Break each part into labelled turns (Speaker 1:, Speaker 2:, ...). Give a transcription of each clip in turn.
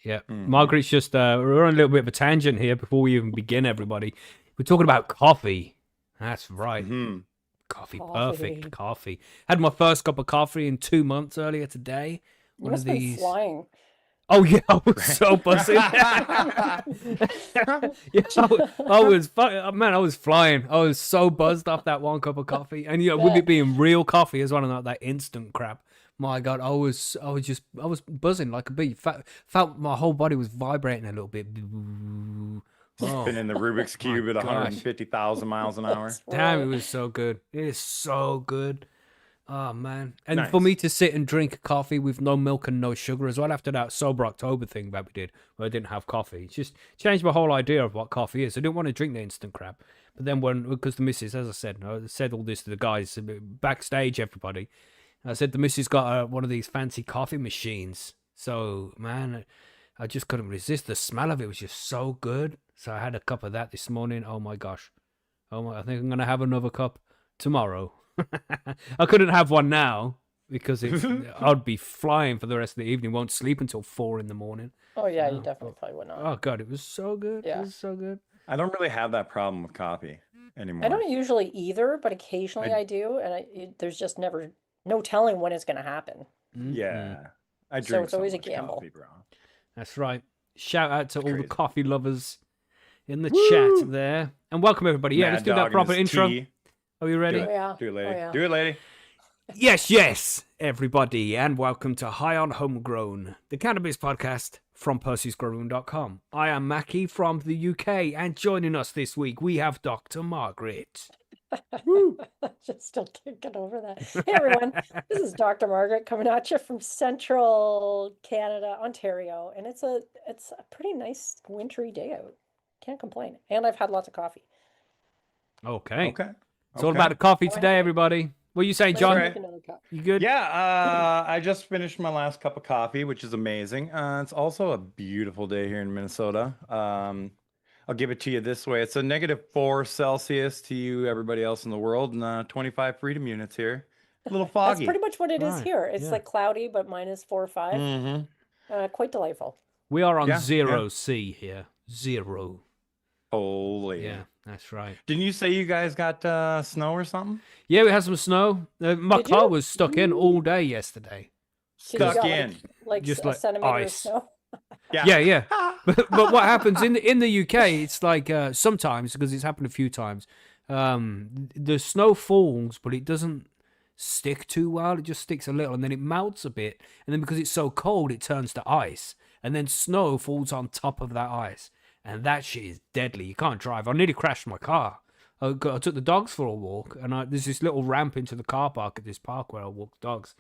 Speaker 1: Yeah. Margaret's just, we're on a little bit of a tangent here before we even begin, everybody. We're talking about coffee. That's right. Coffee. Perfect coffee. Had my first cup of coffee in 2 months earlier today.
Speaker 2: You must have been flying.
Speaker 1: Oh, yeah, I was so buzzing. Yeah, I was flying. I was so buzzed off that one cup of coffee. And, with it being real coffee as well, and not that instant crap. My God, I was buzzing like a bee. Felt my whole body was vibrating a little bit.
Speaker 3: Been in the Rubik's Cube at 150,000 miles an hour.
Speaker 1: Damn, it was so good. It is so good. Oh, man. And for me to sit and drink coffee with no milk and no sugar as well after that Sober October thing that we did, where I didn't have coffee, it just changed my whole idea of what coffee is. I didn't want to drink the instant crap. But then because the missus, as I said all this to the guys, backstage, everybody, I said the missus got one of these fancy coffee machines. So, man, I just couldn't resist. The smell of it was just so good. So I had a cup of that this morning. Oh, my gosh. I think I'm going to have another cup tomorrow. I couldn't have one now because I'd be flying for the rest of the evening. Won't sleep until 4 a.m.
Speaker 2: Oh, yeah, you definitely probably would not.
Speaker 1: Oh, God, it was so good. Yeah. It was so good.
Speaker 3: I don't really have that problem with coffee anymore.
Speaker 2: I don't usually either, but occasionally I do. And there's just no telling when it's going to happen.
Speaker 3: Yeah. I drink
Speaker 2: it's always a gamble.
Speaker 3: coffee, bro.
Speaker 1: That's right. Shout out to all the coffee lovers in the chat there. And welcome, everybody. Yeah, let's do that proper intro. Are you ready?
Speaker 3: Do it, lady. Oh, yeah. Do it, lady.
Speaker 1: Yes, everybody. And welcome to High on Homegrown, the cannabis podcast from Percy'sGrowroom.com. I am Macky from the UK, and joining us this week, we have Dr. Margaret.
Speaker 2: Just still can't get over that. Hey, everyone. This is Dr. Margaret coming at you from central Canada, Ontario. And it's a pretty nice wintry day out. Can't complain. And I've had lots of coffee.
Speaker 1: Okay. It's all about the coffee today, everybody. What are you saying, John?
Speaker 3: Right.
Speaker 1: You good?
Speaker 3: Yeah, I just finished my last cup of coffee, which is amazing. It's also a beautiful day here in Minnesota. I'll give it to you this way. It's a -4 Celsius to you, everybody else in the world, and 25 freedom units here. A little foggy.
Speaker 2: That's pretty much what it is here. It's like cloudy, but -4 or 5. Quite delightful.
Speaker 1: We are on 0 C here. 0.
Speaker 3: Holy.
Speaker 1: Yeah, that's right.
Speaker 3: Didn't you say you guys got snow or something?
Speaker 1: Yeah, we had some snow. My car was stuck in all day yesterday.
Speaker 3: Stuck in.
Speaker 2: Like just a centimeter
Speaker 1: ice.
Speaker 2: of snow?
Speaker 1: Yeah. But what happens in the UK, it's like sometimes, because it's happened a few times, the snow falls, but it doesn't stick too well. It just sticks a little, and then it melts a bit. And then because it's so cold, it turns to ice. And then snow falls on top of that ice. And that shit is deadly. You can't drive. I nearly crashed my car. I took the dogs for a walk, and there's this little ramp into the car park at this park where I walk the dogs.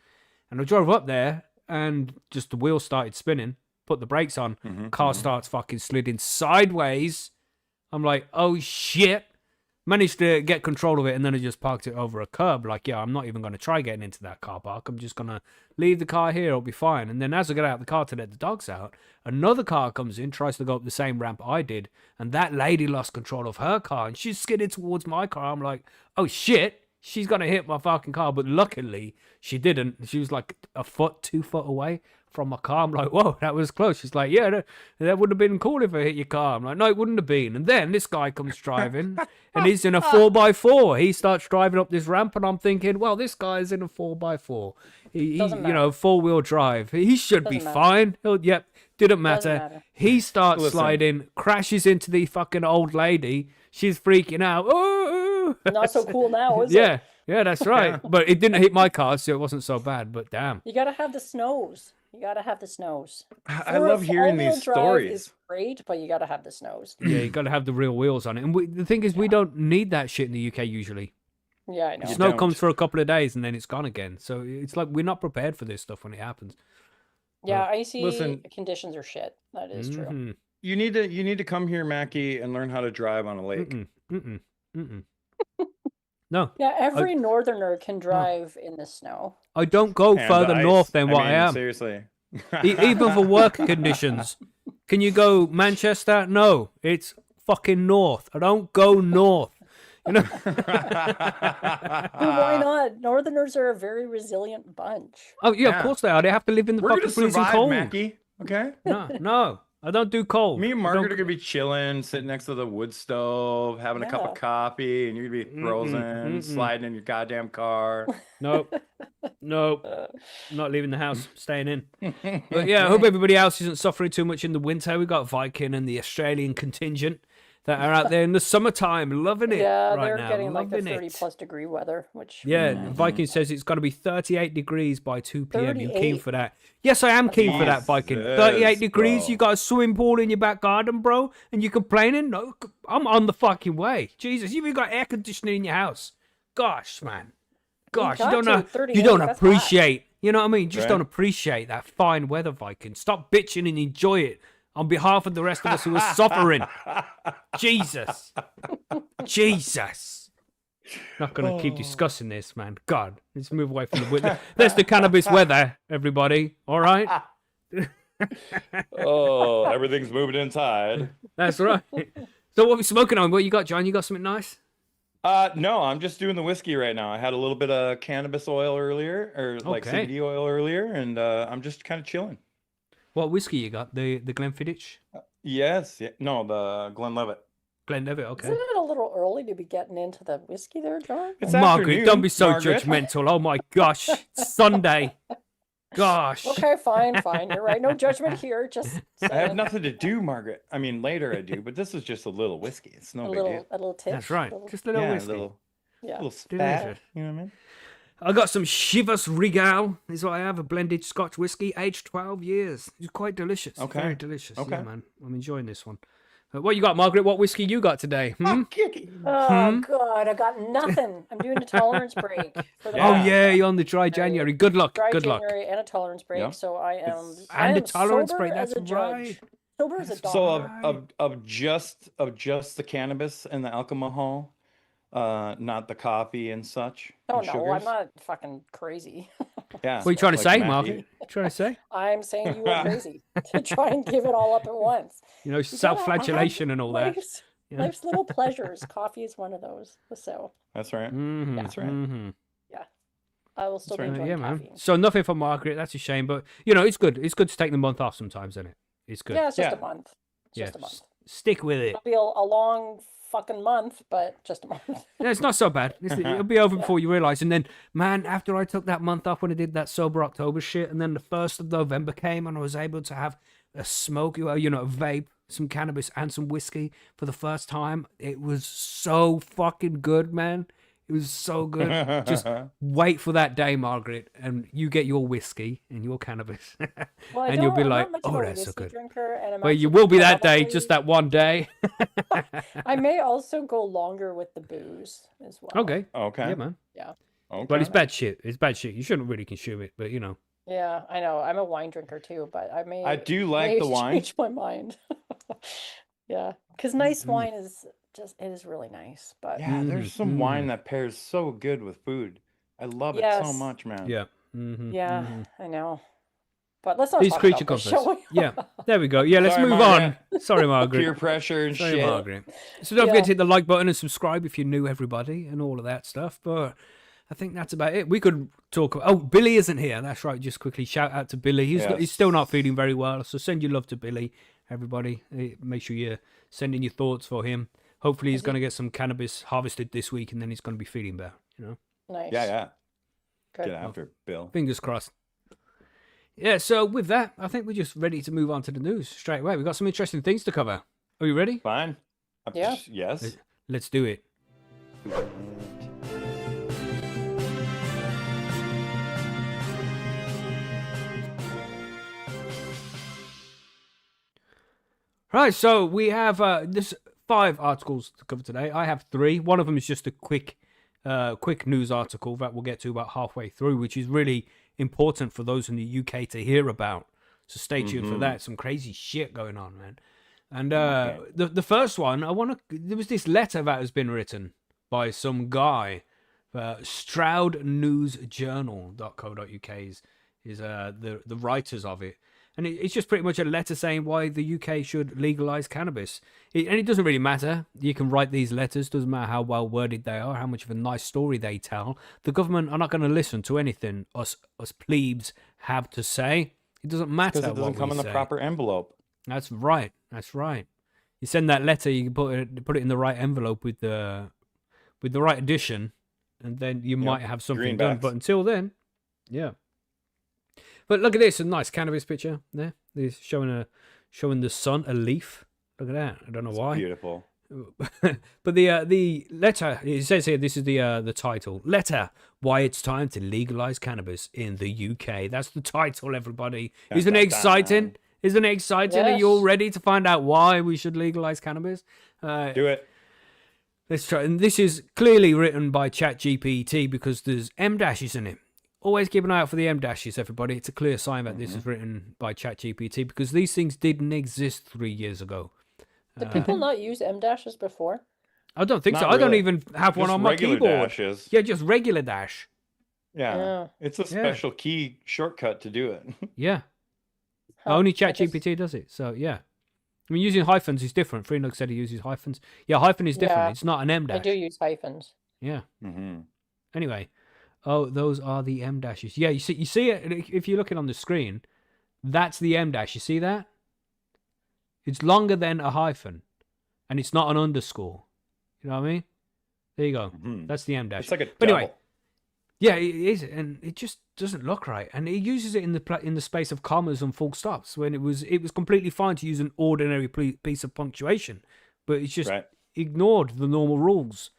Speaker 1: And I drove up there, and just the wheels started spinning. Put the brakes on. Car starts fucking sliding sideways. I'm like, oh shit. Managed to get control of it, and then I just parked it over a curb. Like, yeah, I'm not even going to try getting into that car park. I'm just going to leave the car here. It'll be fine. And then as I get out of the car to let the dogs out, another car comes in, tries to go up the same ramp I did. And that lady lost control of her car, and she's skidded towards my car. I'm like, oh shit, she's going to hit my fucking car. But luckily, she didn't. She was like 2 foot away from my car. I'm like, whoa, that was close. She's like, yeah, that would have been cool if I hit your car. I'm like, no, it wouldn't have been. And then this guy comes driving, and he's in a 4x4. He starts driving up this ramp, and I'm thinking, well, this guy's in a 4x4. He 4-wheel drive. He should be fine. Didn't matter. He starts sliding, crashes into the fucking old lady. She's freaking out. Oh!
Speaker 2: Not so cool now, is it?
Speaker 1: Yeah, that's right. But it didn't hit my car, so it wasn't so bad. But damn.
Speaker 2: You got to have the snows.
Speaker 3: I love hearing these stories.
Speaker 2: Is great, but you got to have the snows.
Speaker 1: Yeah, you got to have the real wheels on it. And the thing is, we don't need that shit in the UK usually.
Speaker 2: Yeah, I know.
Speaker 1: Snow comes for a couple of days and then it's gone again. So it's like we're not prepared for this stuff when it happens.
Speaker 2: Yeah, icy conditions are shit. That is true.
Speaker 3: You need to come here, Macky, and learn how to drive on a lake.
Speaker 1: No.
Speaker 2: Yeah, every northerner can drive in the snow.
Speaker 1: I don't go further north than what I am.
Speaker 3: Seriously.
Speaker 1: Even for work conditions. Can you go Manchester? No, it's fucking north. I don't go north. You know?
Speaker 2: Why not? Northerners are a very resilient bunch.
Speaker 1: Oh yeah, of course they are. They have to live in the fucking freezing cold.
Speaker 3: Macky. Okay.
Speaker 1: No, I don't do cold.
Speaker 3: Me and
Speaker 1: I
Speaker 3: Margaret
Speaker 1: don't-
Speaker 3: are gonna be chilling, sitting next to the wood stove, having a cup
Speaker 2: Yeah.
Speaker 3: of coffee, and you're gonna be frozen,
Speaker 1: mm-mm.
Speaker 3: sliding in your goddamn car.
Speaker 1: Nope, nope. Not leaving the house, staying in. But yeah, I hope everybody else isn't suffering too much in the winter. We've got Viking and the Australian contingent that are out there in the summertime, loving it
Speaker 2: Yeah,
Speaker 1: right
Speaker 2: they're
Speaker 1: now,
Speaker 2: getting like the
Speaker 1: loving
Speaker 2: 30
Speaker 1: it.
Speaker 2: plus degree weather, which
Speaker 1: Yeah,
Speaker 2: nice.
Speaker 1: Viking says it's got to be 38 degrees by 2 p.m. You keen
Speaker 2: 38?
Speaker 1: for that? Yes, I am keen for that, Viking. 38
Speaker 3: Jesus,
Speaker 1: degrees,
Speaker 3: bro.
Speaker 1: you got a swimming pool in your back garden, bro, and you're complaining? No, I'm on the fucking way. Jesus, you've even got air conditioning in your house. Gosh, man. Gosh, you
Speaker 2: got
Speaker 1: don't
Speaker 2: to,
Speaker 1: know.
Speaker 2: 38,
Speaker 1: You don't
Speaker 2: that's hot.
Speaker 1: appreciate. You know what I mean? Just
Speaker 3: Right.
Speaker 1: don't appreciate that fine weather, Viking. Stop bitching and enjoy it on behalf of the rest of us who are suffering. Jesus. Jesus. Not going to keep discussing this, man. God, let's move away from the weather. That's the cannabis weather, everybody. All right?
Speaker 3: Oh, everything's moving inside.
Speaker 1: That's right. So what are we smoking on? What you got, John? You got something nice?
Speaker 3: No, I'm just doing the whiskey right now. I had a little bit of cannabis oil earlier, or like
Speaker 1: Okay.
Speaker 3: CBD oil earlier, and I'm just kind of chilling.
Speaker 1: What whiskey you got? The Glenfiddich?
Speaker 3: Yes, yeah, no, the Glenlivet.
Speaker 1: Glenlivet, okay.
Speaker 2: Isn't it a little early to be getting into the whiskey there, John?
Speaker 3: It's
Speaker 1: Margaret,
Speaker 3: afternoon,
Speaker 1: don't be so
Speaker 3: Margaret.
Speaker 1: judgmental. Oh my gosh. It's Sunday. Gosh.
Speaker 2: Okay, fine. You're right. No judgment here. Just
Speaker 3: I have
Speaker 2: saying.
Speaker 3: nothing to do, Margaret. I mean, later I do, but this is just a little whiskey. It's no
Speaker 2: a
Speaker 3: big deal.
Speaker 2: little tip.
Speaker 1: That's right.
Speaker 2: Little-
Speaker 1: Just a little
Speaker 3: Yeah,
Speaker 1: whiskey.
Speaker 2: yeah.
Speaker 3: little spat.
Speaker 1: Delicious.
Speaker 3: You know what I mean?
Speaker 1: I got some Chivas Regal. Is what I have. A blended Scotch whiskey, aged 12 years. It's quite delicious.
Speaker 3: Okay.
Speaker 1: Very delicious.
Speaker 3: Okay.
Speaker 1: Yeah, man. I'm enjoying this one. What you got, Margaret? What whiskey you got today? Hmm?
Speaker 2: Oh God, I got nothing. I'm doing a tolerance break for the
Speaker 1: Oh
Speaker 3: Yeah.
Speaker 1: yeah, you're on the dry January. Good luck.
Speaker 2: dry
Speaker 1: Good luck.
Speaker 2: January and a tolerance break.
Speaker 3: Yeah.
Speaker 2: So I am
Speaker 3: It's-
Speaker 2: I
Speaker 1: And a
Speaker 2: am
Speaker 1: tolerance
Speaker 2: sober
Speaker 1: break.
Speaker 2: as
Speaker 1: That's
Speaker 2: a judge.
Speaker 1: right.
Speaker 2: Sober as a dog.
Speaker 3: So
Speaker 1: Right.
Speaker 3: of just the cannabis and the alcohol, not the coffee and such.
Speaker 2: Oh
Speaker 3: and
Speaker 2: no,
Speaker 3: sugars.
Speaker 2: I'm not fucking crazy.
Speaker 3: Yeah.
Speaker 1: What are you trying to
Speaker 3: like
Speaker 1: say,
Speaker 3: Macky.
Speaker 1: Margaret? What you trying to say?
Speaker 2: I'm saying you were crazy to try and give it all up at once.
Speaker 1: You know,
Speaker 2: You gotta have
Speaker 1: self-flagellation and all that.
Speaker 2: Life's,
Speaker 1: Yeah.
Speaker 2: life's little pleasures. Coffee is one of those. So
Speaker 3: That's right.
Speaker 1: Mhm,
Speaker 3: That's right.
Speaker 1: mhm.
Speaker 2: I will still be
Speaker 3: right.
Speaker 2: enjoying
Speaker 1: Yeah, man.
Speaker 2: caffeine.
Speaker 1: So nothing for Margaret. That's a shame, but you know, it's good. It's good to take the month off sometimes, isn't it? It's good.
Speaker 2: Yeah, it's just
Speaker 3: Yeah.
Speaker 2: a month. It's
Speaker 1: Yeah,
Speaker 2: just a month.
Speaker 1: Stick with it.
Speaker 2: It'll be a long fucking month, but just a month.
Speaker 1: Yeah, it's not so bad. It'll be over before you realize. And then, man, after I took that month off when I did that sober October shit, and then the 1st of November came, and I was able to have a smoke, you know, a vape, some cannabis, and some whiskey for the first time. It was so fucking good, man. It was so good. Just wait for that day, Margaret, and you get your whiskey and your cannabis,
Speaker 2: Well, I
Speaker 1: and you'll be
Speaker 2: I'm not
Speaker 1: like,
Speaker 2: much
Speaker 1: "Oh,
Speaker 2: of a
Speaker 1: that's so
Speaker 2: whiskey
Speaker 1: good."
Speaker 2: drinker, and I'm
Speaker 1: Well, you
Speaker 2: actually
Speaker 1: will be that day,
Speaker 2: probably-
Speaker 1: just that one day.
Speaker 2: I may also go longer with the booze as well.
Speaker 1: Okay.
Speaker 3: Okay.
Speaker 1: Yeah, man.
Speaker 3: Okay.
Speaker 1: But it's bad shit. It's bad shit. You shouldn't really consume it, but you know.
Speaker 2: Yeah, I know. I'm a wine drinker too, but I may
Speaker 3: I do like
Speaker 2: may
Speaker 3: the wine.
Speaker 2: change my mind. Yeah, because nice
Speaker 1: Mhm.
Speaker 2: wine is just it is really nice. But
Speaker 3: Yeah, there's some
Speaker 1: Mhm.
Speaker 3: wine that pairs so good with food. I love it so
Speaker 2: Yes.
Speaker 3: much, man.
Speaker 1: Yeah. Mm-hmm,
Speaker 2: yeah, I know. But let's not
Speaker 1: These
Speaker 2: talk
Speaker 1: creature
Speaker 2: about this,
Speaker 1: comforts.
Speaker 2: shall we?
Speaker 1: Yeah. There we go. Yeah, let's
Speaker 3: Sorry,
Speaker 1: move
Speaker 3: Margaret.
Speaker 1: on. Sorry, Margaret.
Speaker 3: Peer pressure and
Speaker 1: Sorry,
Speaker 3: shit.
Speaker 1: Margaret. So don't
Speaker 2: Yeah.
Speaker 1: forget to hit the like button and subscribe if you're new, everybody, and all of that stuff. But I think that's about it. We could talk. Oh, Billy isn't here. That's right. Just quickly shout out to Billy. He's still not
Speaker 3: Yes.
Speaker 1: feeling very well. So send your love to Billy, everybody. Make sure you're sending your thoughts for him. Hopefully he's going to get some cannabis harvested this week, and then he's going to be feeling better. You know,
Speaker 2: Nice.
Speaker 3: Yeah.
Speaker 2: Good.
Speaker 3: Get after it, Bill.
Speaker 1: fingers crossed. Yeah. So with that, I think we're just ready to move on to the news straight away. We've got some interesting things to cover. Are you ready?
Speaker 3: Fine.
Speaker 2: Yeah.
Speaker 3: Yes.
Speaker 1: Let's do it. Right, so we have this 5 articles to cover today. I have 3. One of them is just a quick news article that we'll get to about halfway through, which is really important for those in the UK to hear about. So stay tuned for that. Some crazy shit going on, man. And the first one, there was this letter that has been written by some guy. StroudNewsJournal.co.uk is the writers of it. And it's just pretty much a letter saying why the UK should legalize cannabis. And it doesn't really matter. You can write these letters. Doesn't matter how well worded they are, how much of a nice story they tell. The government are not going to listen to anything us plebes have to say. It doesn't matter
Speaker 3: Because it doesn't
Speaker 1: what
Speaker 3: come
Speaker 1: we
Speaker 3: in the
Speaker 1: say.
Speaker 3: proper envelope.
Speaker 1: That's right. That's right. You send that letter, you can put it in the right envelope with the right edition, and then you might have something done.
Speaker 3: Greenbacks.
Speaker 1: But until then, yeah. But look at this, a nice cannabis picture there. This showing the sun, a leaf. Look at that. I don't know why.
Speaker 3: Beautiful.
Speaker 1: But the letter, it says here, this is the title. Letter, why it's time to legalize cannabis in the UK. That's the title, everybody. Isn't it exciting? Isn't it exciting? Are you all
Speaker 2: Yes.
Speaker 1: ready to find out why we should legalize cannabis?
Speaker 3: Do it.
Speaker 1: Let's try. And this is clearly written by ChatGPT because there's M dashes in it. Always keep an eye out for the M dashes, everybody. It's a clear sign that this is written by ChatGPT because these things didn't exist 3 years ago.
Speaker 2: Did people not use M dashes before?
Speaker 1: I don't think so.
Speaker 3: Not
Speaker 1: I don't
Speaker 3: really.
Speaker 1: even have one
Speaker 3: Just
Speaker 1: on my
Speaker 3: regular
Speaker 1: keyboard.
Speaker 3: dashes.
Speaker 1: Yeah, just regular dash.
Speaker 3: Yeah.
Speaker 2: Yeah.
Speaker 3: It's a special key shortcut to do it.
Speaker 1: Yeah.
Speaker 2: Huh,
Speaker 1: Only
Speaker 2: I just-
Speaker 1: ChatGPT does it. So, yeah. I mean, using hyphens is different. Freenog said he uses hyphens. Yeah, hyphen is different.
Speaker 2: Yeah,
Speaker 1: It's not an M
Speaker 2: I
Speaker 1: dash.
Speaker 2: do use hyphens.
Speaker 1: Yeah.
Speaker 3: Mm-hmm.
Speaker 1: Anyway. Oh, those are the M dashes. Yeah, you see it if you're looking on the screen. That's the M dash. You see that? It's longer than a hyphen. And it's not an underscore. You know what I mean? There you go.
Speaker 3: Mhm.
Speaker 1: That's the M dash.
Speaker 3: It's like a double.
Speaker 1: But anyway, yeah, it is, and it just doesn't look right. And it uses it in the space of commas and full stops when it was completely fine to use an ordinary piece of punctuation, but it's just
Speaker 3: Right.
Speaker 1: ignored the normal rules.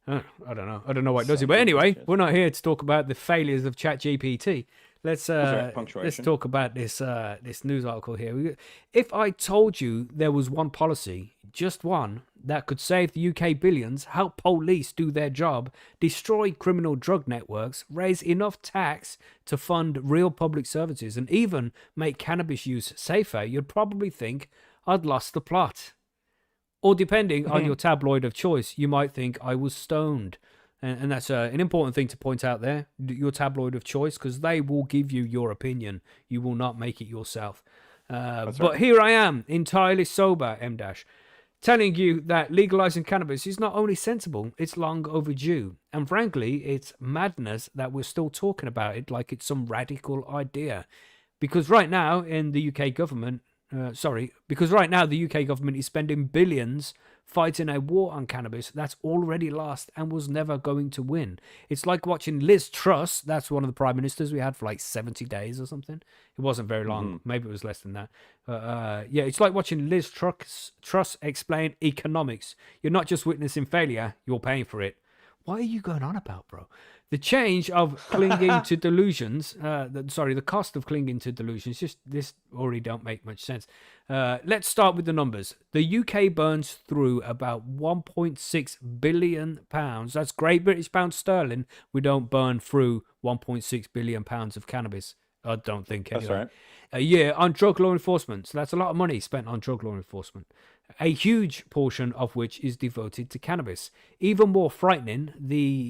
Speaker 1: I don't know why it does it. But
Speaker 3: Some
Speaker 1: anyway,
Speaker 3: shit.
Speaker 1: we're not here to talk about the failures of ChatGPT. Let's let's
Speaker 3: punctuation.
Speaker 1: talk about this this news article here. If I told you there was one policy, just one, that could save the UK billions, help police do their job, destroy criminal drug networks, raise enough tax to fund real public services, and even make cannabis use safer, you'd probably think I'd lost the plot. Or depending on your tabloid of choice, you might think I was stoned. And that's an important thing to point out there, your tabloid of choice, because they will give you your opinion. You will not make it yourself. But
Speaker 3: right.
Speaker 1: here I am, entirely sober, M dash, telling you that legalizing cannabis is not only sensible, it's long overdue. And frankly, it's madness that we're still talking about it like it's some radical idea. Because right now in the UK government, because right now the UK government is spending billions fighting a war on cannabis that's already lost and was never going to win. It's like watching Liz Truss, that's one of the prime ministers we had for like 70 days or something. It wasn't very long, maybe it was less than that. Yeah, it's like watching Liz Truss explain economics. You're not just witnessing failure, you're paying for it. What are you going on about, bro? The change of clinging to delusions, the cost of clinging to delusions, just this already don't make much sense. Let's start with the numbers. The UK burns through about £1.6 billion. That's Great British pound sterling. We don't burn through £1.6 billion of cannabis. I don't think anyway.
Speaker 3: That's right.
Speaker 1: A year on drug law enforcement. So that's a lot of money spent on drug law enforcement. A huge portion of which is devoted to cannabis. Even more frightening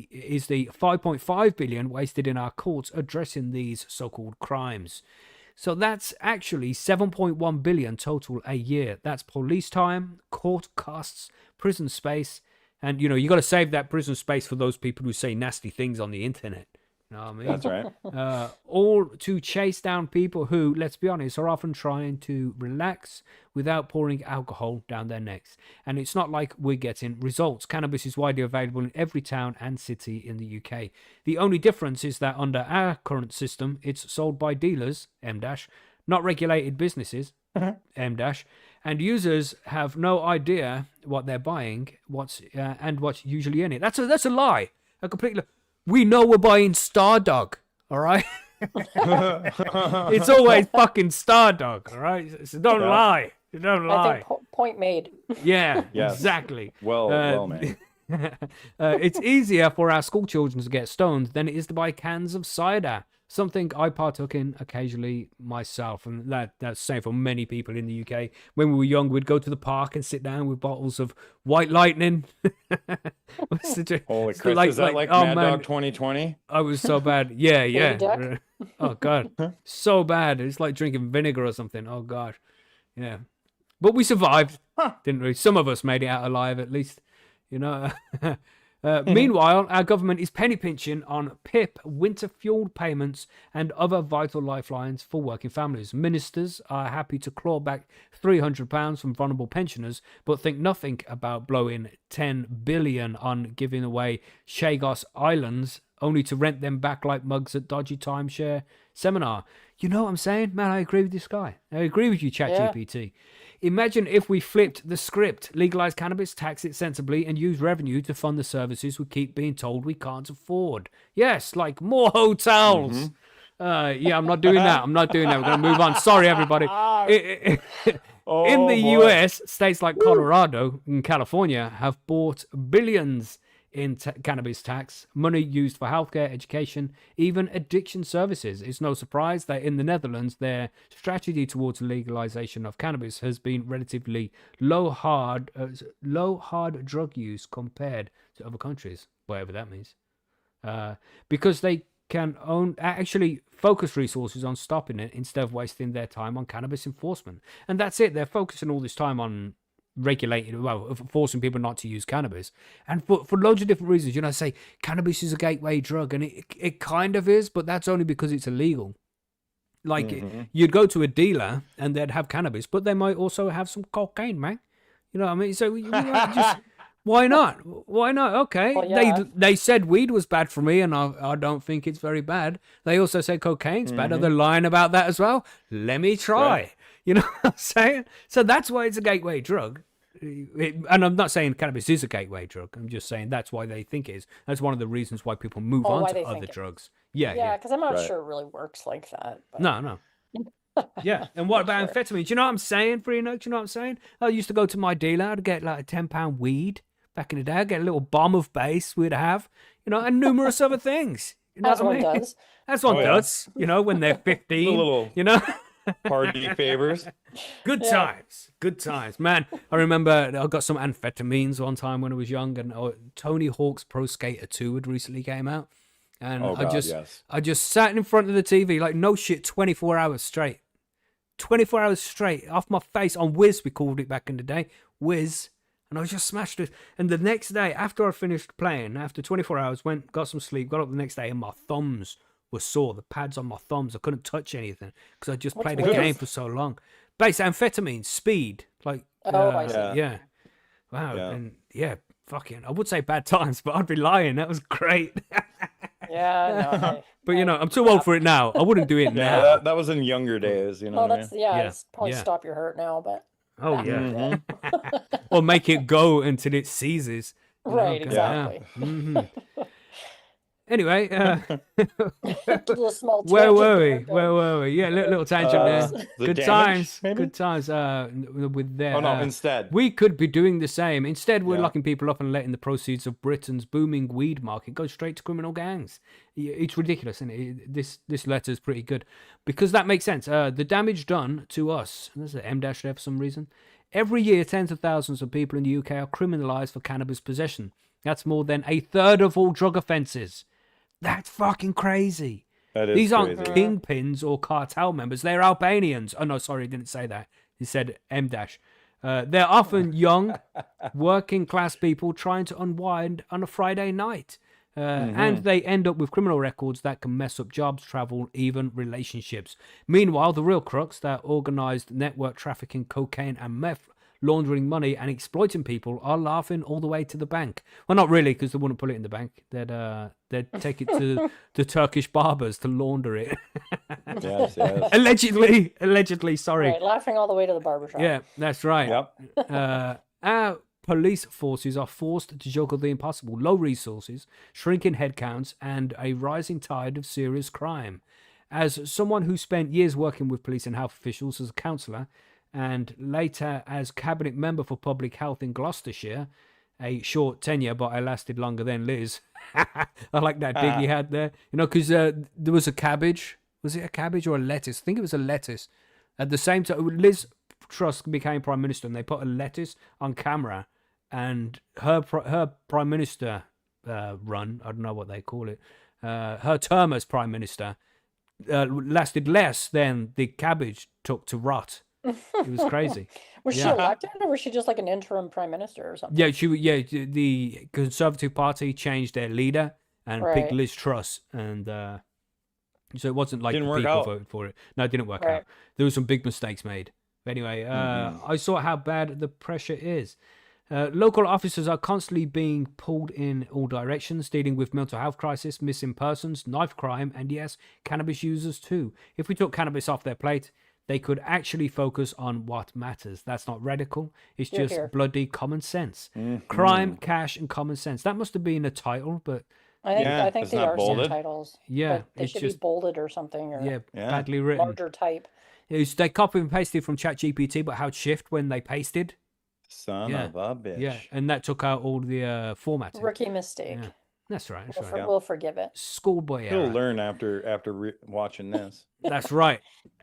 Speaker 1: is the 5.5 billion wasted in our courts addressing these so-called crimes. So that's actually 7.1 billion total a year. That's police time, court costs, prison space, and you got to save that prison space for those people who say nasty things on the internet. You know what I mean?
Speaker 3: That's right.
Speaker 1: All to chase down people who, let's be honest, are often trying to relax without pouring alcohol down their necks. And it's not like we're getting results. Cannabis is widely available in every town and city in the UK. The only difference is that under our current system, it's sold by dealers, M-, not regulated businesses, M-, and users have no idea what they're buying, what's usually in it. That's a lie. A complete lie. We know we're buying Stardog, all right? It's always fucking Stardog, all right? So don't lie. Don't
Speaker 2: I
Speaker 1: lie.
Speaker 2: think point made.
Speaker 1: Yeah,
Speaker 3: Yes.
Speaker 1: exactly.
Speaker 3: Well, man.
Speaker 1: It's easier for our school children to get stoned than it is to buy cans of cider. Something I partook in occasionally myself, and that's the same for many people in the UK. When we were young, we'd go to the park and sit down with bottles of White Lightning.
Speaker 3: Holy Christ, is that like
Speaker 1: oh
Speaker 3: Mad
Speaker 1: man,
Speaker 3: Dog 2020?
Speaker 1: I was so bad. Yeah, yeah.
Speaker 2: Duck?
Speaker 1: Oh god, so bad. It's like drinking vinegar or something. Oh god, yeah. But we survived, didn't we? Some of us made it out alive, at least. Meanwhile, our government is penny pinching on PIP, winter fuel payments, and other vital lifelines for working families. Ministers are happy to claw back £300 from vulnerable pensioners, but think nothing about blowing $10 billion on giving away Chagos Islands, only to rent them back like mugs at dodgy timeshare seminar. You know what I'm saying? Man, I agree with this guy. I agree with you, ChatGPT. Imagine if we flipped the script, legalize cannabis, tax it sensibly, and use revenue to fund the services we keep being told we can't afford. Yes, like more hotels. Yeah, I'm not doing that. I'm not doing that. We're going to move on. Sorry, everybody. In the US, states like Colorado and California have bought billions in cannabis tax, money used for healthcare, education, even addiction services. It's no surprise that in the Netherlands, their strategy towards legalization of cannabis has been relatively low hard drug use compared to other countries, whatever that means, because they can actually focus resources on stopping it instead of wasting their time on cannabis enforcement. And that's it. They're focusing all this time on forcing people not to use cannabis, and for loads of different reasons. You know, say cannabis is a gateway drug, and it kind of is, but that's only because it's illegal. Like you'd go to a dealer and they'd have cannabis, but they might also have some cocaine, man. You know what I mean? So just why not? Why not? Okay,
Speaker 2: Well, yeah.
Speaker 1: they said weed was bad for me, and I don't think it's very bad. They also say cocaine's bad. Are they lying about that as well? Let me try.
Speaker 3: Right.
Speaker 1: You know what I'm saying? So that's why it's a gateway drug. And I'm not saying cannabis is a gateway drug. I'm just saying that's why they think it is. That's one of the reasons why people move on
Speaker 2: why
Speaker 1: to
Speaker 2: they
Speaker 1: other
Speaker 2: think it
Speaker 1: drugs. Yeah.
Speaker 2: Yeah, because I'm not
Speaker 3: Right.
Speaker 2: sure it really works like that. But...
Speaker 1: No. Yeah. And what about amphetamine? Do you know what I'm saying, Freenux? Do you know what I'm saying? I used to go to my dealer. I'd get like a £10 weed back in the day. I'd get a little bomb of base we'd have, you know, and numerous other things. You know
Speaker 2: As
Speaker 1: what I
Speaker 2: one
Speaker 1: mean?
Speaker 2: does.
Speaker 1: As one
Speaker 3: Oh, yeah.
Speaker 1: does, you know, when they're 15,
Speaker 3: little-
Speaker 1: you know?
Speaker 3: Party favors.
Speaker 1: Good times, man. I remember I got some amphetamines one time when I was young, and Tony Hawk's Pro Skater 2 had recently came out, and
Speaker 3: Oh, God, yes.
Speaker 1: I just sat in front of the TV like no shit, 24 hours straight, off my face on Whiz. We called it back in the day, Whiz, and I just smashed it. And the next day, after I finished playing, after 24 hours, got some sleep, got up the next day, and my thumbs were sore. The pads on my thumbs, I couldn't touch anything because I just played a
Speaker 2: Whiz?
Speaker 1: game for so long. Base amphetamine, speed, like
Speaker 2: I see.
Speaker 1: yeah. Wow,
Speaker 3: Yeah.
Speaker 1: and yeah, fucking. I would say bad times, but I'd be lying. That was great.
Speaker 2: Yeah, no.
Speaker 1: But you know, I'm too old for it now. I wouldn't do it
Speaker 3: Yeah,
Speaker 1: now.
Speaker 3: that was in younger days, you know
Speaker 2: Well,
Speaker 3: what I
Speaker 2: that's
Speaker 3: mean?
Speaker 2: yeah. It's probably
Speaker 1: yeah.
Speaker 2: stop your hurt now, but
Speaker 1: Oh
Speaker 2: back
Speaker 1: yeah,
Speaker 2: in the day.
Speaker 1: or make it go until it seizes. you know,
Speaker 2: Right,
Speaker 1: go
Speaker 2: exactly.
Speaker 1: down. Anyway,
Speaker 2: Little small
Speaker 1: where
Speaker 2: tangent
Speaker 1: were
Speaker 2: there,
Speaker 1: we?
Speaker 2: but-
Speaker 1: Where were we? Yeah, little tangent there.
Speaker 3: The
Speaker 1: Good
Speaker 3: damage,
Speaker 1: times.
Speaker 3: maybe?
Speaker 1: Good times. With their.
Speaker 3: Oh, no, instead.
Speaker 1: We could be doing the same. Instead, we're
Speaker 3: Yeah.
Speaker 1: locking people up and letting the proceeds of Britain's booming weed market go straight to criminal gangs. It's ridiculous, isn't it? This letter's pretty good because that makes sense. The damage done to us, and there's an M dash there for some reason. Every year, tens of thousands of people in the UK are criminalised for cannabis possession. That's more than a third of all drug offences. That's fucking crazy.
Speaker 3: That is
Speaker 1: These aren't
Speaker 3: crazy.
Speaker 1: kingpins or cartel members. They're Albanians. Oh, no, sorry, he didn't say that. He said M dash. They're often young, working class people trying to unwind on a Friday night. And they end up with criminal records that can mess up jobs, travel, even relationships. Meanwhile, the real crooks, that organised network trafficking cocaine and meth, laundering money and exploiting people, are laughing all the way to the bank. Well, not really, because they wouldn't put it in the bank. They'd take it to the Turkish barbers to launder it.
Speaker 3: Yes.
Speaker 1: Allegedly, sorry.
Speaker 2: Right, laughing all the way to the barbershop.
Speaker 1: Yeah, that's right.
Speaker 3: Yep.
Speaker 1: Our police forces are forced to juggle the impossible: low resources, shrinking headcounts, and a rising tide of serious crime. As someone who spent years working with police and health officials as a counsellor, and later as cabinet member for public health in Gloucestershire, a short tenure, but I lasted longer than Liz. I like that dig you had there. You know, because there was a cabbage. Was it a cabbage or a lettuce? I think it was a lettuce. At the same time, Liz Truss became prime minister, and they put a lettuce on camera, and her prime minister run, I don't know what they call it, her term as prime minister lasted less than the cabbage took to rot. It was crazy.
Speaker 2: Was she
Speaker 1: Yeah.
Speaker 2: elected, or was she just like an interim prime minister or something?
Speaker 1: Yeah, the Conservative Party changed their leader and picked
Speaker 2: Right.
Speaker 1: Liz Truss, and so it wasn't like
Speaker 3: Didn't
Speaker 1: the
Speaker 3: work
Speaker 1: people
Speaker 3: out.
Speaker 1: voted for it. No, it didn't work
Speaker 2: Right.
Speaker 1: out. There were some big mistakes made. But anyway,
Speaker 3: Mhm.
Speaker 1: I saw how bad the pressure is. Local officers are constantly being pulled in all directions, dealing with mental health crisis, missing persons, knife crime, and yes, cannabis users too. If we took cannabis off their plate, they could actually focus on what matters. That's not radical. It's
Speaker 2: Hear,
Speaker 1: just
Speaker 2: hear.
Speaker 1: bloody common sense.
Speaker 3: Mhm.
Speaker 1: Crime, cash, and common sense. That must have been a title, but
Speaker 3: Yeah,
Speaker 2: I think
Speaker 3: it's
Speaker 2: they
Speaker 3: not
Speaker 2: are
Speaker 3: bolded.
Speaker 2: subtitles.
Speaker 1: yeah,
Speaker 2: But they
Speaker 1: it's
Speaker 2: should
Speaker 1: just
Speaker 2: be bolded or something, or
Speaker 1: yeah,
Speaker 3: Yeah.
Speaker 1: badly written.
Speaker 2: larger type.
Speaker 1: They copy and pasted from ChatGPT, but how'd shift when they pasted?
Speaker 3: Son
Speaker 1: Yeah.
Speaker 3: of a bitch.
Speaker 1: Yeah, and that took out all the formatting.
Speaker 2: Rookie mistake.
Speaker 1: Yeah, that's right. That's
Speaker 2: We'll,
Speaker 1: right.
Speaker 2: we'll forgive it.
Speaker 1: Schoolboy
Speaker 3: He'll
Speaker 1: error.
Speaker 3: learn after watching this.
Speaker 1: That's right.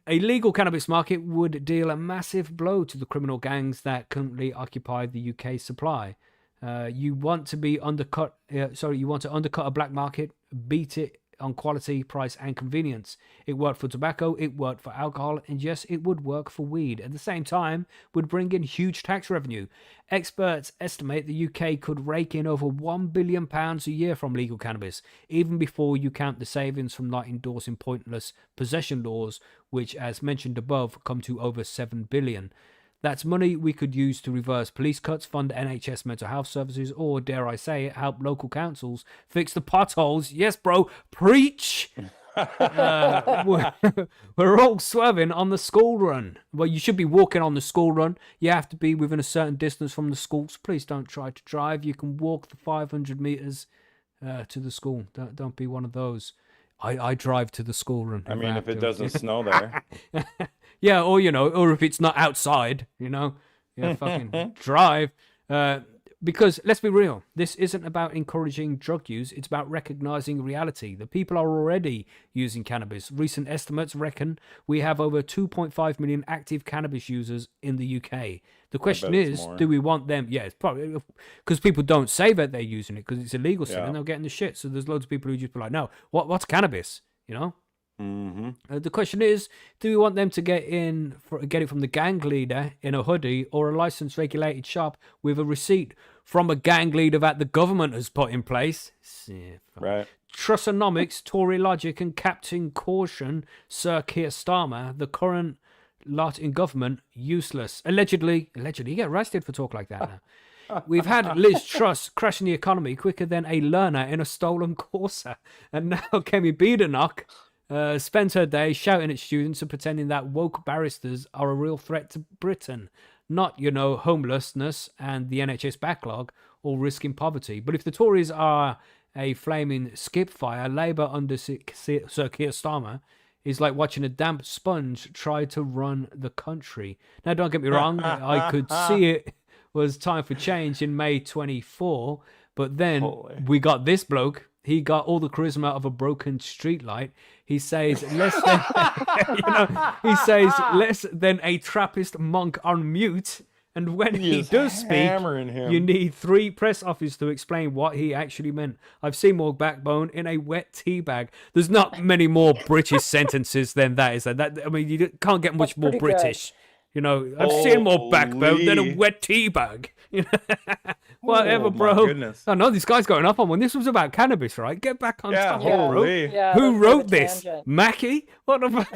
Speaker 1: A legal cannabis market would deal a massive blow to the criminal gangs that currently occupy the UK supply. You want to undercut a black market, beat it on quality, price, and convenience. It worked for tobacco, it worked for alcohol, and yes, it would work for weed. At the same time, would bring in huge tax revenue. Experts estimate the UK could rake in over £1 billion a year from legal cannabis, even before you count the savings from not endorsing pointless possession laws, which, as mentioned above, come to over £7 billion. That's money we could use to reverse police cuts, fund NHS mental health services, or, dare I say it, help local councils fix the potholes. Yes, bro, preach! We're all swerving on the school run. Well, you should be walking on the school run. You have to be within a certain distance from the schools. Please don't try to drive. You can walk the 500 meters to the school. Don't be one of those. I drive to the school run.
Speaker 3: I mean,
Speaker 1: have
Speaker 3: if it
Speaker 1: to.
Speaker 3: doesn't snow there.
Speaker 1: Yeah, or or if it's not outside, yeah, fucking drive. Because let's be real, this isn't about encouraging drug use. It's about recognizing reality. The people are already using cannabis. Recent estimates reckon we have over 2.5 million active cannabis users in the UK. The question
Speaker 3: bet it's
Speaker 1: is,
Speaker 3: more.
Speaker 1: do we want them? Yeah, it's probably because people don't say that they're using it because it's illegal still,
Speaker 3: Yeah.
Speaker 1: and they'll get in the shit. So there's loads of people who just be like, no, what's cannabis?
Speaker 3: Mm-hmm.
Speaker 1: The question is, do we want them to get it from the gang leader in a hoodie or a licensed regulated shop with a receipt from a gang leader that the government has put in place? Yeah,
Speaker 3: Right.
Speaker 1: Trussonomics, Tory logic, and Captain Caution, Sir Keir Starmer, the current lot in government, useless. Allegedly, you get arrested for talk like that now. We've had Liz Truss crashing the economy quicker than a learner in a stolen Corsa. And now Kemi Badenoch spends her day shouting at students and pretending that woke barristers are a real threat to Britain. Not, homelessness and the NHS backlog or risking poverty. But if the Tories are a flaming skip fire, Labour under Sir Keir Starmer is like watching a damp sponge try to run the country. Now, don't get me wrong, I could see it was time for change in May 24, but then
Speaker 3: Holy.
Speaker 1: we got this bloke. He got all the charisma of a broken streetlight. He says less than, he says less than a Trappist monk on mute. And when he
Speaker 3: is
Speaker 1: does speak,
Speaker 3: hammering him.
Speaker 1: you need 3 press officers to explain what he actually meant. I've seen more backbone in a wet tea bag. There's not many more British sentences than that, is there? I mean, you can't get much
Speaker 2: That's
Speaker 1: more
Speaker 2: pretty good.
Speaker 1: British. I've seen more backbone than a
Speaker 3: Holy.
Speaker 1: wet tea bag. Whatever,
Speaker 3: Oh, my
Speaker 1: bro.
Speaker 3: goodness.
Speaker 1: I know this guy's going up on one. This was about cannabis, right? Get back on
Speaker 3: Yeah,
Speaker 1: topic, bro.
Speaker 3: holy.
Speaker 2: Yeah,
Speaker 1: Who
Speaker 2: that's
Speaker 1: wrote
Speaker 2: bit of a
Speaker 1: this?
Speaker 2: tangent.
Speaker 1: Macky? What the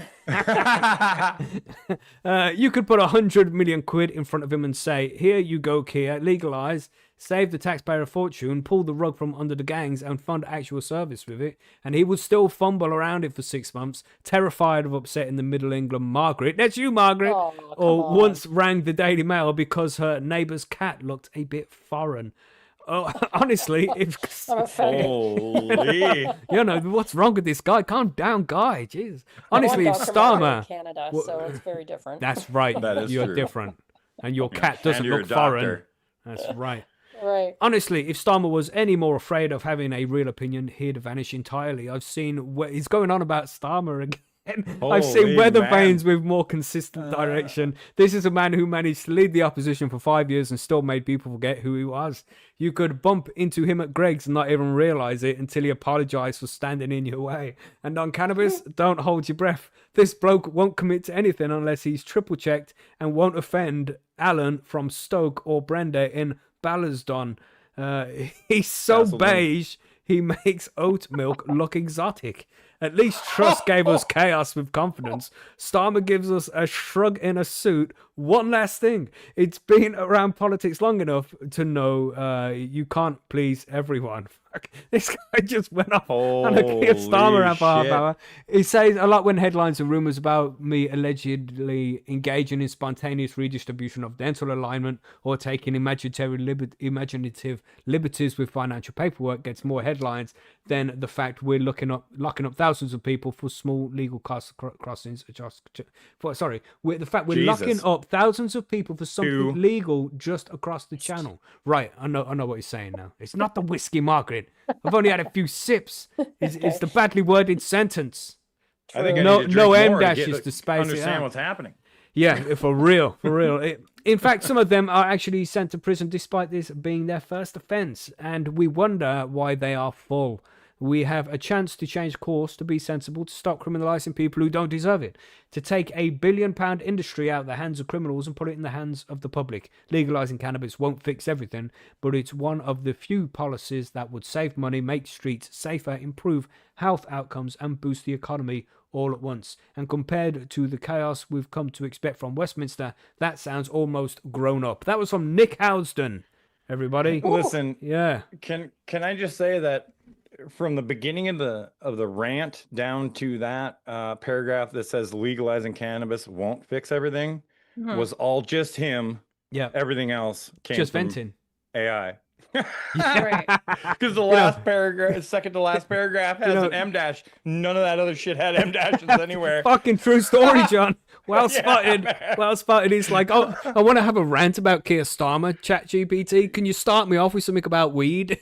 Speaker 1: You could put 100 million quid in front of him and say, here you go, Kia, legalize, save the taxpayer a fortune, pull the rug from under the gangs and fund actual service with it. And he would still fumble around it for 6 months, terrified of upsetting the Middle England Margaret. That's you, Margaret.
Speaker 2: Oh, come
Speaker 1: or
Speaker 2: on.
Speaker 1: once rang the Daily Mail because her neighbour's cat looked a bit foreign. Oh, honestly, if
Speaker 2: I'm offended.
Speaker 3: Holy.
Speaker 1: what's wrong with this guy? Calm down, guy. Jeez. Honestly,
Speaker 2: I'm
Speaker 1: if
Speaker 2: Dr. Margaret in
Speaker 1: Starmer,
Speaker 2: Canada, so it's very different.
Speaker 1: that's right.
Speaker 3: That is
Speaker 1: You're
Speaker 3: true.
Speaker 1: different, and your cat
Speaker 3: And
Speaker 1: doesn't
Speaker 3: you're
Speaker 1: look
Speaker 3: a
Speaker 1: foreign.
Speaker 3: doctor.
Speaker 1: That's right.
Speaker 2: Right.
Speaker 1: Honestly, if Starmer was any more afraid of having a real opinion, he'd vanish entirely. I've seen he's going on about Starmer I've seen
Speaker 3: Holy
Speaker 1: weather
Speaker 3: man.
Speaker 1: vanes with more consistent direction. This is a man who managed to lead the opposition for 5 years and still made people forget who he was. You could bump into him at Greg's and not even realize it until he apologized for standing in your way. And on cannabis, don't hold your breath. This bloke won't commit to anything unless he's triple checked and won't offend Alan from Stoke or Brenda in Ballasdon. He's so
Speaker 3: Basildon.
Speaker 1: beige, he makes oat milk look exotic. At least Trust gave us chaos with confidence. Starmer gives us a shrug in a suit. One last thing. It's been around politics long enough to know you can't please everyone. This guy just went off on a Keir Starmer
Speaker 3: Holy
Speaker 1: for half
Speaker 3: shit.
Speaker 1: hour. He says a lot when headlines and rumours about me allegedly engaging in spontaneous redistribution of dental alignment or taking imaginative liberties with financial paperwork gets more headlines than the fact we're locking up thousands of people for small legal crossings. The fact we're
Speaker 3: Jesus.
Speaker 1: locking up thousands of people for something
Speaker 3: Two.
Speaker 1: legal just across the channel. Right, I know what he's saying now. It's not the whiskey, Margaret. I've only had a few sips. It's the badly worded sentence.
Speaker 3: I think I
Speaker 1: No-
Speaker 3: need to drink
Speaker 1: no M
Speaker 3: more
Speaker 1: dashes to space it
Speaker 3: understand
Speaker 1: out.
Speaker 3: what's happening.
Speaker 1: Yeah, for real, for real. In fact, some of them are actually sent to prison despite this being their first offence, and we wonder why they are full. We have a chance to change course, to be sensible, to stop criminalising people who don't deserve it, to take a billion-pound industry out of the hands of criminals and put it in the hands of the public. Legalising cannabis won't fix everything, but it's one of the few policies that would save money, make streets safer, improve health outcomes, and boost the economy all at once. And compared to the chaos we've come to expect from Westminster, that sounds almost grown up. That was from Nick Housden, everybody.
Speaker 3: Listen,
Speaker 1: Yeah.
Speaker 3: can I just say that from the beginning of the rant down to that paragraph that says legalizing cannabis won't fix everything was all just him.
Speaker 1: Yeah.
Speaker 3: Everything else came
Speaker 1: Just
Speaker 3: from
Speaker 1: venting.
Speaker 3: AI.
Speaker 2: Right.
Speaker 3: Because the last paragraph, second to last paragraph has an M dash. None of that other shit had M dashes anywhere.
Speaker 1: Fucking true story, John. Well
Speaker 3: Yeah,
Speaker 1: spotted.
Speaker 3: man.
Speaker 1: Well spotted. He's like, oh, I want to have a rant about Keir Starmer, ChatGPT. Can you start me off with something about weed?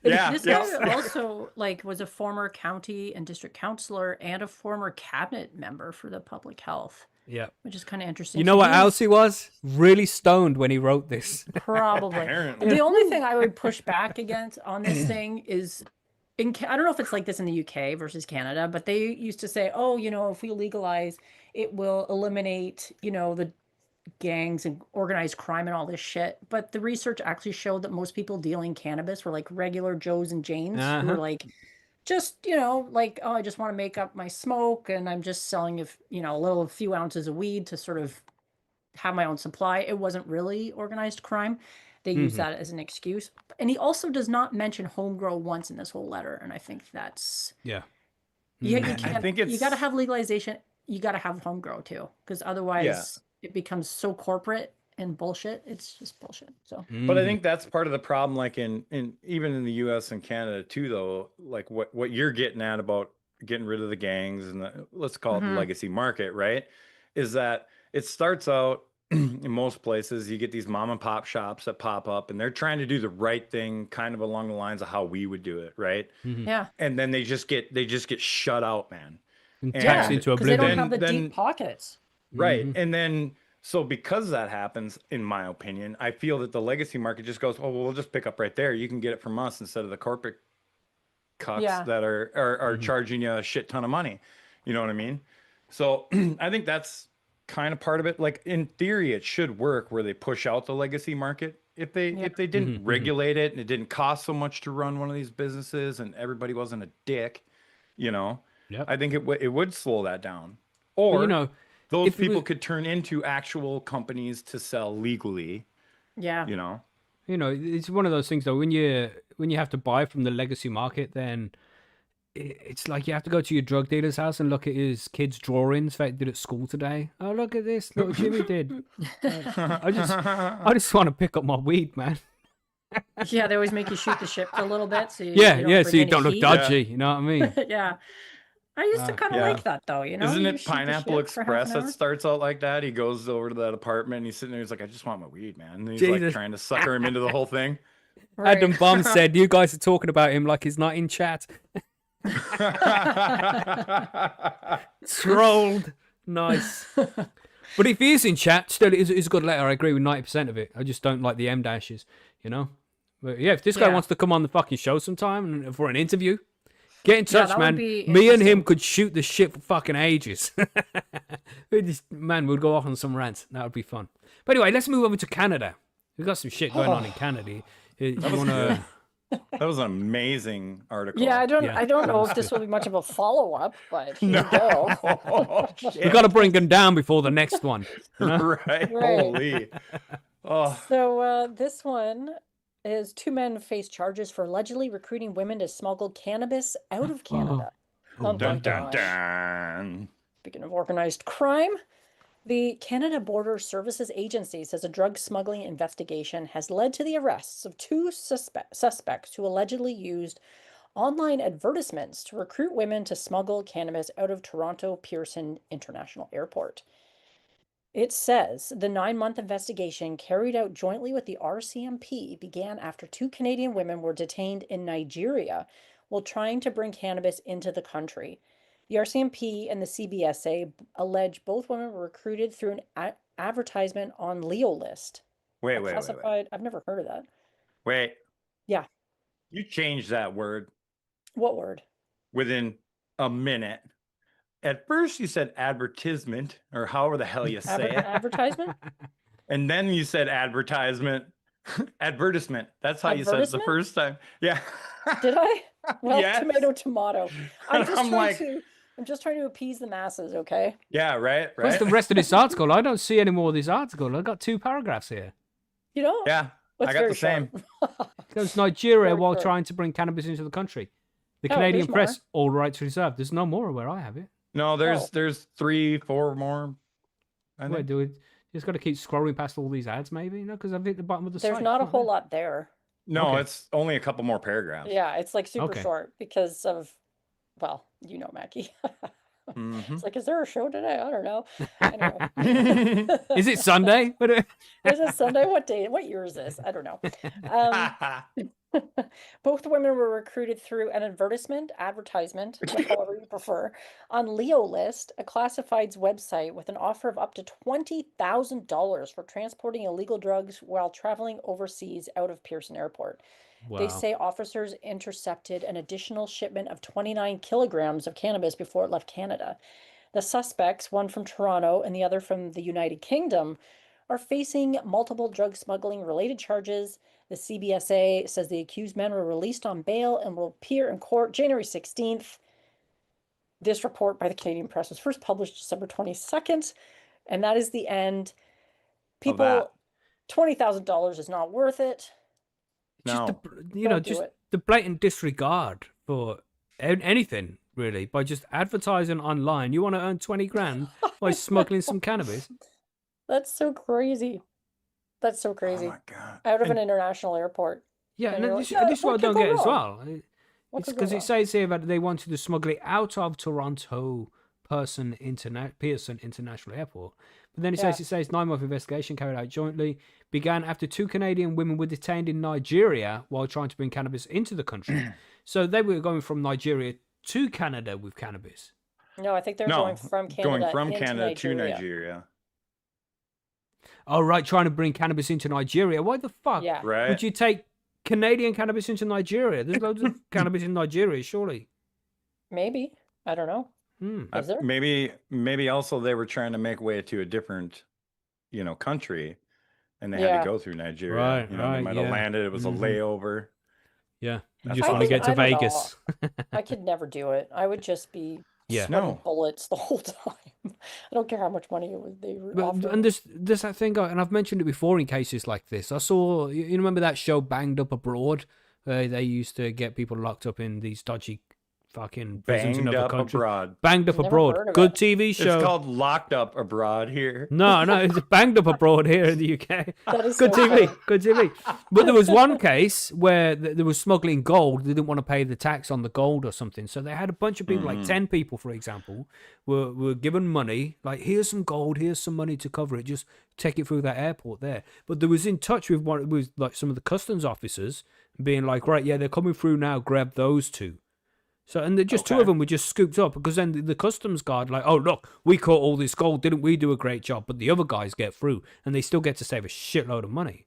Speaker 3: Yeah,
Speaker 2: This
Speaker 3: yeah.
Speaker 2: guy also was a former county and district councillor and a former cabinet member for the public health,
Speaker 1: Yeah.
Speaker 2: which is kind of interesting.
Speaker 1: You know
Speaker 2: So
Speaker 1: what
Speaker 2: he
Speaker 1: else he was? Really stoned when he wrote this.
Speaker 2: Probably.
Speaker 3: Apparently.
Speaker 2: The only thing I would push back against on this thing is, I don't know if it's like this in the UK versus Canada, but they used to say, oh, if we legalize, it will eliminate, the gangs and organized crime and all this shit. But the research actually showed that most people dealing cannabis were like regular Joes and Janes who were like, just, oh, I just want to make up my smoke and I'm just selling, a few ounces of weed to sort of have my own supply. It wasn't really organized crime. They use that as an excuse. And he also does not mention home grow once in this whole letter. And I think that's,
Speaker 1: Yeah.
Speaker 2: you
Speaker 3: I
Speaker 2: can't,
Speaker 3: think
Speaker 2: you
Speaker 3: it's-
Speaker 2: got to have legalization. You got to have home grow too. Because otherwise it becomes so corporate and bullshit. It's just bullshit. So,
Speaker 3: But I think that's part of the problem, like in even in the US and Canada too, though, like what you're getting at about getting rid of the gangs and let's call it the legacy market, right? Is that it starts out in most places, you get these mom and pop shops that pop up and they're trying to do the right thing, kind of along the lines of how we would do it, right?
Speaker 2: yeah.
Speaker 3: And then they just get shut out, man.
Speaker 1: And
Speaker 3: Yeah,
Speaker 1: taxed into
Speaker 2: Because they don't
Speaker 1: oblivion.
Speaker 2: have the
Speaker 3: Then-
Speaker 2: deep pockets.
Speaker 3: Right. And then, so because that happens, in my opinion, I feel that the legacy market just goes, oh, well, we'll just pick up right there. You can get it from us instead of the corporate cucks
Speaker 2: Yeah.
Speaker 3: that are charging you a shit ton of money. You know what I mean? So I think that's kind of part of it. Like in theory, it should work where they push out the legacy market. If they didn't regulate it and it didn't cost so much to run one of these businesses and everybody wasn't a dick,
Speaker 1: Yep.
Speaker 3: I think it would slow that down.
Speaker 1: But,
Speaker 3: Or those
Speaker 1: if it
Speaker 3: people
Speaker 1: was-
Speaker 3: could turn into actual companies to sell legally,
Speaker 2: Yeah.
Speaker 1: It's one of those things though. When you have to buy from the legacy market, then it's like you have to go to your drug dealer's house and look at his kids' drawings that he did at school today. Oh, look at this, little Jimmy did. I just want to pick up my weed, man.
Speaker 2: Yeah, they always make you shoot the shit for a little bit. So
Speaker 1: Yeah,
Speaker 2: you
Speaker 1: so you
Speaker 2: bring
Speaker 1: don't
Speaker 2: any
Speaker 1: look
Speaker 2: heat.
Speaker 1: dodgy. You know what I mean?
Speaker 2: Yeah. I used to kind of
Speaker 3: yeah.
Speaker 2: like that though,
Speaker 3: Isn't
Speaker 2: you
Speaker 3: it
Speaker 2: shoot the
Speaker 3: Pineapple
Speaker 2: shit for half
Speaker 3: Express
Speaker 2: an
Speaker 3: that
Speaker 2: hour.
Speaker 3: starts out like that? He goes over to that apartment and he's sitting there. He's like, I just want my weed, man. And he's
Speaker 1: Jesus.
Speaker 3: like trying to sucker him into the whole thing.
Speaker 2: Right.
Speaker 1: Adam Bomb said, "You guys are talking about him like he's not in chat." Trolled. Nice. But if he is in chat, still it's a good letter. I agree with 90% of it. I just don't like the M dashes, you know? But yeah, if this guy wants to come on the fucking show sometime for an interview, get in touch,
Speaker 2: that would
Speaker 1: man.
Speaker 2: be
Speaker 1: Me and him
Speaker 2: interesting.
Speaker 1: could shoot the shit for fucking ages. Man, we'd go off on some rants. That would be fun. But anyway, let's move over to Canada. We've got some shit going on in Canada. You want to...
Speaker 3: That was an amazing article.
Speaker 2: Yeah, I don't know
Speaker 1: that's
Speaker 2: if this
Speaker 1: good.
Speaker 2: will be much of a follow-up, but here we go.
Speaker 3: Oh,
Speaker 1: We've got to bring him down before the next one. You know?
Speaker 3: right.
Speaker 2: Right.
Speaker 3: Holy. Oh,
Speaker 2: So this one is 2 men face charges for allegedly recruiting women to smuggle cannabis out of Canada. Oh my
Speaker 3: dun dun
Speaker 2: gosh.
Speaker 3: dun.
Speaker 2: Speaking of organized crime, the Canada Border Services Agency says a drug smuggling investigation has led to the arrests of 2 suspects who allegedly used online advertisements to recruit women to smuggle cannabis out of Toronto Pearson International Airport. It says the 9-month investigation carried out jointly with the RCMP began after 2 Canadian women were detained in Nigeria while trying to bring cannabis into the country. The RCMP and the CBSA allege both women were recruited through an advertisement on Leo List.
Speaker 3: Wait,
Speaker 2: A
Speaker 3: wait, wait, wait.
Speaker 2: classified, I've never heard of that.
Speaker 3: Wait.
Speaker 2: Yeah.
Speaker 3: You changed that word
Speaker 2: What word?
Speaker 3: within a minute. At first, you said advertisement, or however the hell you say it.
Speaker 2: Advertisement?
Speaker 3: And then you said advertisement. Advertisement. That's how you said it the
Speaker 2: Advertisement?
Speaker 3: first time. Yeah.
Speaker 2: Did I? Well,
Speaker 3: Yes.
Speaker 2: tomato. I'm just
Speaker 3: I'm
Speaker 2: trying
Speaker 3: like-
Speaker 2: to I'm just trying to appease the masses, okay?
Speaker 3: Yeah, right,
Speaker 1: What's
Speaker 3: right.
Speaker 1: the rest of this article? I don't see any more of this article. I've got 2 paragraphs here.
Speaker 2: You know?
Speaker 3: Yeah,
Speaker 2: It's
Speaker 3: I got
Speaker 2: very
Speaker 3: the same.
Speaker 2: short.
Speaker 1: It goes Nigeria
Speaker 2: Very
Speaker 1: while
Speaker 2: short.
Speaker 1: trying to bring cannabis into the country. The
Speaker 2: Oh,
Speaker 1: Canadian
Speaker 2: there's
Speaker 1: press, all rights reserved. There's no more where I have it.
Speaker 3: No, there's
Speaker 2: Oh.
Speaker 3: there's 3, 4 more. I
Speaker 1: Wait,
Speaker 3: think.
Speaker 1: do it? Just got to keep scrolling past all these ads, maybe? No, because I've hit the bottom of the
Speaker 2: There's
Speaker 1: site.
Speaker 2: not a
Speaker 1: Not
Speaker 2: whole
Speaker 1: there.
Speaker 2: lot there.
Speaker 3: No,
Speaker 1: Okay.
Speaker 3: it's only a couple more paragraphs.
Speaker 2: Yeah, it's like super
Speaker 1: Okay.
Speaker 2: short because of, well, you know, Macky.
Speaker 3: Mhm.
Speaker 2: It's like, is there a show today? I don't know. Anyway.
Speaker 1: Is it Sunday?
Speaker 2: Is it Sunday? What day? What year is this? I don't know. Both women were recruited through an advertisement, however you prefer, on Leo List, a classifieds website with an offer of up to $20,000 for transporting illegal drugs while traveling overseas out of Pearson Airport. They
Speaker 1: Wow.
Speaker 2: say officers intercepted an additional shipment of 29 kilograms of cannabis before it left Canada. The suspects, one from Toronto and the other from the United Kingdom, are facing multiple drug smuggling related charges. The CBSA says the accused men were released on bail and will appear in court January 16th. This report by the Canadian Press was first published December 22nd, and that is the end.
Speaker 3: Of that.
Speaker 2: People, $20,000 is not worth it.
Speaker 1: Just
Speaker 3: No.
Speaker 2: Don't do
Speaker 1: just
Speaker 2: it.
Speaker 1: the blatant disregard for anything really by just advertising online. You want to earn 20 grand by smuggling some cannabis?
Speaker 2: That's so crazy. That's so
Speaker 3: Oh
Speaker 2: crazy.
Speaker 3: my god.
Speaker 2: Out of an
Speaker 3: And-
Speaker 2: international airport.
Speaker 1: Yeah,
Speaker 2: And
Speaker 1: no,
Speaker 2: you're
Speaker 1: this,
Speaker 2: like,
Speaker 1: this is what I
Speaker 2: what
Speaker 1: don't
Speaker 2: could go
Speaker 1: get as
Speaker 2: wrong?
Speaker 1: well.
Speaker 2: What
Speaker 1: It's
Speaker 2: could go
Speaker 1: because it
Speaker 2: wrong?
Speaker 1: says here that they wanted to smuggle it out of Toronto Pearson International Airport. But then it
Speaker 2: Yeah.
Speaker 1: says 9-month investigation carried out jointly began after 2 Canadian women were detained in Nigeria while trying to bring cannabis into the country. So they were going from Nigeria to Canada with cannabis.
Speaker 2: No, I think they're
Speaker 3: No,
Speaker 2: going from Canada into
Speaker 3: Canada to
Speaker 2: Nigeria.
Speaker 3: Nigeria.
Speaker 1: Oh, right, trying to bring cannabis into Nigeria. Why the fuck
Speaker 2: Yeah.
Speaker 3: Right.
Speaker 1: would you take Canadian cannabis into Nigeria? There's loads of cannabis in Nigeria, surely.
Speaker 2: Maybe. I don't know.
Speaker 1: Hmm.
Speaker 2: Is there?
Speaker 3: Maybe also they were trying to make way to a different, country, and they had
Speaker 2: Yeah.
Speaker 3: to go through Nigeria.
Speaker 1: Right,
Speaker 3: they
Speaker 1: right,
Speaker 3: might have
Speaker 1: yeah.
Speaker 3: landed. It was
Speaker 1: Mhm.
Speaker 3: a layover.
Speaker 1: Yeah, you
Speaker 3: That's
Speaker 1: just
Speaker 3: I
Speaker 1: want to
Speaker 3: think-
Speaker 1: get to
Speaker 2: I don't know.
Speaker 1: Vegas.
Speaker 2: I could never do it. I would just be
Speaker 1: Yeah.
Speaker 2: sweating
Speaker 3: No.
Speaker 2: bullets the whole time. I don't care how much money they were
Speaker 1: But,
Speaker 2: offering.
Speaker 1: and there's that thing, and I've mentioned it before in cases like this. I saw, you remember that show Banged Up Abroad? They used to get people locked up in these dodgy fucking prisons in
Speaker 3: Banged
Speaker 1: other
Speaker 3: up
Speaker 1: countries.
Speaker 3: abroad.
Speaker 1: Banged Up
Speaker 2: Never
Speaker 1: Abroad.
Speaker 2: heard of
Speaker 1: Good
Speaker 2: it.
Speaker 1: TV
Speaker 3: It's
Speaker 1: show.
Speaker 3: called Locked Up Abroad here.
Speaker 1: No, it's Banged Up Abroad here in the UK.
Speaker 2: That is
Speaker 1: Good
Speaker 2: so
Speaker 1: TV,
Speaker 2: funny.
Speaker 1: good TV. But there was one case where there was smuggling gold. They didn't want to pay the tax on the gold or something. So they had a bunch of people, like 10 people, for example, were given money. Like, here's some gold, here's some money to cover it. Just take it through that airport there. But they was in touch with like some of the customs officers, being like, right, yeah, they're coming through now. Grab those two. So, and just two of them were just scooped up because then the customs guard, like, oh, look, we caught all this gold. Didn't we do a great job? But the other guys get through and they still get to save a shitload of money.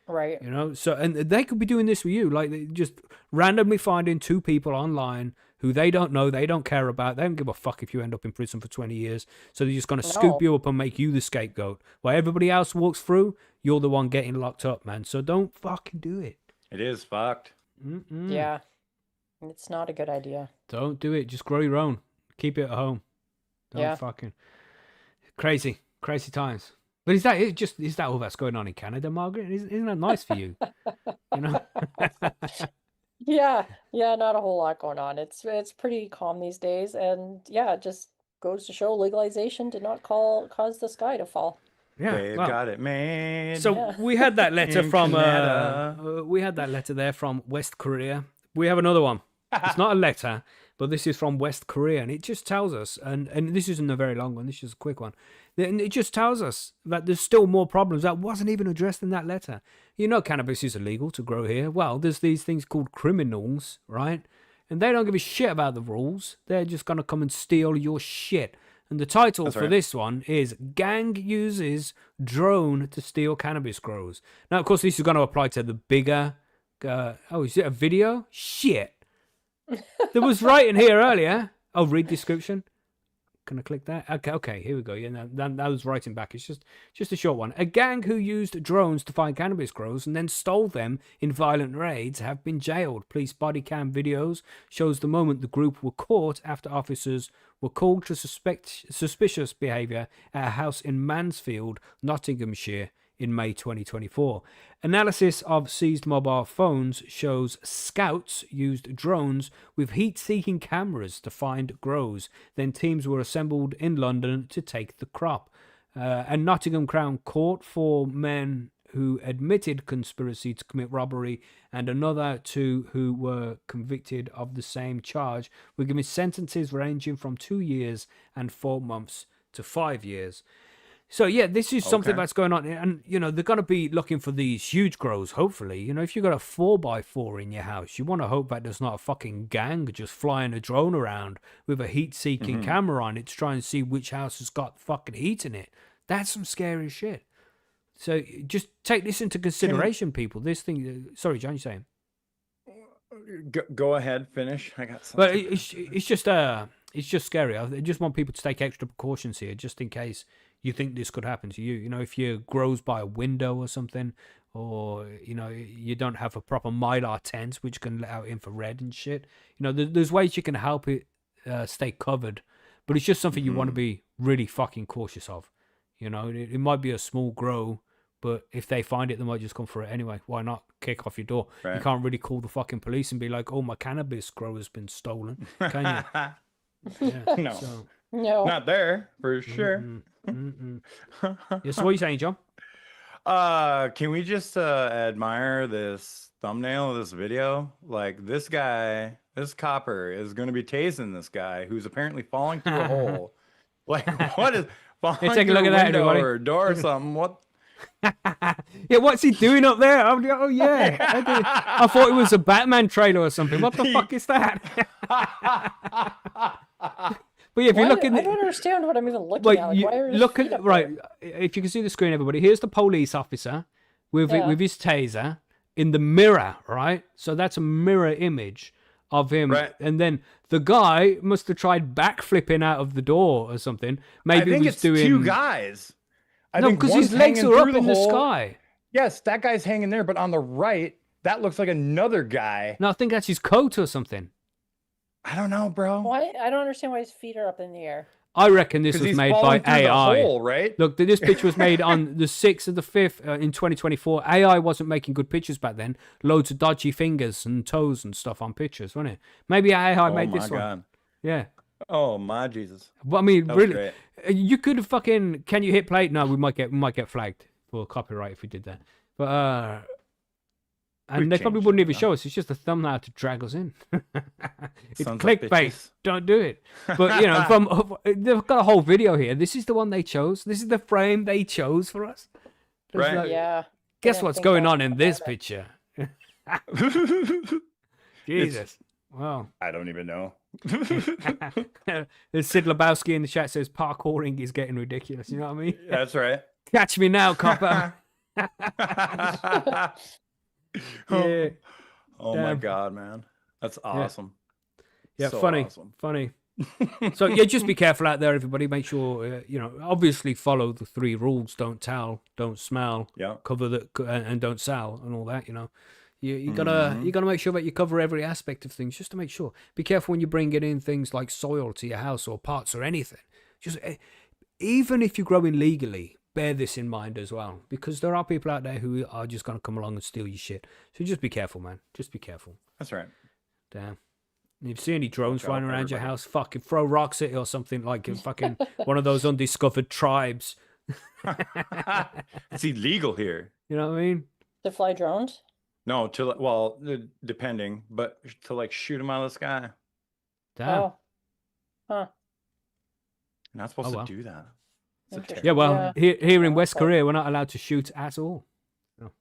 Speaker 2: Right.
Speaker 1: You know, so, and they could be doing this with you, like they just randomly finding two people online who they don't know, they don't care about, they don't give a fuck if you end up in prison for 20 years. So they're just going to scoop you up and make you the scapegoat. While everybody else walks through, you're the one getting locked up, man. So don't fucking do it.
Speaker 3: It is fucked.
Speaker 2: Yeah. It's not a good idea.
Speaker 1: Don't do it. Just grow your own. Keep it at home. Don't fucking... Crazy times. But is that all that's going on in Canada, Margaret? Isn't that nice for you? You know?
Speaker 2: Yeah, not a whole lot going on. It's pretty calm these days, and yeah, it just goes to show legalization did not cause the sky to fall.
Speaker 1: Yeah,
Speaker 3: They've got it made.
Speaker 1: So we had that letter
Speaker 3: In
Speaker 1: from
Speaker 3: Canada.
Speaker 1: we had that letter there from West Korea. We have another one. It's not a letter, but this is from West Korea, and it just tells us, and this isn't a very long one, this is a quick one, and it just tells us that there's still more problems that wasn't even addressed in that letter. You know, cannabis is illegal to grow here. Well, there's these things called criminals, right? And they don't give a shit about the rules. They're just going to come and steal your shit. And the title for this one is Gang Uses Drone to Steal Cannabis Grows. Now, of course, this is going to apply to the bigger... is it a video? Shit. There was writing here earlier. Oh, read description. Can I click that? Okay, here we go. Yeah, that was writing back. It's just a short one. A gang who used drones to find cannabis grows and then stole them in violent raids have been jailed. Police body cam videos shows the moment the group were caught after officers were called to suspicious behaviour at a house in Mansfield, Nottinghamshire, in May 2024. Analysis of seized mobile phones shows scouts used drones with heat-seeking cameras to find grows. Then teams were assembled in London to take the crop. And Nottingham Crown Court, 4 men who admitted conspiracy to commit robbery and another 2 who were convicted of the same charge, were given sentences ranging from 2 years and 4 months to 5 years. So, yeah, this is something that's going on. And, you know, they're going to be looking for these huge grows, hopefully. You know, if you've got a 4x4 in your house, you want to hope that there's not a fucking gang just flying a drone around with a heat-seeking camera on it to try and see which house has got fucking heat in it. That's some scary shit. So just take this into consideration, people. This thing... sorry, John, you're saying?
Speaker 3: Go ahead, finish. I got something.
Speaker 1: But it's just scary. I just want people to take extra precautions here, just in case... you think this could happen to you. You know, if you grows by a window or something, or, you know, you don't have a proper Mylar tent, which can let out infrared and shit. You know, there's ways you can help it stay covered, but it's just something you want to be really fucking cautious of. You know, it might be a small grow, but if they find it, they might just come for it anyway. Why not kick off your door? Right. You can't really call the fucking police and be like, oh, my cannabis grow has been stolen, can you? Yeah,
Speaker 3: no.
Speaker 1: So.
Speaker 2: No.
Speaker 3: Not there, for sure.
Speaker 1: Yeah, so what are you saying, John?
Speaker 3: Can we just admire this thumbnail of this video? Like, this guy, this copper is going to be tasing this guy who's apparently falling through a hole. Like, what is falling
Speaker 1: take a
Speaker 3: through
Speaker 1: look
Speaker 3: a
Speaker 1: at that,
Speaker 3: window
Speaker 1: everybody.
Speaker 3: or a door or something? What?
Speaker 1: Yeah, what's he doing up there? Oh yeah, I thought it was a Batman trailer or something. What the fuck is that? But yeah, if you look in,
Speaker 2: I don't understand what I'm even looking at. Like, why are his feet up
Speaker 1: right.
Speaker 2: there?
Speaker 1: If you can see the screen, everybody, here's the police officer with his taser in the mirror, right? So that's a mirror image of him,
Speaker 3: right.
Speaker 1: And then the guy must have tried backflipping out of the door or something. Maybe
Speaker 3: I think
Speaker 1: was
Speaker 3: it's
Speaker 1: doing
Speaker 3: 2 guys.
Speaker 1: no, because his legs are up in the sky.
Speaker 3: Yes, that guy's hanging there, but on the right, that looks like another guy.
Speaker 1: No, I think that's his coat or something.
Speaker 3: I don't know, bro.
Speaker 2: Why? I don't understand why his feet are up in the air.
Speaker 1: I reckon this was
Speaker 3: he's
Speaker 1: made by
Speaker 3: falling through
Speaker 1: AI.
Speaker 3: The hole, right?
Speaker 1: Look, this picture was made on the 6th of the 5th in 2024. AI wasn't making good pictures back then. Loads of dodgy fingers and toes and stuff on pictures, wasn't it? Maybe AI made this one. Yeah.
Speaker 3: Oh my Jesus.
Speaker 1: But I mean, really,
Speaker 3: great.
Speaker 1: You could have fucking. Can you hit play? No, we might get flagged for copyright if we did that. But and they probably wouldn't even show us. It's just a thumbnail to drag us in. It's clickbait. Like don't do it. But you know, they've got a whole video here. This is the one they chose. This is the frame they chose for us.
Speaker 3: Right.
Speaker 1: Like,
Speaker 2: yeah.
Speaker 1: Guess what's going on in this picture? Jesus. Well,
Speaker 3: I don't even know.
Speaker 1: Sid Lebowski in the chat says parkouring is getting ridiculous. You know what I mean?
Speaker 3: That's right.
Speaker 1: Catch me now, copper. Yeah.
Speaker 3: Oh my
Speaker 1: Damn.
Speaker 3: God, man. That's awesome.
Speaker 1: Yeah,
Speaker 3: So
Speaker 1: funny.
Speaker 3: awesome.
Speaker 1: Funny. So yeah, just be careful out there, everybody. Make sure obviously follow the 3 rules: don't tell, don't smell,
Speaker 3: Yeah.
Speaker 1: cover and don't sell, and all that. You gotta make sure that you cover every aspect of things, just to make sure. Be careful when you're bringing in things like soil to your house or parts or anything. Just even if you're growing legally, bear this in mind as well, because there are people out there who are just gonna come along and steal your shit. So just be careful, man. Just be careful.
Speaker 3: That's right.
Speaker 1: Damn. If you see any drones
Speaker 3: Watch out,
Speaker 1: flying around your
Speaker 3: everybody.
Speaker 1: house, fucking throw rocks at it or something, like a fucking one of those undiscovered tribes.
Speaker 3: It's illegal here.
Speaker 1: You know what I mean?
Speaker 2: To fly drones?
Speaker 3: No, depending, but to like shoot them out of the sky.
Speaker 1: Damn.
Speaker 2: Oh. Huh.
Speaker 3: You're not supposed
Speaker 1: well.
Speaker 2: Oh,
Speaker 3: to do that. It's a
Speaker 2: Interesting.
Speaker 1: Yeah, well,
Speaker 2: Yeah.
Speaker 1: here in West
Speaker 2: Okay.
Speaker 1: Korea, we're not allowed to shoot at all. You know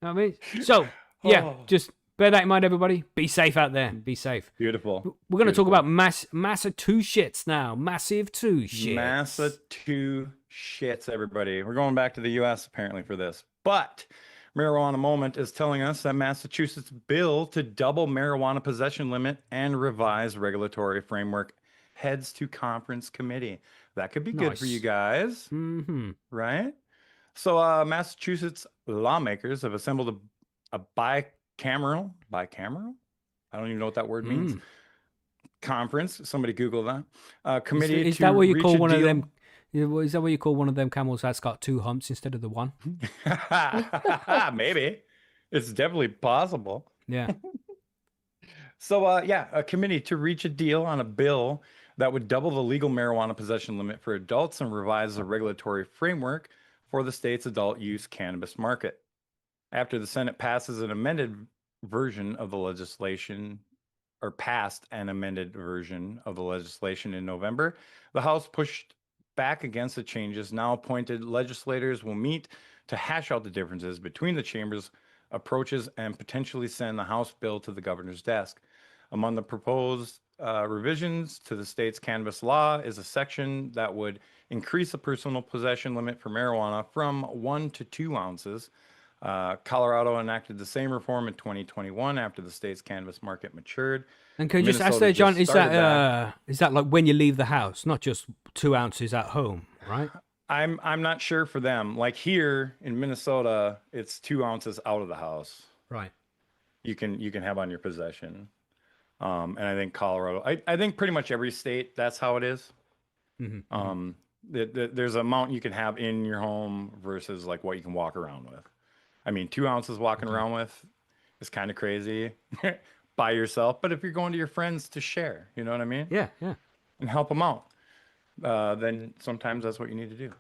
Speaker 1: what I mean? So, yeah,
Speaker 3: Oh.
Speaker 1: just bear that in mind, everybody. Be safe out there. Be safe.
Speaker 3: Beautiful.
Speaker 1: We're going to talk
Speaker 3: Beautiful.
Speaker 1: about massive 2 shits now. Massive 2 shits.
Speaker 3: Massa 2 shits, everybody. We're going back to the U.S. apparently for this. But Marijuana Moment is telling us that Massachusetts bill to double marijuana possession limit and revise regulatory framework heads to conference committee. That could be good for you
Speaker 1: Nice.
Speaker 3: guys,
Speaker 1: Mm-hmm.
Speaker 3: right? So Massachusetts lawmakers have assembled a bicameral? I don't even know what that word means. Conference. Somebody Google that. Committee
Speaker 1: Is
Speaker 3: to
Speaker 1: that what you
Speaker 3: reach
Speaker 1: call
Speaker 3: a
Speaker 1: one of
Speaker 3: deal.
Speaker 1: them? Is that what you call one of them camels that's got 2 humps instead of the 1?
Speaker 3: Maybe. It's definitely possible.
Speaker 1: Yeah.
Speaker 3: So, a committee to reach a deal on a bill that would double the legal marijuana possession limit for adults and revise the regulatory framework for the state's adult use cannabis market. After the Senate passes an amended version of the legislation, or passed an amended version of the legislation in November, the House pushed back against the changes. Now appointed legislators will meet to hash out the differences between the chambers' approaches and potentially send the House bill to the governor's desk. Among the proposed revisions to the state's cannabis law is a section that would increase the personal possession limit for marijuana from 1 to 2 ounces. Colorado enacted the same reform in 2021 after the state's cannabis market matured.
Speaker 1: And can you just ask
Speaker 3: Minnesota
Speaker 1: there, John,
Speaker 3: just started
Speaker 1: is that like when you leave the house, not just 2 ounces at home, right?
Speaker 3: I'm not sure for them. Like here in Minnesota, it's 2 ounces out of the house.
Speaker 1: Right.
Speaker 3: You can have on your possession. And I think Colorado, I think pretty much every state, that's how it is.
Speaker 1: Mm-hmm.
Speaker 3: There's an amount you can have in your home versus like what you can walk around with. I mean, 2 ounces walking around with is kind of crazy by yourself. But if you're going to your friends to share, you know what I mean?
Speaker 1: Yeah, yeah.
Speaker 3: And help them out, then sometimes that's what you need to do.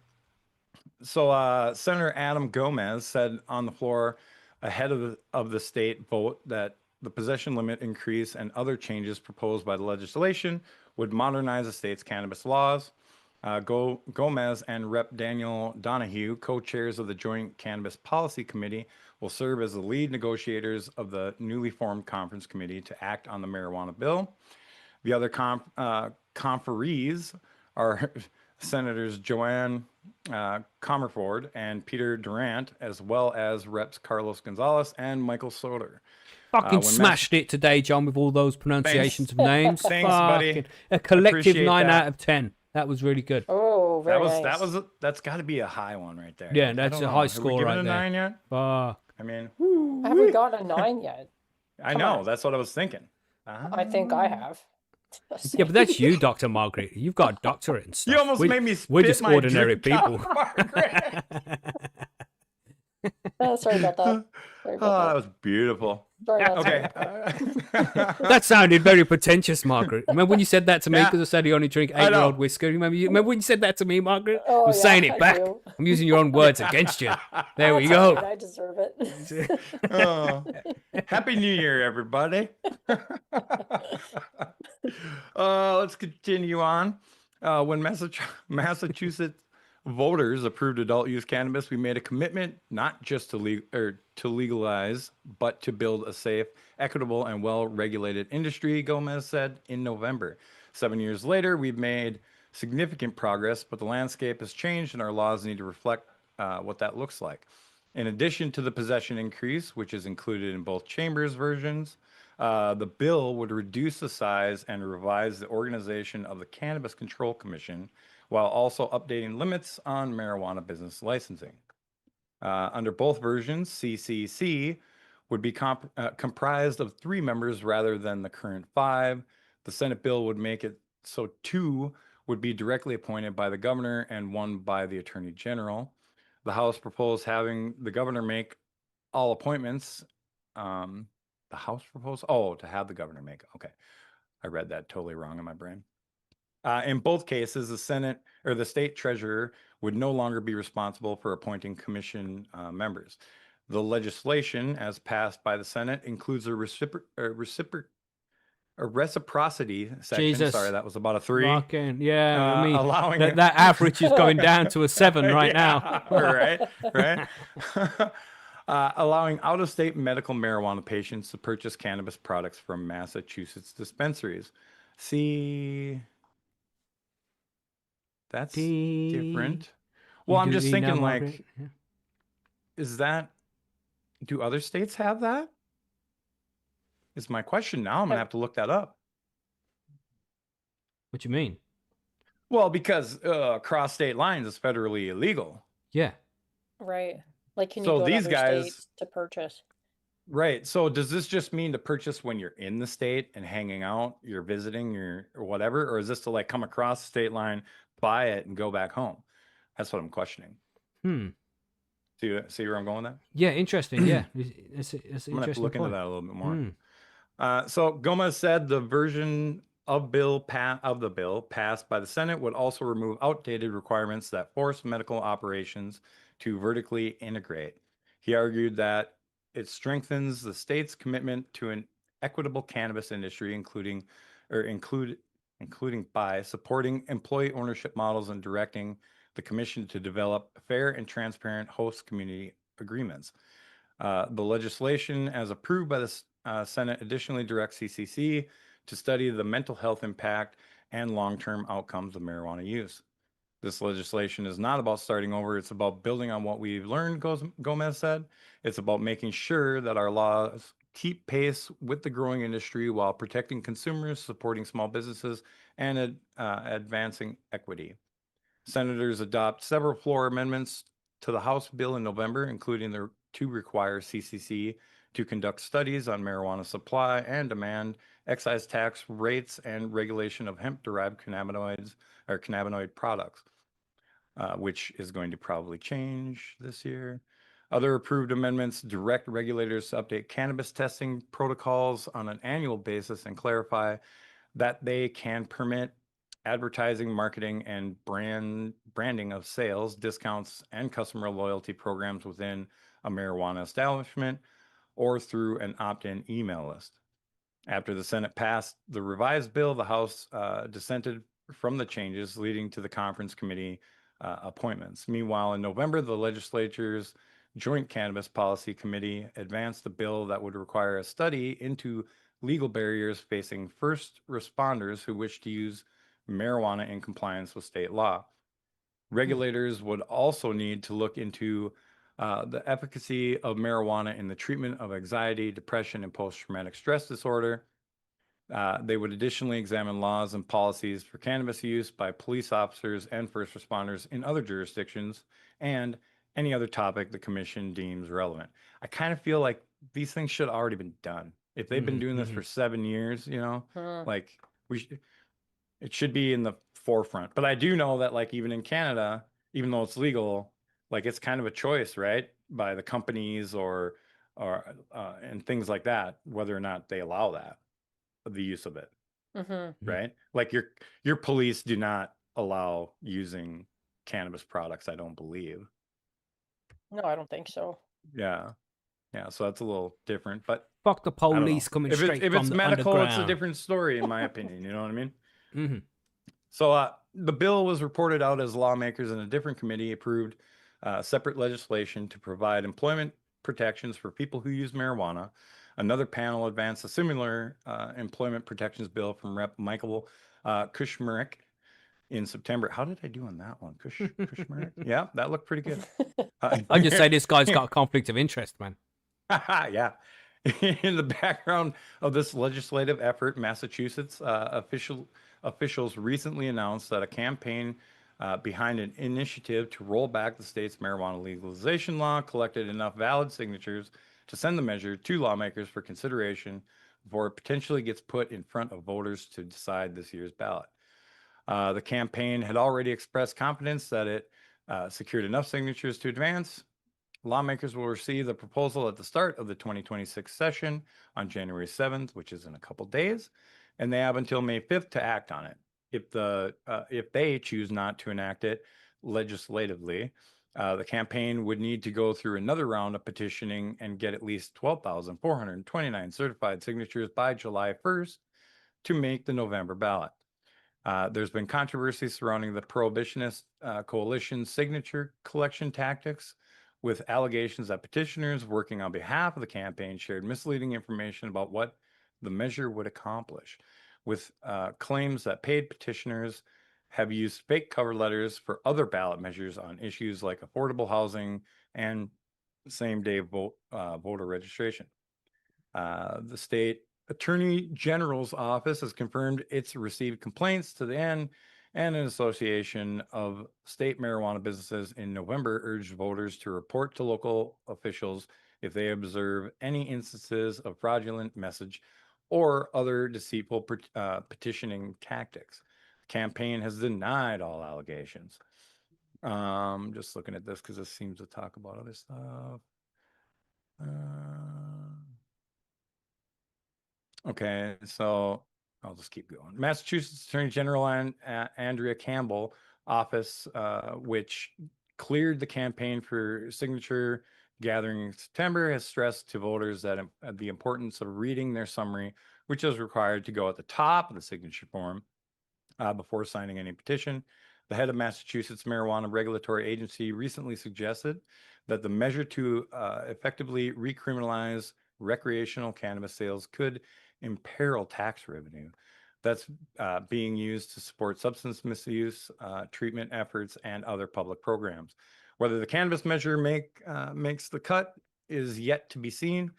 Speaker 3: So Senator Adam Gomez said on the floor ahead of the state vote that the possession limit increase and other changes proposed by the legislation would modernize the state's cannabis laws. Gomez and Rep. Daniel Donahue, co-chairs of the Joint Cannabis Policy Committee, will serve as the lead negotiators of the newly formed conference committee to act on the marijuana bill. The other conferees are Senators Joanne Comerford and Peter Durant, as well as Reps. Carlos Gonzalez and Michael Soter.
Speaker 1: Fucking
Speaker 3: when
Speaker 1: smashed it today, John, with all those pronunciations of names.
Speaker 3: Thanks, buddy.
Speaker 1: Fucking a collective
Speaker 3: Appreciate
Speaker 1: 9
Speaker 3: that.
Speaker 1: out of 10. That was really good.
Speaker 2: Oh, very nice.
Speaker 3: That's got to be a high one right there.
Speaker 1: Yeah,
Speaker 3: I
Speaker 1: that's
Speaker 3: don't
Speaker 1: a
Speaker 3: know.
Speaker 1: high
Speaker 3: Have
Speaker 1: score
Speaker 3: we given
Speaker 1: right
Speaker 3: a
Speaker 1: there.
Speaker 3: 9 yet?
Speaker 1: Fuck.
Speaker 3: I mean,
Speaker 2: I haven't gotten a 9 yet.
Speaker 3: I
Speaker 2: Come
Speaker 3: know.
Speaker 2: on.
Speaker 3: That's what I was thinking.
Speaker 2: I think I have.
Speaker 1: Yeah, but that's you, Dr. Margaret. You've got a doctorate and stuff.
Speaker 3: You almost made me spit
Speaker 1: We're just
Speaker 3: my
Speaker 1: ordinary
Speaker 3: drink out,
Speaker 1: people.
Speaker 3: Margaret.
Speaker 2: Sorry about that. Sorry
Speaker 3: Oh, that
Speaker 2: about
Speaker 3: was beautiful.
Speaker 2: that. Sorry about
Speaker 3: Okay.
Speaker 2: that.
Speaker 1: That sounded very pretentious, Margaret. Remember when you said that to me
Speaker 3: Yeah.
Speaker 1: because I said you only drink
Speaker 3: I know.
Speaker 1: 8-year-old whiskey? Remember when you said that to me, Margaret?
Speaker 2: Oh,
Speaker 1: I'm
Speaker 2: yeah,
Speaker 1: saying
Speaker 2: I
Speaker 1: it back.
Speaker 2: do.
Speaker 1: I'm using your own words against you. There we
Speaker 2: That's all
Speaker 1: go.
Speaker 2: right, I deserve it.
Speaker 3: Oh, Happy New Year, everybody. Let's continue on. When Massachusetts voters approved adult use cannabis, we made a commitment not just to legalize, but to build a safe, equitable, and well-regulated industry, Gomez said in November. 7 years later, we've made significant progress, but the landscape has changed and our laws need to reflect what that looks like. In addition to the possession increase, which is included in both chambers versions, the bill would reduce the size and revise the organization of the Cannabis Control Commission while also updating limits on marijuana business licensing. Under both versions, CCC would be comprised of 3 members rather than the current 5. The Senate bill would make it so 2 would be directly appointed by the governor and 1 by the attorney general. The House proposed having the governor make all appointments. The House proposed, to have the governor make. Okay, I read that totally wrong in my brain. In both cases, the Senate or the state treasurer would no longer be responsible for appointing commission members. The legislation, as passed by the Senate, includes a reciprocity section.
Speaker 1: Jesus.
Speaker 3: Sorry, that was about a 3.
Speaker 1: Fucking, yeah, I mean,
Speaker 3: allowing
Speaker 1: that average is going down to a 7 right now.
Speaker 3: right. Allowing out-of-state medical marijuana patients to purchase cannabis products from Massachusetts dispensaries. See, that's different. Well, I'm just thinking, like, is that, do other states have that? Is my question now. I'm gonna have to look that up.
Speaker 1: What do you mean?
Speaker 3: Well, because across state lines is federally illegal.
Speaker 1: Yeah.
Speaker 2: Right. Like, can you
Speaker 3: So
Speaker 2: go to
Speaker 3: these
Speaker 2: other
Speaker 3: guys,
Speaker 2: states to purchase?
Speaker 3: right. So does this just mean to purchase when you're in the state and hanging out, you're visiting or whatever? Or is this to like come across the state line, buy it and go back home? That's what I'm questioning. See where I'm going with that?
Speaker 1: Yeah, interesting. Yeah. It's
Speaker 3: I'm
Speaker 1: interesting.
Speaker 3: gonna have to look into that a little bit more.
Speaker 1: Hmm.
Speaker 3: So Gomez said the version of the bill passed by the Senate would also remove outdated requirements that force medical operations to vertically integrate. He argued that it strengthens the state's commitment to an equitable cannabis industry, including by supporting employee ownership models and directing the commission to develop fair and transparent host community agreements. The legislation, as approved by the Senate, additionally directs CCC to study the mental health impact and long-term outcomes of marijuana use. This legislation is not about starting over. It's about building on what we've learned, Gomez said. It's about making sure that our laws keep pace with the growing industry while protecting consumers, supporting small businesses, and advancing equity. Senators adopt several floor amendments to the House bill in November, including to require CCC to conduct studies on marijuana supply and demand, excise tax rates, and regulation of hemp-derived cannabinoids or cannabinoid products, which is going to probably change this year. Other approved amendments direct regulators to update cannabis testing protocols on an annual basis and clarify that they can permit advertising, marketing, and branding of sales, discounts, and customer loyalty programs within a marijuana establishment or through an opt-in email list. After the Senate passed the revised bill, the House dissented from the changes, leading to the conference committee appointments. Meanwhile, in November, the legislature's Joint Cannabis Policy Committee advanced a bill that would require a study into legal barriers facing first responders who wish to use marijuana in compliance with state law. Regulators would also need to look into the efficacy of marijuana in the treatment of anxiety, depression, and post-traumatic stress disorder. They would additionally examine laws and policies for cannabis use by police officers and first responders in other jurisdictions and any other topic the commission deems relevant. I kind of feel like these things should have already been done. If they've been doing this for 7 years, like it should be in the forefront. But I do know that like even in Canada, even though it's legal, like it's kind of a choice, right? By the companies or and things like that, whether or not they allow that, the use of it, right? Like your police do not allow using cannabis products, I don't believe.
Speaker 2: No, I don't think so.
Speaker 3: Yeah. So that's a little different, but
Speaker 1: Fuck the
Speaker 3: I don't know.
Speaker 1: police coming
Speaker 3: If
Speaker 1: straight
Speaker 3: it's
Speaker 1: from the
Speaker 3: medical,
Speaker 1: underground.
Speaker 3: it's a different story, in my opinion. You know what I mean? So the bill was reported out as lawmakers in a different committee approved separate legislation to provide employment protections for people who use marijuana. Another panel advanced a similar employment protections bill from Rep. Michael Kushmerek in September. How did I do on that one? Kushmerek? Yeah, that looked pretty good.
Speaker 1: I just say this guy's got a conflict of interest, man.
Speaker 3: Yeah. In the background of this legislative effort, Massachusetts officials recently announced that a campaign behind an initiative to roll back the state's marijuana legalization law collected enough valid signatures to send the measure to lawmakers for consideration before it potentially gets put in front of voters to decide this year's ballot. The campaign had already expressed confidence that it secured enough signatures to advance. Lawmakers will receive the proposal at the start of the 2026 session on January 7th, which is in a couple days, and they have until May 5th to act on it. If they choose not to enact it legislatively, the campaign would need to go through another round of petitioning and get at least 12,429 certified signatures by July 1st to make the November ballot. There's been controversy surrounding the Prohibitionist Coalition's signature collection tactics, with allegations that petitioners working on behalf of the campaign shared misleading information about what the measure would accomplish, with claims that paid petitioners have used fake cover letters for other ballot measures on issues like affordable housing and same-day voter registration. The state Attorney General's office has confirmed it's received complaints to the end, and an association of state marijuana businesses in November urged voters to report to local officials if they observe any instances of fraudulent message or other deceitful petitioning tactics. The campaign has denied all allegations. Just looking at this because this seems to talk about other stuff. Okay, so I'll just keep going. Massachusetts Attorney General Andrea Campbell office, which cleared the campaign for signature gathering in September, has stressed to voters that the importance of reading their summary, which is required to go at the top of the signature form before signing any petition. The head of Massachusetts Marijuana Regulatory Agency recently suggested that the measure to effectively recriminalize recreational cannabis sales could imperil tax revenue that's being used to support substance misuse treatment efforts and other public programs. Whether the cannabis measure makes the cut is yet to be seen.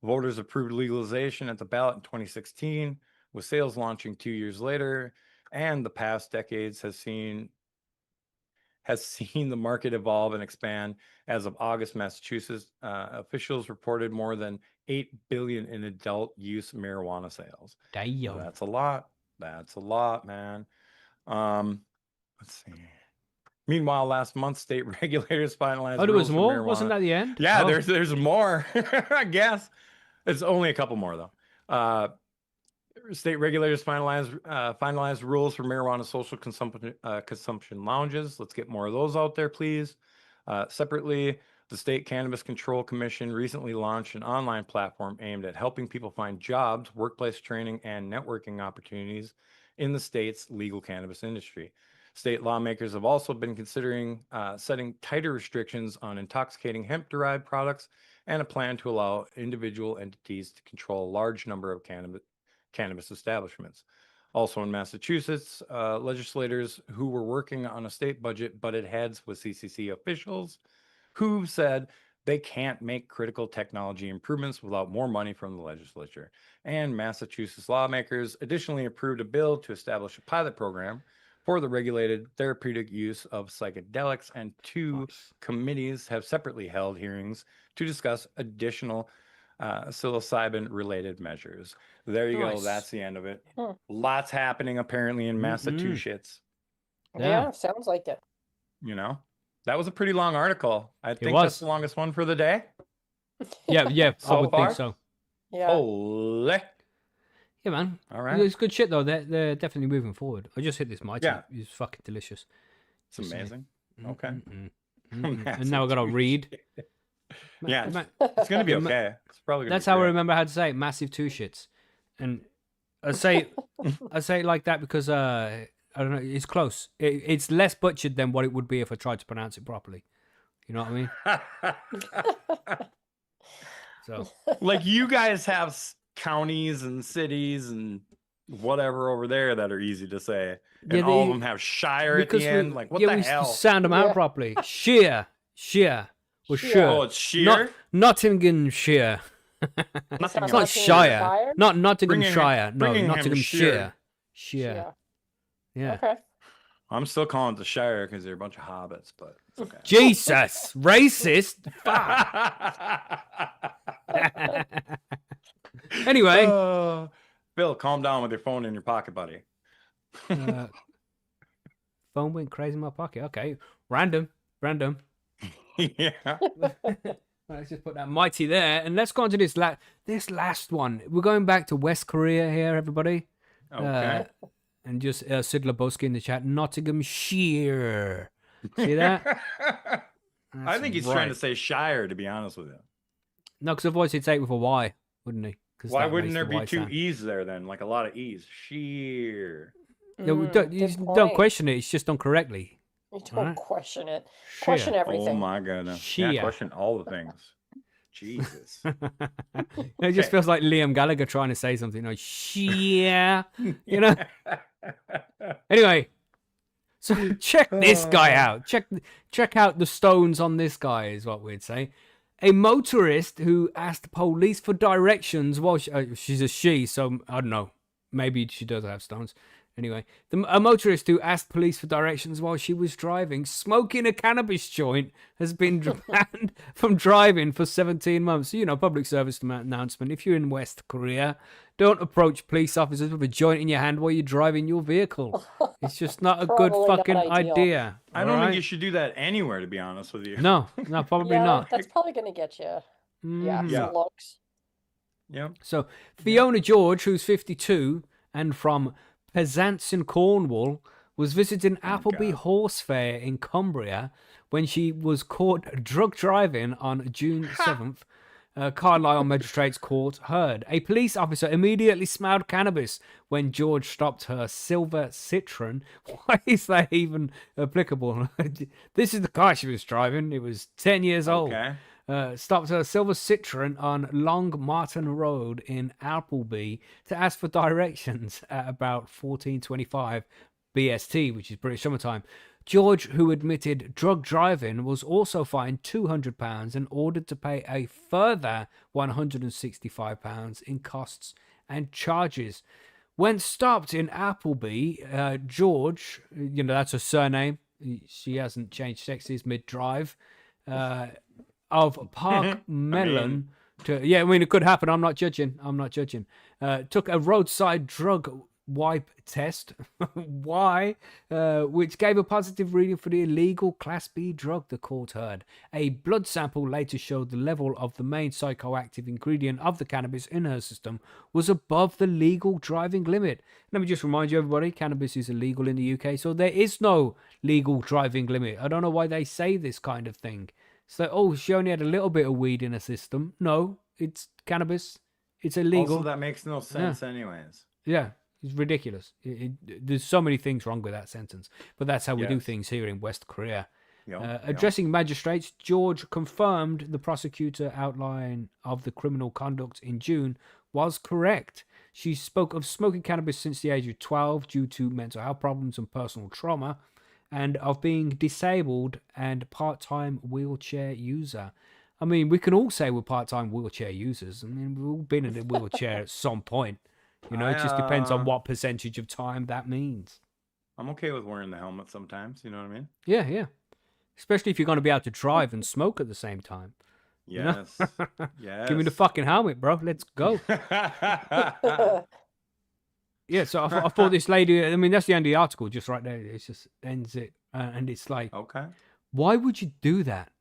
Speaker 3: Voters approved legalization at the ballot in 2016, with sales launching 2 years later, and the past decades has seen the market evolve and expand. As of August, Massachusetts officials reported more than $8 billion in adult use marijuana sales.
Speaker 1: Damn.
Speaker 3: So that's a lot. That's a lot, man. Let's see. Meanwhile, last month, state regulators finalized.
Speaker 1: Oh, there was
Speaker 3: rules for
Speaker 1: more?
Speaker 3: marijuana.
Speaker 1: Wasn't that the end?
Speaker 3: Yeah,
Speaker 1: Oh.
Speaker 3: there's more. I guess it's only a couple more though. State regulators finalized rules for marijuana social consumption lounges. Let's get more of those out there, please. Separately, the State Cannabis Control Commission recently launched an online platform aimed at helping people find jobs, workplace training, and networking opportunities in the state's legal cannabis industry. State lawmakers have also been considering setting tighter restrictions on intoxicating hemp-derived products and a plan to allow individual entities to control a large number of cannabis establishments. Also in Massachusetts, legislators who were working on a state budget butted heads with CCC officials who said they can't make critical technology improvements without more money from the legislature. And Massachusetts lawmakers additionally approved a bill to establish a pilot program for the regulated therapeutic use of psychedelics, and two committees have separately held hearings to discuss additional psilocybin-related measures. There you go.
Speaker 1: Nice.
Speaker 3: That's the end of it.
Speaker 2: Hmm.
Speaker 3: Lots happening apparently in Massachusetts.
Speaker 2: Yeah, sounds like it.
Speaker 3: You know, that was a pretty long article. I think
Speaker 1: was.
Speaker 3: that's the longest one for the day.
Speaker 1: Yeah, I
Speaker 3: So
Speaker 1: would
Speaker 3: far?
Speaker 1: think so.
Speaker 2: Yeah.
Speaker 3: Holy.
Speaker 1: Yeah, man.
Speaker 3: All right.
Speaker 1: It's good shit, though. They're definitely moving forward. I just hit this mighty.
Speaker 3: Yeah.
Speaker 1: It's fucking delicious.
Speaker 3: It's amazing. Okay.
Speaker 1: And now I got to read.
Speaker 3: Yeah, it's going to be okay. It's probably gonna
Speaker 1: That's
Speaker 3: be
Speaker 1: how I
Speaker 3: great.
Speaker 1: remember how to say it. Massive two shits. And I say it like that because I don't know. It's close. It's less butchered than what it would be if I tried to pronounce it properly. You know what I mean? So
Speaker 3: Like you guys have counties and cities and whatever over there that are easy to say, and
Speaker 1: Yeah,
Speaker 3: all of them have shire at the end. Like what the
Speaker 1: we
Speaker 3: hell?
Speaker 1: sound them out properly. Sheer, or
Speaker 2: Sheer.
Speaker 1: sure.
Speaker 3: Oh, it's sheer.
Speaker 1: Nottinghamshire.
Speaker 3: Nothing
Speaker 1: It's not
Speaker 3: else.
Speaker 1: Shire. Not Nottinghamshire. No,
Speaker 3: Bringinghamshire.
Speaker 1: Nottinghamshire. Sheer. Yeah.
Speaker 2: Okay.
Speaker 3: I'm still calling it the Shire because they're a bunch of hobbits, but it's okay.
Speaker 1: Jesus, racist. Anyway,
Speaker 3: Bill, calm down with your phone in your pocket, buddy.
Speaker 1: phone went crazy in my pocket. Okay, random.
Speaker 3: Yeah.
Speaker 1: Let's just put that mighty there, and let's go on to this last one. We're going back to West Korea here, everybody.
Speaker 3: Okay.
Speaker 1: And just Sid Lebowski in the chat, Nottinghamshire. See that?
Speaker 3: I think he's trying to say Shire, to be honest with you.
Speaker 1: No, because otherwise he'd say it with a Y, wouldn't he?
Speaker 3: Why wouldn't there be two E's there then? Like a lot of E's. Sheer.
Speaker 1: No, don't question it. It's just done correctly.
Speaker 2: You don't question it.
Speaker 1: Sheer.
Speaker 2: Question everything.
Speaker 3: Oh my goodness. Yeah, question all the things. Jesus.
Speaker 1: It just feels like Liam Gallagher trying to say something like sheer, you know? Anyway, so check this guy out. Check out the stones on this guy is what we'd say. A motorist who asked police for directions while she's a she, so I don't know. Maybe she does have stones. Anyway, a motorist who asked police for directions while she was driving, smoking a cannabis joint, has been banned from driving for 17 months. So, you know, public service announcement. If you're in West Korea, don't approach police officers with a joint in your hand while you're driving your vehicle. It's just not a good fucking idea.
Speaker 3: I don't think you should do that anywhere, to be honest with you.
Speaker 1: No, probably not.
Speaker 2: That's probably going to get you. Some looks.
Speaker 3: Yeah.
Speaker 1: So, Fiona George, who's 52 and from Penzance in Cornwall, was visiting Appleby Horse Fair in Cumbria when she was caught drug driving on June 7th. Carlisle Magistrates Court heard. A police officer immediately smelled cannabis when George stopped her silver Citroen. Why is that even applicable? This is the car she was driving. It was 10 years old. Stopped her silver Citroen on Long Martin Road in Appleby to ask for directions at about 14:25 BST, which is British summertime. George, who admitted drug driving, was also fined £200 and ordered to pay a further £165 in costs and charges. When stopped in Appleby, George, you know, that's her surname. She hasn't changed sexes mid-drive. Of Park Mellon to it could happen. I'm not judging. Took a roadside drug wipe test. Why? Which gave a positive reading for the illegal Class B drug, the court heard. A blood sample later showed the level of the main psychoactive ingredient of the cannabis in her system was above the legal driving limit. Let me just remind you, everybody, cannabis is illegal in the UK, so there is no legal driving limit. I don't know why they say this kind of thing. So, oh, she only had a little bit of weed in her system. No, it's cannabis. It's illegal.
Speaker 3: Also, that makes no sense anyways.
Speaker 1: Yeah, it's ridiculous. There's so many things wrong with that sentence. But that's how we do things here in West Korea. Addressing magistrates, George confirmed the prosecutor outline of the criminal conduct in June was correct. She spoke of smoking cannabis since the age of 12 due to mental health problems and personal trauma, and of being disabled and part-time wheelchair user. I mean, we can all say we're part-time wheelchair users. I mean, we've all been in a wheelchair at some point. You know, it just depends on what percentage of time that means.
Speaker 3: I'm okay with wearing the helmet sometimes, you know what I mean?
Speaker 1: Yeah. Especially if you're going to be able to drive and smoke at the same time.
Speaker 3: Yes. Yes.
Speaker 1: Give me the fucking helmet, bro. Let's go. Yeah, so I thought this lady, I mean, that's the end of the article, just right there. It just ends it. And it's like,
Speaker 3: okay,
Speaker 1: why would you do that?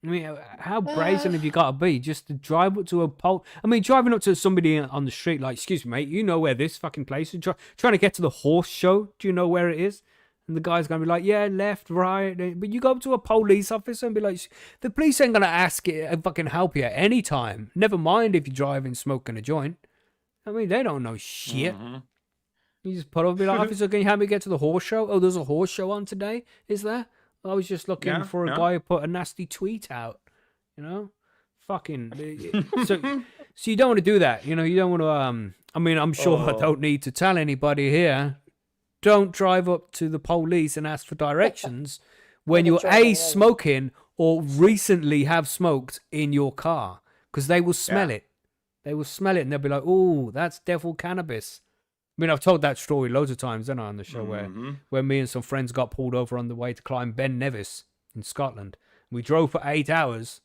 Speaker 1: I mean, how brazen have you got to be just to drive up to a pole? I mean, driving up to somebody on the street, like, excuse me, mate, you know where this fucking place is? Trying to get to the horse show, do you know where it is? And the guy's going to be like, yeah, left, right. But you go up to a police officer and be like, the police ain't going to ask it and fucking help you at any time. Never mind if you're driving, smoking a joint. I mean, they don't know shit.
Speaker 3: Mm-hmm.
Speaker 1: You just pull up and be like, officer, can you help me get to the horse show? Oh, there's a horse show on today, is there? I was just looking for a guy who put a nasty tweet out, you know? Fucking. So you don't want to do that, you know? You don't want to, I mean, I'm sure I don't need to tell anybody here, don't drive up to the police and ask for directions when you're smoking or recently have smoked in your car, because they will smell it. They will smell it and they'll be like, oh, that's devil cannabis. I mean, I've told that story loads of times, haven't I, on the show, where me and some friends got pulled over on the way to climb Ben Nevis in Scotland. We drove for 8 hours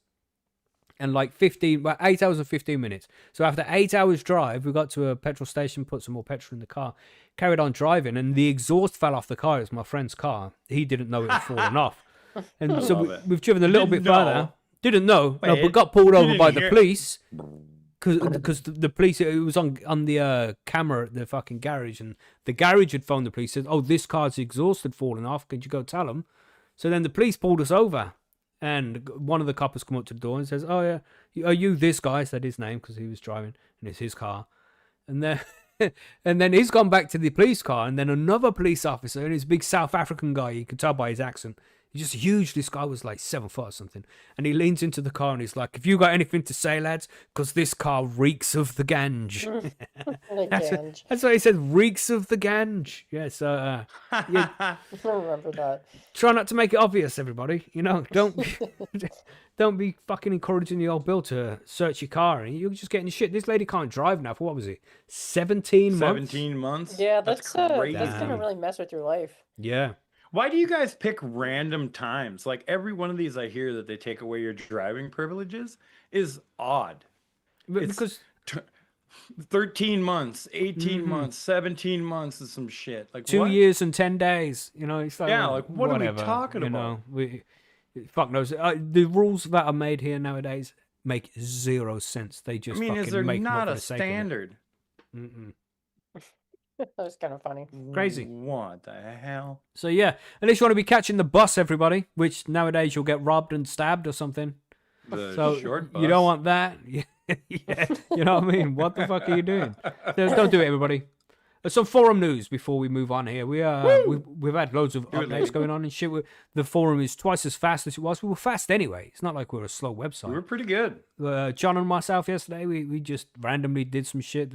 Speaker 1: and 8 hours and 15 minutes. So after 8 hours drive, we got to a petrol station, put some more petrol in the car, carried on driving, and the exhaust fell off the car. It was my friend's car. He didn't know it had fallen off. And so we've driven a little bit further. Didn't know, but got pulled over by the police. Because the police, it was on the camera at the fucking garage, and the garage had phoned the police, said, oh, this car's exhaust had fallen off, could you go tell them? So then the police pulled us over, and one of the coppers come up to the door and says, oh yeah, are you this guy? I said his name because he was driving and it's his car. And then and then he's gone back to the police car, and then another police officer, and he's a big South African guy, you could tell by his accent. He's just huge. This guy was like 7 foot or something. And he leans into the car and he's like, have you got anything to say, lads? Because this car reeks of the ganj. That's what he said, reeks of the ganj. Yeah, so yeah.
Speaker 2: I remember that.
Speaker 1: Try not to make it obvious, everybody. You know, don't be fucking encouraging the old Bill to search your car. And you're just getting shit. This lady can't drive now for, what was it, 17 months?
Speaker 3: 17 months?
Speaker 2: Yeah, that's going to really mess with your life.
Speaker 1: Yeah.
Speaker 3: Why do you guys pick random times? Like every one of these I hear that they take away your driving privileges is odd.
Speaker 1: Because
Speaker 3: 13 months, 18 months, 17 months is some shit. Like
Speaker 1: 2 years and 10 days. You know, it's like,
Speaker 3: what
Speaker 1: whatever,
Speaker 3: are we talking about?
Speaker 1: Fuck knows. The rules that are made here nowadays make zero sense. They just
Speaker 3: is there
Speaker 1: make
Speaker 3: not a
Speaker 1: standard?
Speaker 2: That was kind of funny.
Speaker 1: Crazy.
Speaker 3: What the hell?
Speaker 1: So yeah, at least you want to be catching the bus, everybody. Which nowadays you'll get robbed and stabbed or something.
Speaker 3: The short bus.
Speaker 1: You don't want that. Yeah, you know what I mean. What the fuck are you doing? Don't do it, everybody. Some forum news before we move on here. We've had loads of updates going on and shit. The forum is twice as fast as it was. We were fast anyway. It's not like we're a slow website.
Speaker 3: We were pretty good.
Speaker 1: John and myself yesterday, we just randomly did some shit.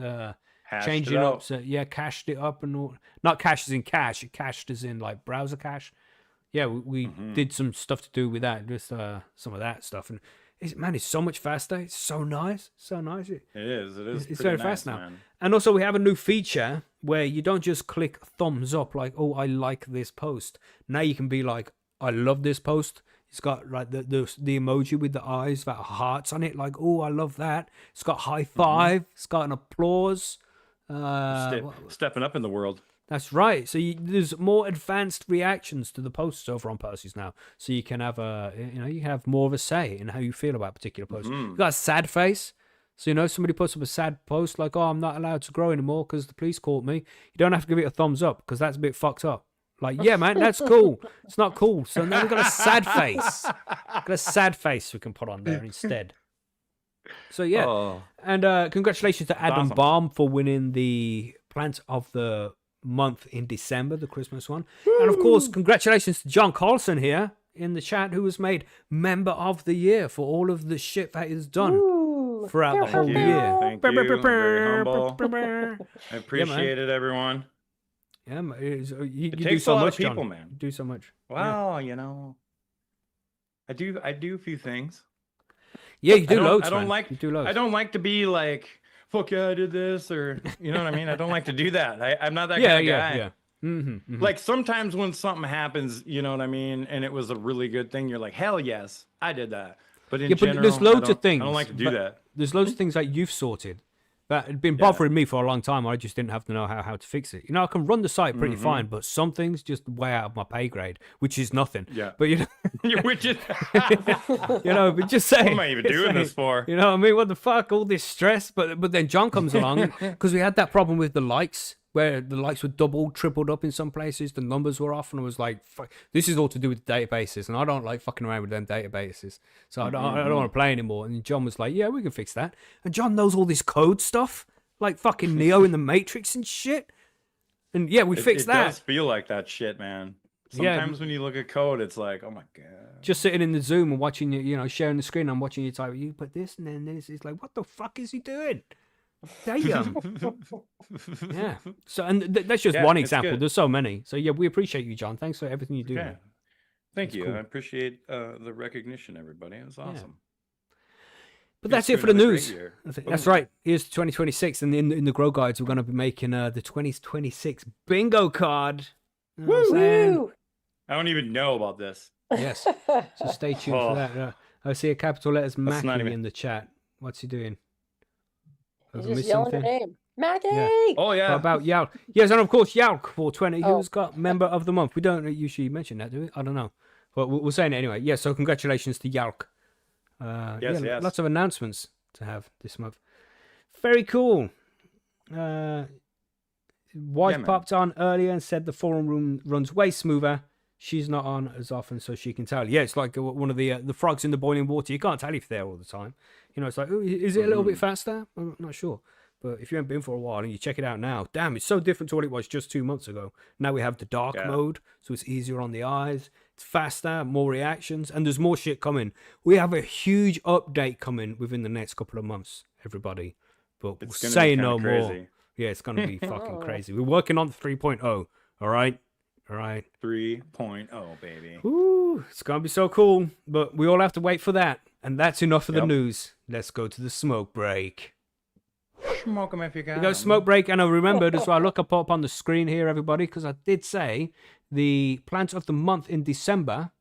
Speaker 1: Changing up, so cached it up and all. Not cache as in cache, it cached as in like browser cache. Yeah, we did some stuff to do with that, just some of that stuff, and it's so much faster. It's so nice, It is. It's very nice, fast now. Man. And also we have a new feature where you don't just click thumbs up like, oh, I like this post. Now you can be like, I love this post. It's got like the emoji with the eyes that are hearts on it, like, oh, I love that. It's got high five. It's got an applause.
Speaker 3: Stepping up in the world.
Speaker 1: That's right. So there's more advanced reactions to the posts over on Percy's now. So you can have you have more of a say in how you feel about a particular post. You've got a sad face. So, somebody puts up a sad post like, oh, I'm not allowed to grow anymore because the police caught me. You don't have to give it a thumbs up because that's a bit fucked up. Like, yeah, man, that's cool. It's not cool. So now we've got a sad face. Got a sad face we can put on there instead. So yeah, and congratulations to Adam Baum for winning the Plant of the Month in December, the Christmas one. Woo! And of course, congratulations to John Carlson here in the chat, who was made Member of the Year for all of the shit that he's done throughout the whole year.
Speaker 3: Thank you. I'm very humble. I appreciate it, everyone.
Speaker 1: Yeah, you
Speaker 3: do
Speaker 1: so much,
Speaker 3: people,
Speaker 1: John.
Speaker 3: man.
Speaker 1: You do so much.
Speaker 3: Well, I do a few things.
Speaker 1: Yeah, you do loads.
Speaker 3: You do loads. I don't like to be like, fuck yeah, I did this, or you know what I mean. I don't like to do that. I'm not that kind of guy.
Speaker 1: Yeah.
Speaker 3: Like sometimes when something happens, you know what I mean, and it was a really good thing, you're like, hell yes, I did that. But in general,
Speaker 1: there's loads of things.
Speaker 3: I don't like to do that.
Speaker 1: There's loads of things that you've sorted that had been bothering me for a long time. I just didn't have to know how to fix it. I can run the site pretty fine, but some things just way out of my pay grade, which is nothing.
Speaker 3: Yeah.
Speaker 1: But
Speaker 3: which is,
Speaker 1: but just saying.
Speaker 3: What am I even doing this for?
Speaker 1: You know what I mean? What the fuck? All this stress. But then John comes along because we had that problem with the likes, where the likes were doubled, tripled up in some places. The numbers were off, and I was like, fuck, this is all to do with databases, and I don't like fucking around with them databases. So I don't want to play anymore. And John was like, yeah, we can fix that. And John knows all this code stuff, like fucking Neo in the Matrix and shit. And yeah, we fixed
Speaker 3: It
Speaker 1: that.
Speaker 3: does feel like that shit, man.
Speaker 1: Yeah.
Speaker 3: Sometimes when you look at code, it's like, oh my god.
Speaker 1: Just sitting in the Zoom and watching you, sharing the screen. I'm watching you type. You put this and then this. It's like, what the fuck is he doing? Damn. Yeah. So, and that's just
Speaker 3: Yeah,
Speaker 1: one
Speaker 3: it's
Speaker 1: example.
Speaker 3: good.
Speaker 1: There's so many. So yeah, we appreciate you, John. Thanks for everything you do.
Speaker 3: Okay.
Speaker 1: Man.
Speaker 3: Thank
Speaker 1: That's
Speaker 3: you.
Speaker 1: cool.
Speaker 3: I appreciate the recognition, everybody. It was awesome.
Speaker 1: But
Speaker 3: Here's
Speaker 1: that's
Speaker 3: to
Speaker 1: it for the
Speaker 3: another great
Speaker 1: news.
Speaker 3: year.
Speaker 1: That's right. Here's 2026, and in the Grow Guides, we're going to be making the 2026 bingo card. You know what I'm saying?
Speaker 2: Woo!
Speaker 3: I don't even know about this.
Speaker 1: Yes. So stay tuned for
Speaker 3: Oh.
Speaker 1: that. I see a capital letters
Speaker 3: That's not
Speaker 1: Macky
Speaker 3: even-
Speaker 1: in the chat. What's he doing?
Speaker 2: He's
Speaker 1: Have I
Speaker 2: just
Speaker 1: missed
Speaker 2: yelling your
Speaker 1: something?
Speaker 2: name. Mackie!
Speaker 1: Yeah.
Speaker 3: Oh
Speaker 1: What
Speaker 3: yeah.
Speaker 1: about Yalk? Yes, and of course Yalk 420,
Speaker 2: Oh.
Speaker 1: who's got member of the month. We don't usually mention that, do we? I don't know, but we're saying it anyway. Yeah, so congratulations to Yalk.
Speaker 3: Yes,
Speaker 1: yeah,
Speaker 3: yes.
Speaker 1: lots of announcements to have this month. Very cool. Wife
Speaker 3: man.
Speaker 1: popped on earlier and said the forum room runs way smoother. She's not on as often, so she can tell. Yeah, it's like one of the frogs in the boiling water. You can't tell if they're there all the time. It's like, oh, is it a little bit faster? I'm not sure. But if you haven't been for a while and you check it out now, damn, it's so different to what it was just 2 months ago. Now we have the dark mode, so it's easier on the eyes. It's faster, more reactions, and there's more shit coming. We have a huge update coming within the next couple of months, everybody. But we'll
Speaker 3: It's gonna
Speaker 1: say
Speaker 3: be
Speaker 1: no
Speaker 3: kinda
Speaker 1: more.
Speaker 3: crazy.
Speaker 1: Yeah, it's going to be fucking crazy. We're working on the 3.0, all right? All right.
Speaker 3: 3.0, baby.
Speaker 1: Ooh, it's going to be so cool, but we all have to wait for that. And that's enough for the
Speaker 3: Yep.
Speaker 1: news. Let's go to the smoke break.
Speaker 3: Smoke 'em if you got
Speaker 1: We go
Speaker 3: 'em.
Speaker 1: smoke break, and I remembered as well. Look up on the screen here, everybody, because I did say the plant of the month in December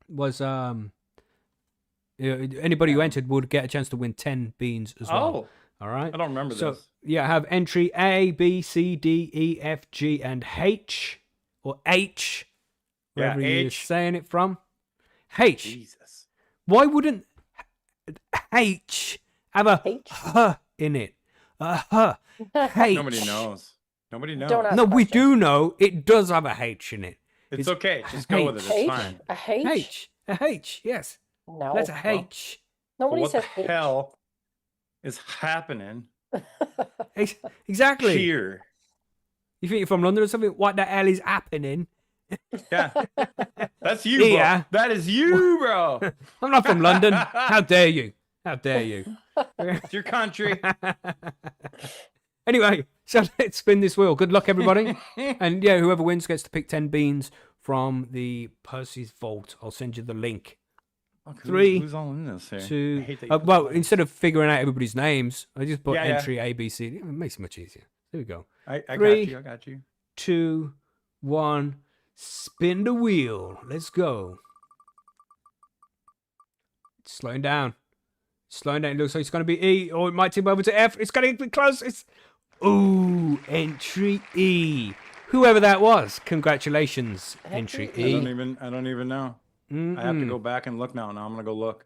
Speaker 1: was anybody who entered would get a chance to win 10 beans as well.
Speaker 3: Oh,
Speaker 1: All right.
Speaker 3: I don't remember
Speaker 1: So
Speaker 3: this.
Speaker 1: yeah, I have entry A, B, C, D, E, F, G, and H, or H,
Speaker 3: Yeah,
Speaker 1: wherever you're
Speaker 3: H.
Speaker 1: saying it from. H.
Speaker 3: Jesus.
Speaker 1: Why wouldn't H have a
Speaker 2: H?
Speaker 1: H in it? A H. H.
Speaker 3: Nobody knows. Nobody knows.
Speaker 2: Don't ask
Speaker 1: No, we
Speaker 2: questions.
Speaker 1: do know it does have a H in it.
Speaker 3: It's okay. Just go with it. It's
Speaker 2: H?
Speaker 3: fine.
Speaker 2: A H?
Speaker 1: H. A H, yes.
Speaker 2: No.
Speaker 1: That's a H.
Speaker 3: But
Speaker 2: Nobody
Speaker 3: what the
Speaker 2: says H.
Speaker 3: hell is happening
Speaker 1: Exactly.
Speaker 3: here?
Speaker 1: You think you're from London or something? What the hell is happening?
Speaker 3: Yeah. That's you,
Speaker 1: Yeah.
Speaker 3: bro. That is you, bro.
Speaker 1: I'm not from London. How dare you? How dare you?
Speaker 3: It's your country.
Speaker 1: Anyway, so let's spin this wheel. Good luck, everybody. And yeah, whoever wins gets to pick 10 beans from the Percy's Vault. I'll send you the link.
Speaker 3: Fuck,
Speaker 1: Three,
Speaker 3: who's all in this here? I
Speaker 1: Two.
Speaker 3: hate that you put
Speaker 1: Well,
Speaker 3: the
Speaker 1: instead of figuring out everybody's names, I just put
Speaker 3: Yeah, yeah.
Speaker 1: entry A, B, C. It makes it much easier. There we go.
Speaker 3: I got
Speaker 1: Three.
Speaker 3: you. I got you.
Speaker 1: 2, 1. Spin the wheel. Let's go. It's slowing down. Slowing down. It looks like it's going to be E, or it might tip over to F. It's going to be close. It's ooh, entry E. Whoever that was, congratulations, entry
Speaker 2: Entry
Speaker 3: I
Speaker 1: E.
Speaker 3: don't even know. I have to go back and look now. Now I'm gonna go look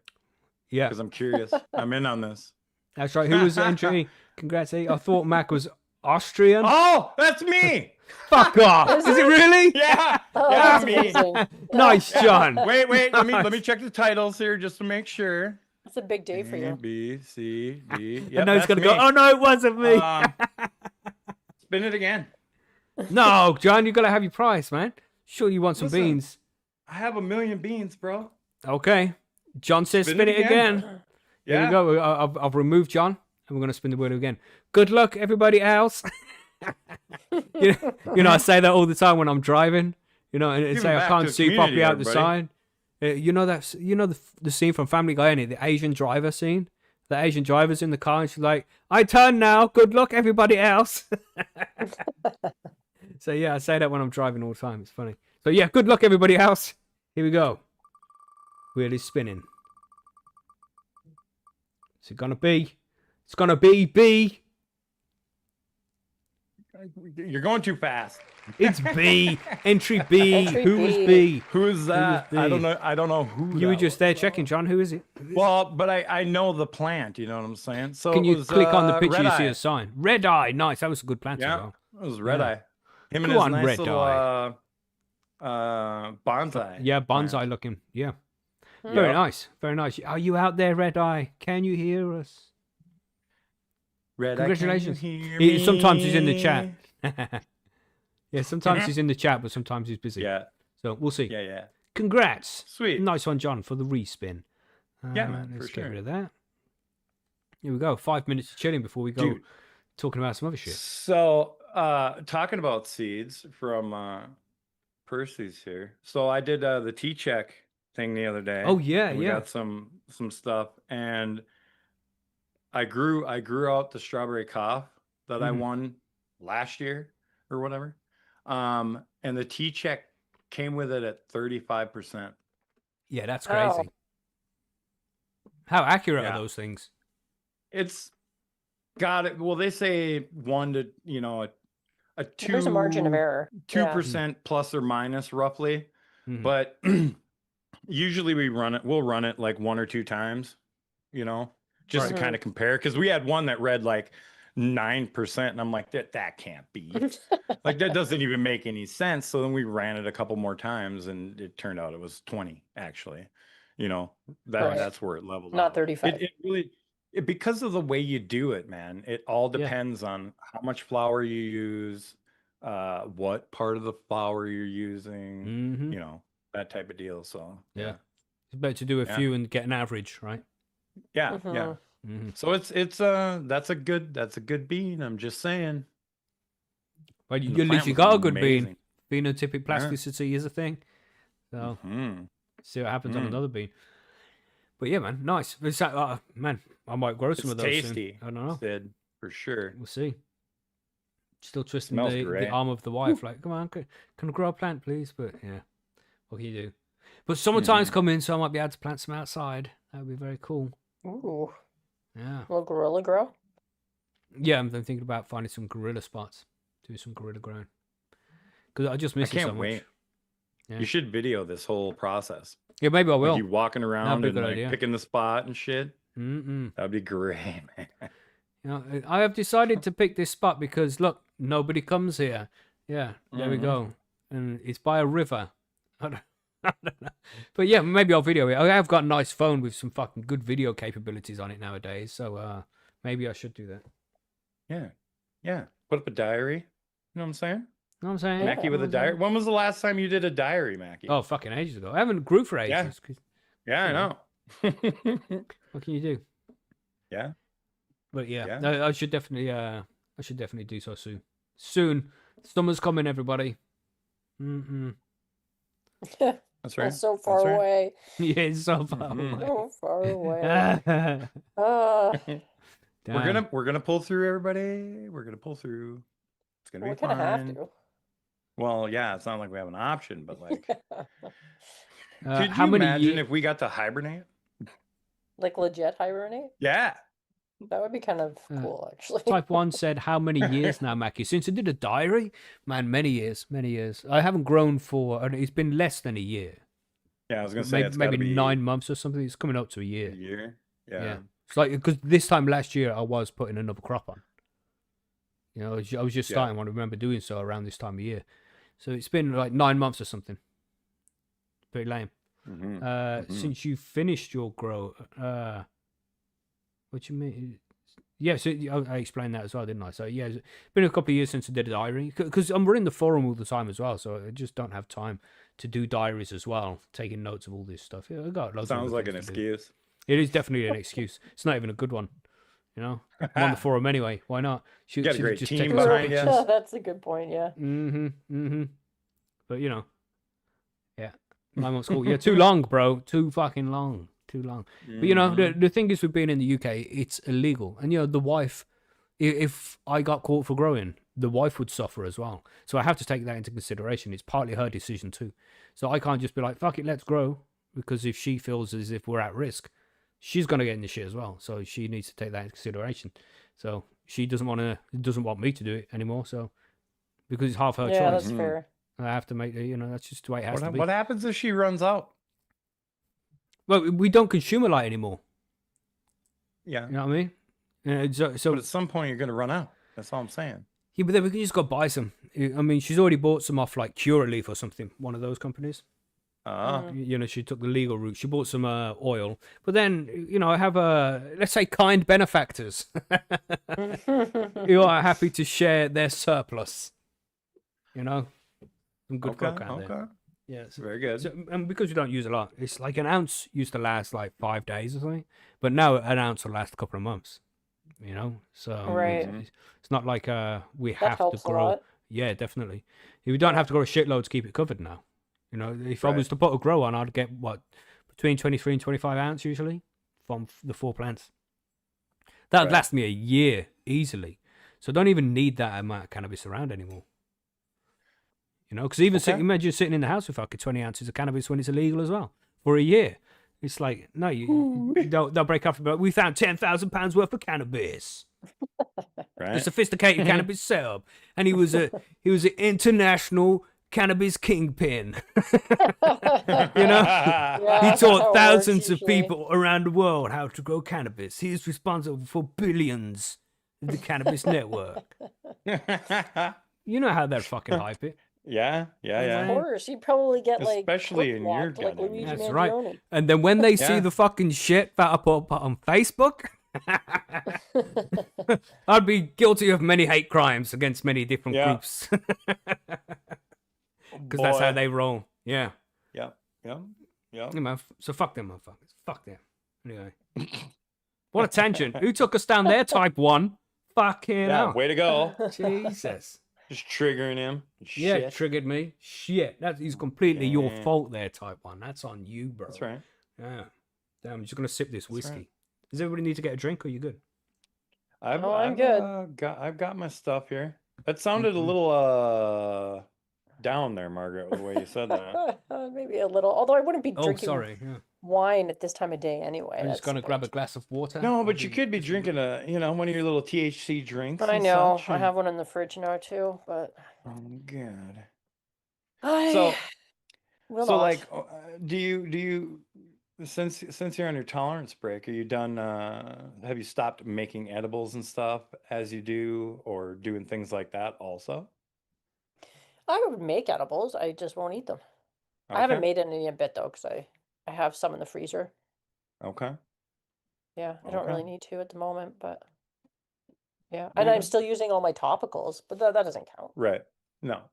Speaker 1: Yeah,
Speaker 3: because I'm curious. I'm in on this.
Speaker 1: that's right. Who was entry E? Congrats, E. I thought Mac was Austrian.
Speaker 3: Oh, that's me.
Speaker 1: Fuck off. Is it really?
Speaker 3: Yeah.
Speaker 2: Oh,
Speaker 3: Yeah,
Speaker 2: that's
Speaker 3: me.
Speaker 2: amazing.
Speaker 1: Nice, John.
Speaker 3: Wait. Let me check the titles here just to make sure.
Speaker 2: It's a big day for
Speaker 3: A,
Speaker 2: you.
Speaker 3: B, C, D.
Speaker 1: And
Speaker 3: Yep,
Speaker 1: now it's
Speaker 3: that's
Speaker 1: going to go,
Speaker 3: me.
Speaker 1: oh no, it wasn't me.
Speaker 3: Spin it again.
Speaker 1: No, John, you got to have your prize, man. Sure, you want some
Speaker 3: Listen.
Speaker 1: beans.
Speaker 3: I have a million beans, bro.
Speaker 1: Okay. John says
Speaker 3: Spin
Speaker 1: spin
Speaker 3: it
Speaker 1: it again.
Speaker 3: again.
Speaker 1: There
Speaker 3: Yeah.
Speaker 1: we go. I've removed John, and we're going to spin the wheel again. Good luck, everybody else. I say that all the time when I'm driving. And
Speaker 3: Give
Speaker 1: say
Speaker 3: it
Speaker 1: I
Speaker 3: back
Speaker 1: can't
Speaker 3: to the
Speaker 1: see
Speaker 3: community,
Speaker 1: properly out the
Speaker 3: everybody.
Speaker 1: side. The scene from Family Guy, ain't it? The Asian driver scene. The Asian driver's in the car, and she's like, "I turn now. Good luck, everybody else." So yeah, I say that when I'm driving all the time. It's funny. So yeah, good luck, everybody else. Here we go. Wheel is spinning. Is it gonna be? It's gonna be B.
Speaker 3: You're going too fast.
Speaker 1: It's B. Entry B.
Speaker 2: Entry
Speaker 1: Who was
Speaker 2: B.
Speaker 1: B?
Speaker 3: Who is that?
Speaker 1: B?
Speaker 3: I don't know. I don't know who.
Speaker 1: You were
Speaker 3: that
Speaker 1: just
Speaker 3: was.
Speaker 1: there checking, John. Who is it?
Speaker 3: Well, but I know the plant. You know what I'm saying? So
Speaker 1: Can
Speaker 3: it
Speaker 1: you
Speaker 3: was,
Speaker 1: click on the picture?
Speaker 3: Red
Speaker 1: You see
Speaker 3: Eye.
Speaker 1: a sign. Red Eye. Nice. That was a good plant as
Speaker 3: Yeah,
Speaker 1: well.
Speaker 3: it was Red
Speaker 1: Yeah.
Speaker 3: Eye. Him and
Speaker 1: Go
Speaker 3: his
Speaker 1: on,
Speaker 3: nice
Speaker 1: Red
Speaker 3: little bonsai.
Speaker 1: Yeah, bonsai
Speaker 3: plant.
Speaker 1: looking. Yeah.
Speaker 2: Hmm.
Speaker 1: Very
Speaker 3: Yeah.
Speaker 1: nice. Very nice. Are you out there, Red Eye? Can you hear us?
Speaker 3: Red Eye, can you
Speaker 1: Congratulations.
Speaker 3: hear
Speaker 1: Sometimes he's in the
Speaker 3: me?
Speaker 1: chat. Yeah, sometimes he's in the chat, but sometimes he's busy.
Speaker 3: Yeah.
Speaker 1: So we'll see.
Speaker 3: Yeah.
Speaker 1: Congrats.
Speaker 3: Sweet.
Speaker 1: Nice one, John, for the respin.
Speaker 3: Yeah, man,
Speaker 1: Let's
Speaker 3: for
Speaker 1: get
Speaker 3: sure.
Speaker 1: rid of that. Here we go. 5 minutes of chilling before we go
Speaker 3: Dude.
Speaker 1: talking about some other shit.
Speaker 3: So, talking about seeds from Percy's here. So I did the T-check thing the other day.
Speaker 1: Oh, yeah,
Speaker 3: and we
Speaker 1: yeah.
Speaker 3: got some stuff, and I grew out the strawberry cough that I
Speaker 1: Mhm.
Speaker 3: won last year or whatever. And the T-check came with it at 35%.
Speaker 1: Yeah, that's
Speaker 2: Oh.
Speaker 1: crazy. How accurate
Speaker 3: Yeah.
Speaker 1: are those things?
Speaker 3: It's got it. Well, they say 1 to a 2
Speaker 2: There's a margin of error.
Speaker 3: 2% plus or minus roughly.
Speaker 1: Mhm.
Speaker 3: But usually we'll run it like 1 or 2 times, just to
Speaker 2: Right.
Speaker 3: kind of compare. Because we had one that read like 9%, and I'm like, that can't be. Like, that doesn't even make any sense. So then we ran it a couple more times, and it turned out it was 20 actually.
Speaker 2: Right.
Speaker 3: That's where it leveled
Speaker 2: Not
Speaker 3: out.
Speaker 2: 35.
Speaker 3: It really because of the way you do it, man. It all
Speaker 1: Yeah.
Speaker 3: depends on how much flour you use, what part of the flour you're using,
Speaker 1: Mhm.
Speaker 3: that type of deal. So
Speaker 1: Yeah. It's better to do a
Speaker 3: Yeah.
Speaker 1: few and get an average, right?
Speaker 3: yeah.
Speaker 2: Mhm.
Speaker 1: Mhm.
Speaker 3: So it's that's a good bean. I'm just saying.
Speaker 1: Well,
Speaker 3: And
Speaker 1: at
Speaker 3: the
Speaker 1: least
Speaker 3: plant
Speaker 1: you
Speaker 3: was
Speaker 1: got a good bean.
Speaker 3: amazing.
Speaker 1: Phenotypic
Speaker 3: Yeah.
Speaker 1: plasticity is a thing. So
Speaker 3: Mhm.
Speaker 1: see what happens on
Speaker 3: Mm.
Speaker 1: another bean. But yeah, man, nice. It's like, man, I might grow some
Speaker 3: It's
Speaker 1: of those
Speaker 3: tasty.
Speaker 1: soon. I don't know.
Speaker 3: Sid, for sure.
Speaker 1: We'll see. Still twisting
Speaker 3: Smells
Speaker 1: the
Speaker 3: great.
Speaker 1: arm of the wife, like, come on, can I grow a plant, please? But yeah, what can you do? But summertime's
Speaker 3: Mhm.
Speaker 1: coming, so I might be able to plant some outside. That would be very cool.
Speaker 2: Ooh.
Speaker 1: Yeah.
Speaker 2: Little gorilla grow.
Speaker 1: Yeah, I'm thinking about finding some gorilla spots, do some gorilla growing. Because I just
Speaker 3: I
Speaker 1: miss it so
Speaker 3: can't
Speaker 1: much.
Speaker 3: wait.
Speaker 1: Yeah.
Speaker 3: You should video this whole process.
Speaker 1: Yeah, maybe I
Speaker 3: Like
Speaker 1: will.
Speaker 3: you walking around
Speaker 1: be a
Speaker 3: and
Speaker 1: good
Speaker 3: like
Speaker 1: idea.
Speaker 3: picking the spot and shit.
Speaker 1: Mm-mm.
Speaker 3: That'd be great, man.
Speaker 1: You know, I have decided to pick this spot because look, nobody comes here. Yeah, there we
Speaker 3: Mhm.
Speaker 1: go, and it's by a river. I don't know. But yeah, maybe I'll video it. I have got a nice phone with some fucking good video capabilities on it nowadays, so maybe I should do that.
Speaker 3: Yeah. Put up a diary. You know what I'm saying?
Speaker 1: You know what I'm saying?
Speaker 2: Yeah.
Speaker 3: Mackie with a diary. When was the last time you did a diary, Mackie?
Speaker 1: Oh, fucking ages ago. I haven't grew for
Speaker 3: Yeah.
Speaker 1: ages. 'Cause
Speaker 3: Yeah, I
Speaker 1: you
Speaker 3: know.
Speaker 1: what can you do?
Speaker 3: Yeah.
Speaker 1: But yeah,
Speaker 3: Yeah.
Speaker 1: no, I should definitely do so soon. Soon, summer's coming, everybody. Mm-mm.
Speaker 3: That's right.
Speaker 2: It's so far
Speaker 3: That's right.
Speaker 2: away.
Speaker 1: Yeah, it's so far
Speaker 3: Mhm.
Speaker 1: away.
Speaker 2: So far away.
Speaker 1: Damn.
Speaker 3: We're gonna pull through, everybody. We're gonna pull through. It's gonna
Speaker 2: We
Speaker 3: be
Speaker 2: kind of have
Speaker 3: fine.
Speaker 2: to.
Speaker 3: Well, yeah, it's not like we have an option, but like, could
Speaker 1: How
Speaker 3: you
Speaker 1: many
Speaker 3: imagine
Speaker 1: years?
Speaker 3: if we got to hibernate?
Speaker 2: Like legit hibernate?
Speaker 3: Yeah.
Speaker 2: That would be kind of cool, actually.
Speaker 1: Type 1 said, how many years now, Mackie? Since I did a diary? Man, many years. I haven't grown for, and it's been less than a year.
Speaker 3: Yeah, I was gonna say
Speaker 1: Maybe,
Speaker 3: it's gotta be
Speaker 1: 9 months or something. It's coming up to a
Speaker 3: a
Speaker 1: year.
Speaker 3: year.
Speaker 1: Yeah.
Speaker 3: Yeah.
Speaker 1: It's like, because this time last year, I was putting another crop on. You know, I was just
Speaker 3: Yeah.
Speaker 1: starting, I remember doing so around this time of year. So it's been like 9 months or something. Pretty lame.
Speaker 3: Mhm.
Speaker 1: Since you finished your grow, what you mean? Yeah, so I explained that as well, didn't I? So yeah, it's been a couple of years since I did a diary because I'm running the forum all the time as well, so I just don't have time to do diaries as well, taking notes of all this stuff. Yeah, I got loads of
Speaker 3: Sounds
Speaker 1: other
Speaker 3: like an
Speaker 1: things to do.
Speaker 3: excuse.
Speaker 1: It is definitely an excuse. It's not even a good one, you know. I'm on the forum anyway. Why not?
Speaker 3: You got a great
Speaker 1: just
Speaker 3: team
Speaker 1: taken some
Speaker 3: behind
Speaker 1: pictures.
Speaker 3: ya.
Speaker 2: That's a good point, yeah.
Speaker 1: But you know, yeah, 9 months school. Yeah, too long, bro. Too fucking long. Too long. But you know, the thing is with being in the UK, it's illegal, and you know, the wife. If I got caught for growing, the wife would suffer as well. So I have to take that into consideration. It's partly her decision too. So I can't just be like, fuck it, let's grow. Because if she feels as if we're at risk, she's going to get in the shit as well. So she needs to take that into consideration. So she doesn't want me to do it anymore. So because it's half her
Speaker 2: Yeah,
Speaker 1: choice,
Speaker 2: that's fair.
Speaker 1: I have to make, you know, that's just the way it has to be.
Speaker 3: What happens if she runs out?
Speaker 1: Well, we don't consume a lot anymore.
Speaker 3: Yeah.
Speaker 1: You know what I mean? So
Speaker 3: But at some point, you're gonna run out. That's all I'm saying.
Speaker 1: yeah, but then we can just go buy some. I mean, she's already bought some off like Curaleaf or something, one of those companies. You know, she took the legal route. She bought some oil, but then you know, I have let's say kind benefactors who are happy to share their surplus. You know, some good
Speaker 3: Okay.
Speaker 1: coke out there.
Speaker 3: Okay.
Speaker 1: Yeah,
Speaker 3: Very good.
Speaker 1: so, and because we don't use a lot, it's like an ounce used to last like 5 days or something, but now an ounce will last a couple of months. You know, so
Speaker 2: Right.
Speaker 1: it's not like we
Speaker 2: That
Speaker 1: have to
Speaker 2: helps a
Speaker 1: grow.
Speaker 2: lot.
Speaker 1: Yeah, definitely. We don't
Speaker 2: Yeah.
Speaker 1: have to grow a shitload to keep it covered now. You know, if I was
Speaker 3: Right.
Speaker 1: to put a grow on, I'd get what between 23 and 25 ounce usually from the 4 plants. That'd
Speaker 3: Right.
Speaker 1: last me a year easily. So I don't even need that amount of cannabis around anymore. You know, because even
Speaker 3: Okay.
Speaker 1: imagine sitting in the house with like 20 ounces of cannabis when it's illegal as well for a year. It's like, no, they'll break off. But we found 10,000 pounds worth of cannabis. A
Speaker 3: Right.
Speaker 1: sophisticated cannabis setup, and he was an international cannabis kingpin. You know,
Speaker 2: Yeah,
Speaker 1: he
Speaker 2: that's how
Speaker 1: taught
Speaker 2: it works
Speaker 1: thousands of
Speaker 2: usually.
Speaker 1: people around the world how to grow cannabis. He is responsible for billions of the cannabis network. You know how they're fucking hype it.
Speaker 3: Yeah.
Speaker 2: Of course, you'd probably get like
Speaker 3: Especially in your
Speaker 2: cook-blocked like
Speaker 3: goddamn
Speaker 2: Luigi
Speaker 1: That's right.
Speaker 2: Mangione.
Speaker 1: And then when they see
Speaker 3: Yeah.
Speaker 1: the fucking shit that I put on Facebook, I'd be guilty of many hate crimes against many different
Speaker 3: Yeah.
Speaker 1: groups. Because that's how
Speaker 3: Boy.
Speaker 1: they roll. Yeah.
Speaker 3: Yep. Yep. Yep.
Speaker 1: Yeah, man. So fuck them motherfuckers. Fuck them. Anyway. What a tangent. Who took us down there, type 1? Fucking
Speaker 3: Yeah.
Speaker 1: hell.
Speaker 3: Way to go.
Speaker 1: Jesus.
Speaker 3: Just triggering him.
Speaker 1: Yeah,
Speaker 3: Shit.
Speaker 1: triggered me. Shit. That is completely your
Speaker 3: Yeah.
Speaker 1: fault there, type 1. That's on you, bro.
Speaker 3: That's right.
Speaker 1: Yeah. Damn, I'm just going to sip this whiskey.
Speaker 3: right.
Speaker 1: Does everybody need to get a drink or you good?
Speaker 3: I'm
Speaker 2: good.
Speaker 3: I've got my stuff here. That sounded a little down there, Margaret, with the way you said that.
Speaker 2: Maybe a little. Although I wouldn't be
Speaker 1: Oh,
Speaker 2: drinking
Speaker 1: sorry. Yeah.
Speaker 2: wine at this time of day anyway.
Speaker 1: I'm just
Speaker 2: That's
Speaker 1: going to
Speaker 2: the
Speaker 1: grab a
Speaker 2: point.
Speaker 1: glass of water.
Speaker 3: No,
Speaker 1: I'll
Speaker 3: but you could be drinking one of your little THC drinks.
Speaker 2: But I
Speaker 3: and
Speaker 2: know
Speaker 3: such,
Speaker 2: I
Speaker 3: and-
Speaker 2: have one in the fridge now too. But
Speaker 3: Oh, good.
Speaker 2: I
Speaker 3: So,
Speaker 2: will
Speaker 3: so
Speaker 2: not.
Speaker 3: like, do you since you're on your tolerance break, are you done? Have you stopped making edibles and stuff as you do, or doing things like that also?
Speaker 2: I would make edibles. I just won't eat them. I haven't
Speaker 3: Okay.
Speaker 2: made any a bit though, because I have some in the freezer.
Speaker 3: Okay.
Speaker 2: Yeah, I don't
Speaker 3: Okay.
Speaker 2: really need to at the moment, but yeah,
Speaker 3: Very
Speaker 2: and I'm
Speaker 3: good.
Speaker 2: still using all my topicals, but that doesn't count.
Speaker 3: Right. No.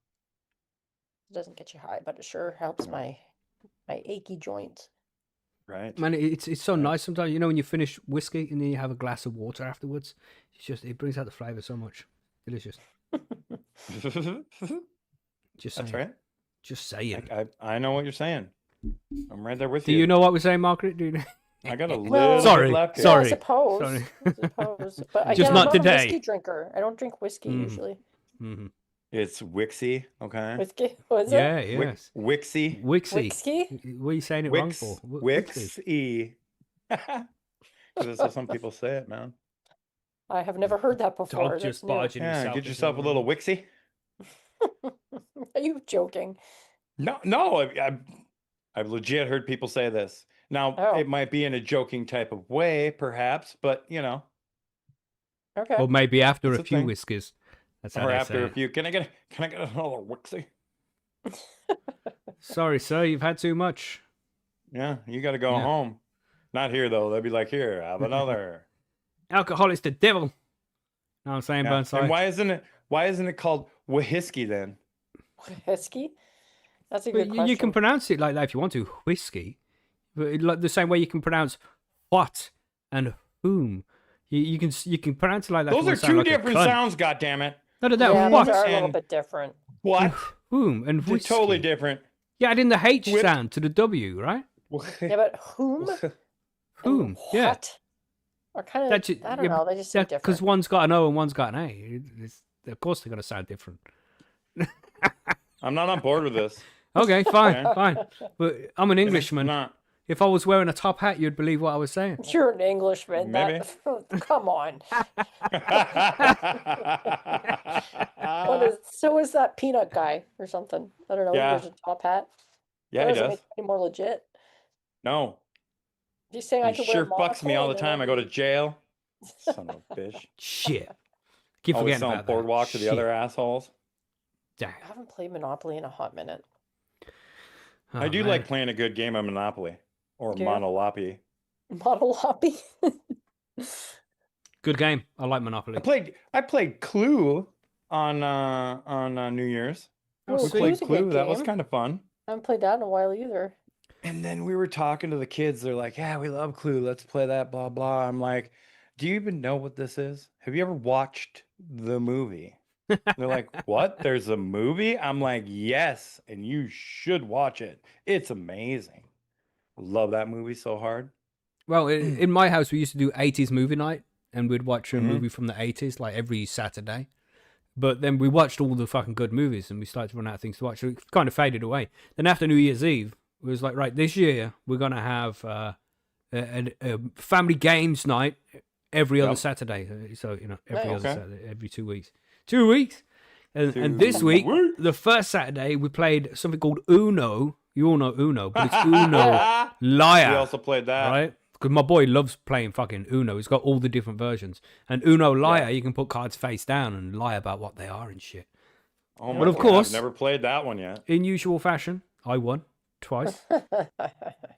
Speaker 2: It doesn't get you high, but it sure helps my achy joints.
Speaker 3: Right.
Speaker 1: Man, it's so
Speaker 3: Right.
Speaker 1: nice sometimes. You know, when you finish whiskey and then you have a glass of water afterwards, it brings out the flavor so much. Delicious. Just saying.
Speaker 3: That's right.
Speaker 1: Just saying.
Speaker 3: I know what you're saying. I'm right there with
Speaker 1: Do
Speaker 3: you.
Speaker 1: you know what we're saying, Margaret? Do you...
Speaker 3: I got a
Speaker 2: Well,
Speaker 3: little
Speaker 1: Sorry,
Speaker 3: bit left here.
Speaker 2: Yeah,
Speaker 1: sorry.
Speaker 2: I suppose.
Speaker 1: Sorry.
Speaker 2: I suppose. But
Speaker 1: Just
Speaker 2: again,
Speaker 1: not
Speaker 2: I'm not
Speaker 1: today.
Speaker 2: a whiskey drinker. I don't drink whiskey
Speaker 1: Mhm.
Speaker 2: usually.
Speaker 1: Mm-hmm.
Speaker 3: It's Wixie, okay?
Speaker 2: Whiskey? What is
Speaker 1: Yeah,
Speaker 2: it?
Speaker 1: yes.
Speaker 3: Wixie.
Speaker 1: Wixie.
Speaker 2: Whiskey?
Speaker 1: What are you saying it wrong for?
Speaker 3: Wixie. Because that's how some people say it, man.
Speaker 2: I have never heard that before.
Speaker 1: Dog just
Speaker 2: That's new.
Speaker 1: barging
Speaker 3: Yeah,
Speaker 1: himself.
Speaker 3: get yourself a little Wixie.
Speaker 2: Are you joking?
Speaker 3: No, I've legit heard people say this. Now,
Speaker 2: Oh.
Speaker 3: it might be in a joking type of way, perhaps, but
Speaker 2: Okay.
Speaker 1: Or maybe after
Speaker 3: It's
Speaker 1: a
Speaker 3: a
Speaker 1: few
Speaker 3: thing.
Speaker 1: whiskies. That's how
Speaker 3: or
Speaker 1: they
Speaker 3: after
Speaker 1: say
Speaker 3: a
Speaker 1: it.
Speaker 3: few. Can I get another Wixie?
Speaker 1: Sorry, sir, you've had too much.
Speaker 3: Yeah, you got to go
Speaker 1: Yeah.
Speaker 3: home. Not here though. They'd be like, here, have another.
Speaker 1: Alcohol is the devil. Know what I'm saying,
Speaker 3: Yeah.
Speaker 1: Burnside?
Speaker 3: And why isn't it called whiskey then?
Speaker 2: Whiskey? That's a
Speaker 1: But
Speaker 2: good question.
Speaker 1: you can pronounce it like that if you want to, whiskey. But like the same way you can pronounce what and whom. You can pronounce it like that. if
Speaker 3: Those
Speaker 1: you
Speaker 3: are
Speaker 1: want to sound
Speaker 3: two
Speaker 1: like a
Speaker 3: different
Speaker 1: cunt.
Speaker 3: sounds, goddammit.
Speaker 1: No,
Speaker 2: Yeah,
Speaker 1: what
Speaker 2: those are a little
Speaker 3: and-
Speaker 2: bit different.
Speaker 3: What?
Speaker 1: whom and
Speaker 3: They're
Speaker 1: whiskey.
Speaker 3: totally different.
Speaker 1: Yeah, adding the H
Speaker 3: Whip-
Speaker 1: sound to the W, right?
Speaker 2: Yeah, but whom? and
Speaker 1: Whom? Yeah.
Speaker 2: What? Are kind of,
Speaker 1: That
Speaker 2: I don't know, they just sound
Speaker 1: Because
Speaker 2: different.
Speaker 1: one's got an O and one's got an A. Of course they're going to sound different.
Speaker 3: I'm not on board with this.
Speaker 1: Okay, fine,
Speaker 3: Okay.
Speaker 1: fine. But I'm an
Speaker 3: It's
Speaker 1: Englishman.
Speaker 3: not.
Speaker 1: If I was wearing a top hat, you'd believe what I was saying.
Speaker 2: You're an Englishman.
Speaker 3: Maybe.
Speaker 2: Come on. So is that peanut guy or something? I don't know.
Speaker 3: Yeah.
Speaker 2: He wears a top hat.
Speaker 3: Yeah,
Speaker 2: That
Speaker 3: he
Speaker 2: doesn't
Speaker 3: does.
Speaker 2: make it any more legit.
Speaker 3: No,
Speaker 2: If you say I
Speaker 3: he
Speaker 2: could
Speaker 3: sure
Speaker 2: wear a
Speaker 3: fucks me all the
Speaker 2: monocle,
Speaker 3: time. I go to jail. Son of a bitch.
Speaker 1: Shit. Keep
Speaker 3: Always
Speaker 1: forgetting
Speaker 3: selling
Speaker 1: about that.
Speaker 3: boardwalk to the
Speaker 1: Shit.
Speaker 3: other assholes.
Speaker 1: Damn.
Speaker 2: I haven't played Monopoly in a hot minute.
Speaker 1: Oh,
Speaker 3: I do
Speaker 1: man.
Speaker 3: like playing a good game of Monopoly or
Speaker 2: Do you?
Speaker 3: Monolopy.
Speaker 2: Model lobby.
Speaker 1: Good game. I like Monopoly.
Speaker 3: I played Clue on New Year's.
Speaker 1: Oh,
Speaker 2: Ooh,
Speaker 3: We
Speaker 1: sweet.
Speaker 3: played
Speaker 2: Clue's a good
Speaker 3: Clue. That was
Speaker 2: game.
Speaker 3: kind of fun.
Speaker 2: I haven't played that in a while either.
Speaker 3: And then we were talking to the kids. They're like, "Yeah, we love Clue. Let's play that." Blah blah. I'm like, "Do you even know what this is? Have you ever watched the movie?" They're like, "What? There's a movie?" I'm like, "Yes, and you should watch it. It's amazing. Love that movie so hard."
Speaker 1: Well, in my house, we used to do 80s movie night, and we'd watch a
Speaker 3: Mhm.
Speaker 1: movie from the 80s like every Saturday. But then we watched all the fucking good movies, and we started to run out of things to watch. So it kind of faded away. Then after New Year's Eve, it was like, right, this year we're gonna have a family games night every other
Speaker 3: Yep.
Speaker 1: Saturday. So every
Speaker 2: Nice.
Speaker 1: other
Speaker 3: Okay.
Speaker 1: Saturday, every 2 weeks. 2 weeks. And this
Speaker 3: 2
Speaker 1: week,
Speaker 3: weeks.
Speaker 1: the first Saturday, we played something called Uno. You all know Uno, but it's Uno Liar.
Speaker 3: We also played that.
Speaker 1: Right? Because my boy loves playing fucking Uno. He's got all the different versions. And Uno Liar, you can put cards face down and lie about what they are and shit.
Speaker 3: Oh my
Speaker 1: But of
Speaker 3: God,
Speaker 1: course-
Speaker 3: I've never played that one yet.
Speaker 1: In usual fashion, I won twice.